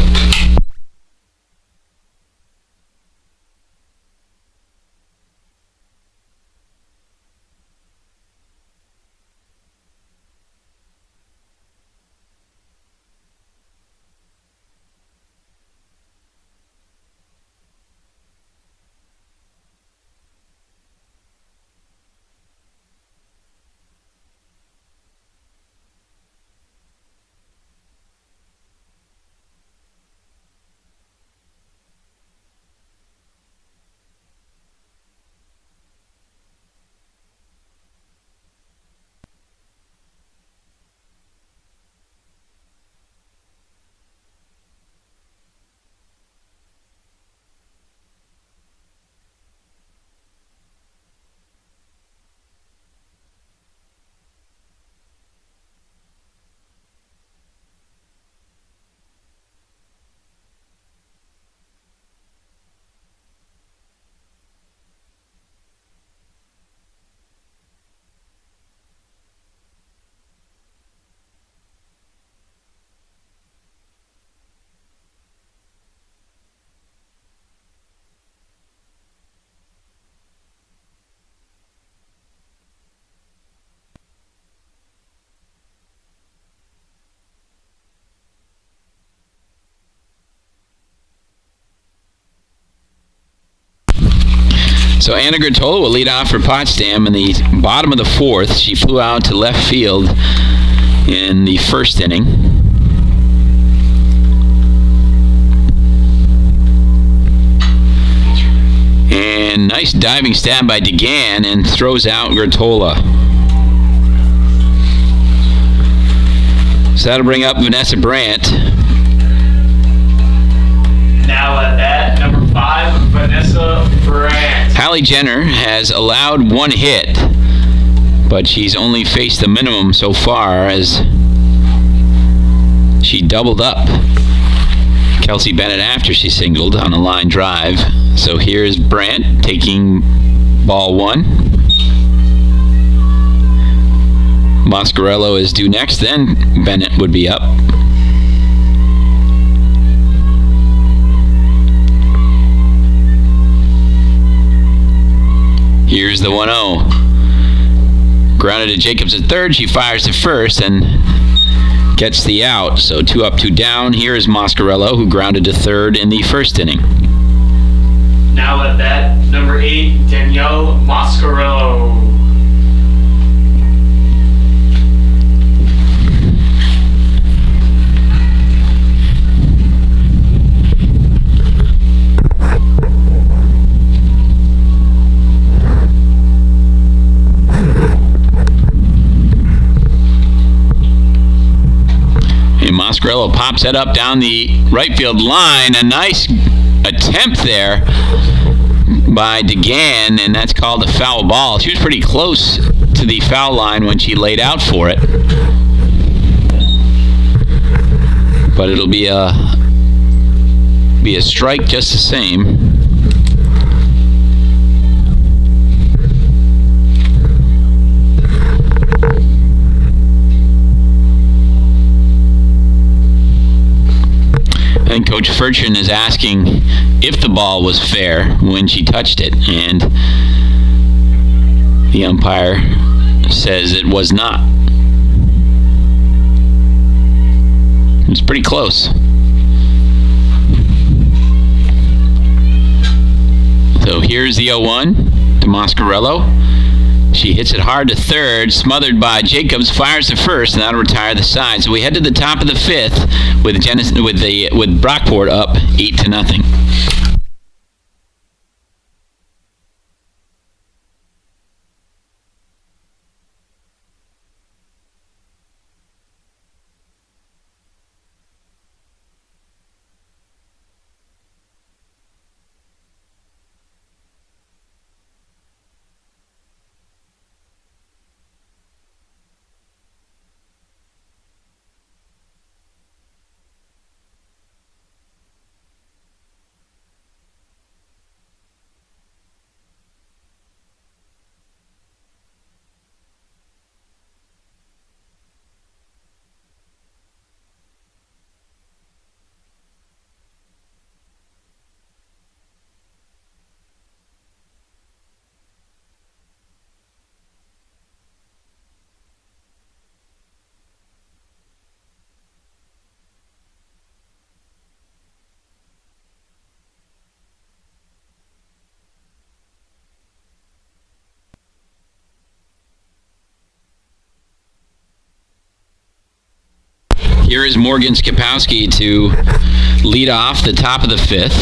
Speaker 1: So Anna Grotola will lead off for Potsdam in the bottom of the fourth. She flew out to left field in the first inning. And nice diving stab by DeGan and throws out Grotola. So that'll bring up Vanessa Brandt.
Speaker 4: Now at bat, number 5, Vanessa Brandt.
Speaker 1: Hallie Jenner has allowed one hit, but she's only faced the minimum so far as she doubled up Kelsey Bennett after she singled on a line drive. So here's Brandt taking ball 1. Moscarello is due next, then Bennett would be up. Here's the 1-0. Grounded to Jacobs at third. She fires to first and gets the out. So 2 up, 2 down. Here is Moscarello, who grounded to third in the first inning.
Speaker 4: Now at bat, number 8, Danielle Moscarello.
Speaker 1: Moscarello pops that up down the right field line. A nice attempt there by DeGan, and that's called a foul ball. She was pretty close to the foul line when she laid out for it. But it'll be a strike just the same. And Coach Furchin is asking if the ball was fair when she touched it, and the umpire says it was not. It's pretty close. So here's the 0-1 to Moscarello. She hits it hard to third, smothered by Jacobs, fires to first, and that'll retire the side. So we head to the top of the fifth with Brockport up 8-0. Here is Morgan Skopowski to lead off the top of the fifth.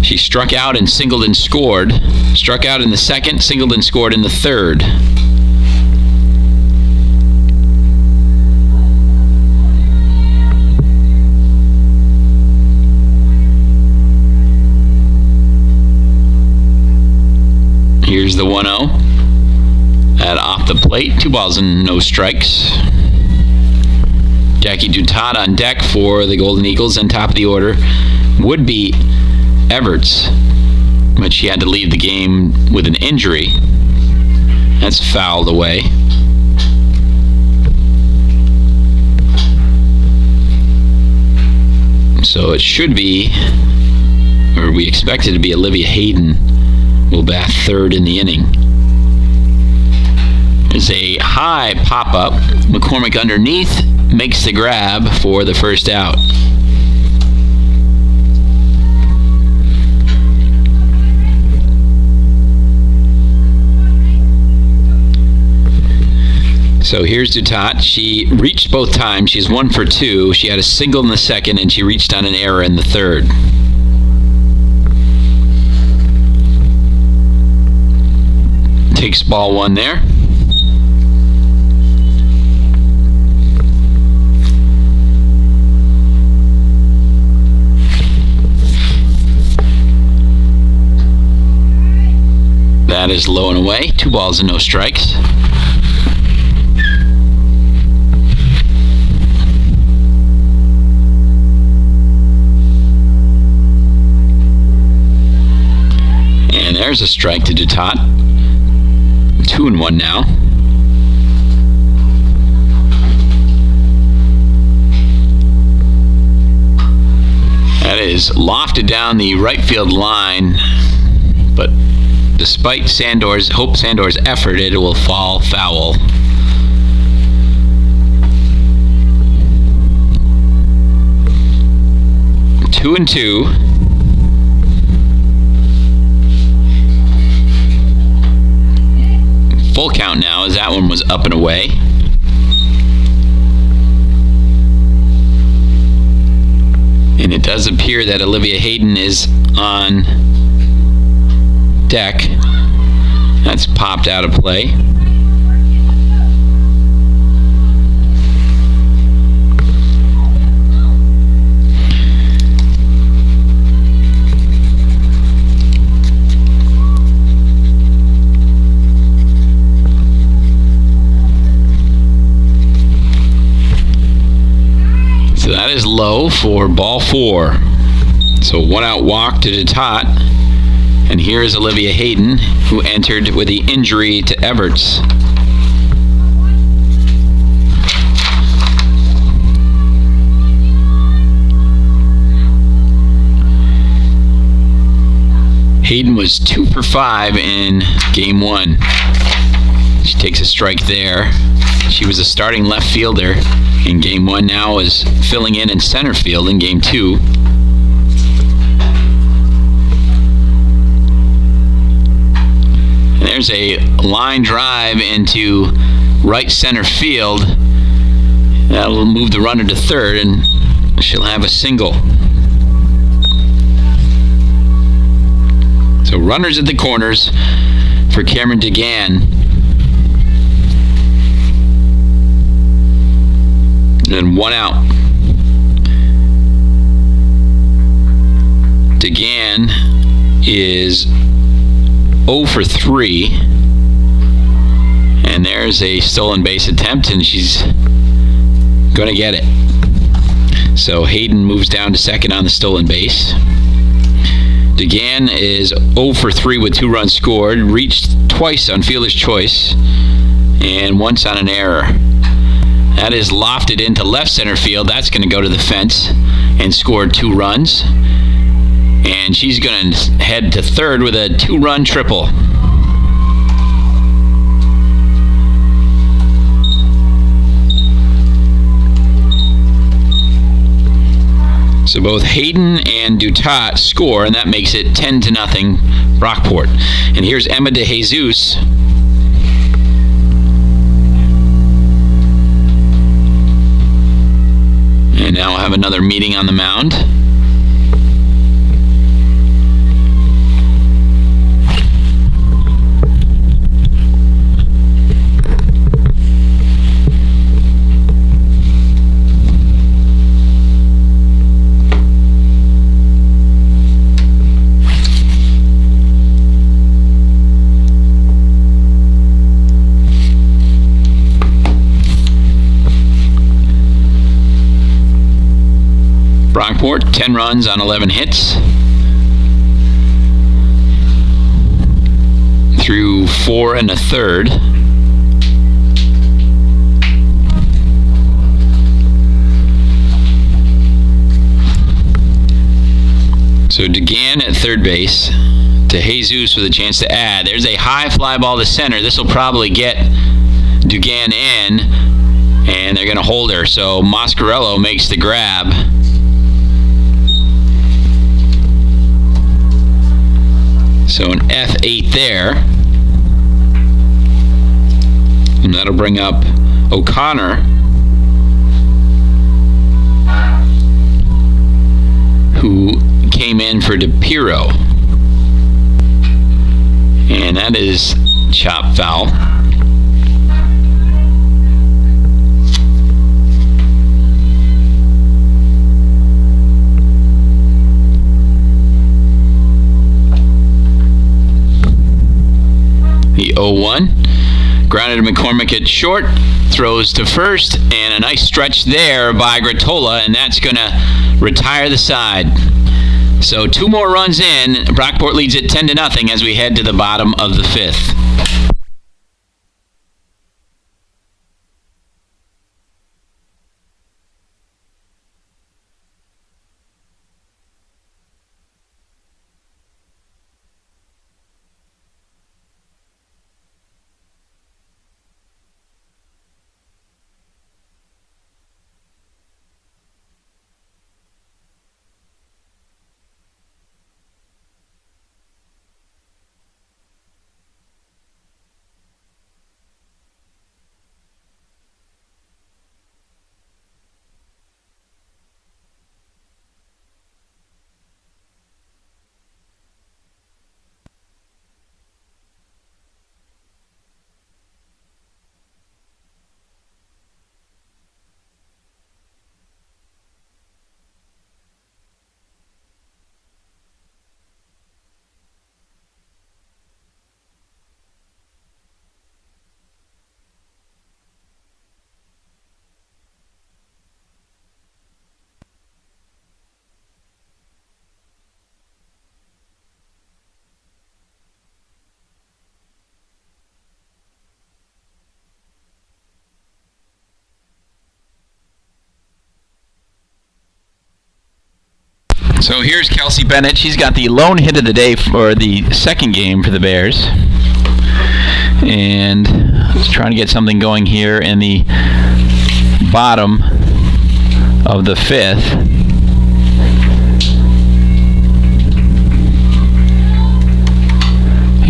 Speaker 1: She struck out and singled and scored. Struck out in the second, singled and scored in the third. Here's the 1-0 at off the plate. 2 balls and no strikes. Jackie Dutat on deck for the Golden Eagles, and top of the order would be Everts, but she had to leave the game with an injury. That's fouled away. So it should be, or we expect it to be, Olivia Hayden will bat third in the inning. There's a high pop-up. McCormick underneath makes the grab for the first out. So here's Dutat. She reached both times. She's 1 for 2. She had a single in the second, and she reached on an error in the third. Takes ball 1 there. That is low and away. 2 balls and no strikes. And there's a strike to Dutat. 2-1 now. That is lofted down the right field line, but despite Hope Sandor's effort, it will fall foul. Two and two. Full count now, as that one was up and away. And it does appear that Olivia Hayden is on deck. That's popped out of play. So that is low for ball 4. So 1 out walk to Dutat. And here is Olivia Hayden, who entered with the injury to Everts. Hayden was 2 for 5 in game 1. She takes a strike there. She was a starting left fielder in game 1, now is filling in center field in game 2. There's a line drive into right center field. That'll move the runner to third, and she'll have a single. So runners at the corners for Cameron DeGan. And 1 out. DeGan is 0 for 3. And there's a stolen base attempt, and she's going to get it. So Hayden moves down to second on the stolen base. DeGan is 0 for 3 with 2 runs scored, reached twice on fielder's choice, and once on an error. That is lofted into left center field. That's going to go to the fence and score 2 runs. And she's going to head to third with a 2-run triple. So both Hayden and Dutat score, and that makes it 10-0 Brockport. And here's Emma De Jesus. And now we'll have another meeting on the mound. Brockport, 10 runs on 11 hits. Through 4 1/3. So DeGan at third base. To Jesus with a chance to add. There's a high fly ball to center. This will probably get DeGan in, and they're going to hold her. So Mascarello makes the grab. So an F8 there. And that'll bring up O'Connor, who came in for DePiro. And that is chop foul. The 0-1. Grounded to McCormick at short. Throws to first. And a nice stretch there by Gratola. And that's going to retire the side. So 2 more runs in. Brockport leads it 10-0 as we head to the bottom of the 5th. So here's Kelsey Bennett. She's got the lone hit of the day for the second game for the Bears. And let's try to get something going here in the bottom of the 5th.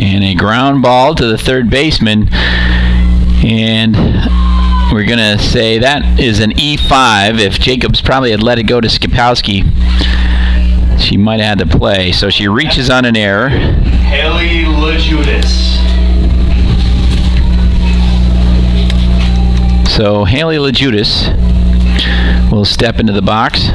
Speaker 1: And a ground ball to the third baseman. And we're going to say that is an E5. If Jacobs probably had let it go to Skipowski, she might have had to play. So she reaches on an error.
Speaker 4: Haley LaJudas.
Speaker 1: So Haley LaJudas will step into the box.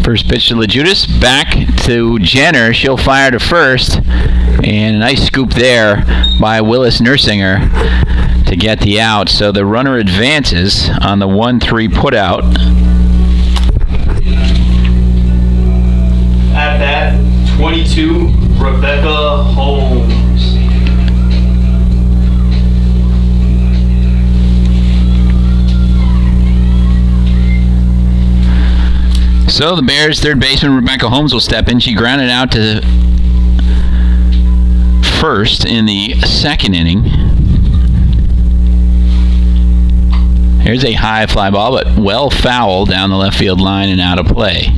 Speaker 1: First pitch to LaJudas, back to Jenner. She'll fire to first. And a nice scoop there by Willis Nersinger to get the out. So the runner advances on the 1-3 putout.
Speaker 4: At bat, 22, Rebecca Holmes.
Speaker 1: So the Bears' third baseman, Rebecca Holmes, will step in. She grounded out to first in the second inning. Here's a high fly ball, but well fouled down the left field line and out of play.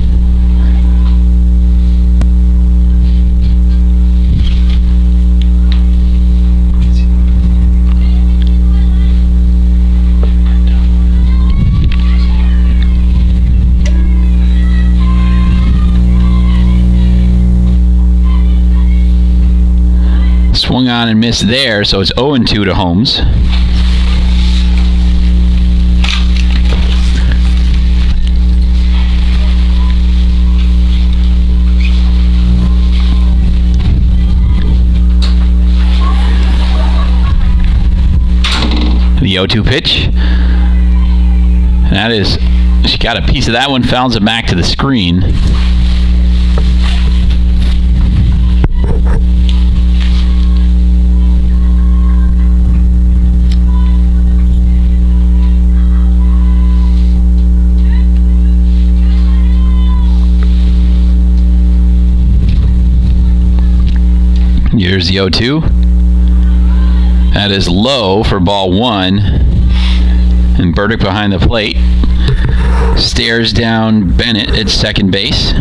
Speaker 1: Swung on and missed there, so it's 0-2 to Holmes. The 0-2 pitch. And that is, she got a piece of that one, fouls it back to the screen. Here's the 0-2. That is low for ball 1. And Burdick behind the plate. Stares down Bennett at second base.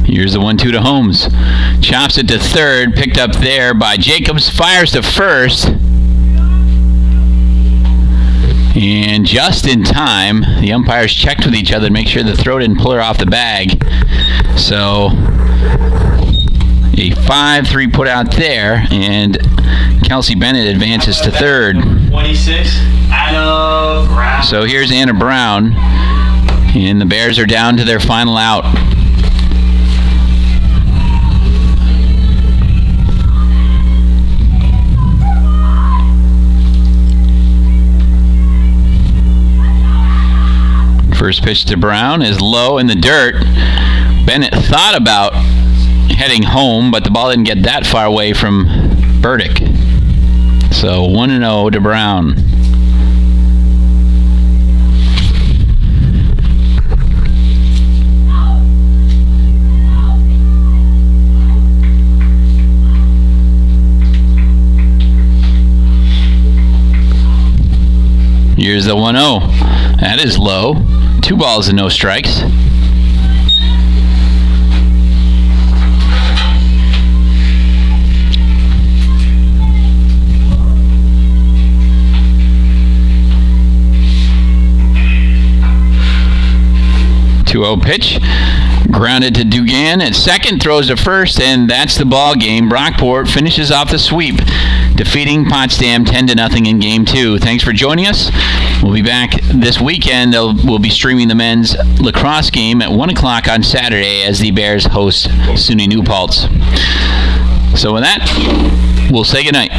Speaker 1: Here's the 1-2 to Holmes. Chops it to third, picked up there by Jacobs, fires to first. And just in time, the umpires checked with each other to make sure the throw didn't pull her off the bag. So, a 5-3 put out there, and Kelsey Bennett advances to third.
Speaker 4: 26, Anna Brown.
Speaker 1: So here's Anna Brown, and the Bears are down to their final out. First pitch to Brown is low in the dirt. Bennett thought about heading home, but the ball didn't get that far away from Burdick. So 1-0 to Brown. Here's the 1-0. That is low. 2 balls and no strikes. Two-0 pitch. Grounded to Dugan at second, throws to first, and that's the ball game. Brockport finishes off the sweep, defeating Potsdam 10-0 in Game 2. Thanks for joining us. We'll be back this weekend. We'll be streaming the men's lacrosse game at 1 o'clock on Saturday as the Bears host SUNY New Paltz. So with that, we'll say goodnight.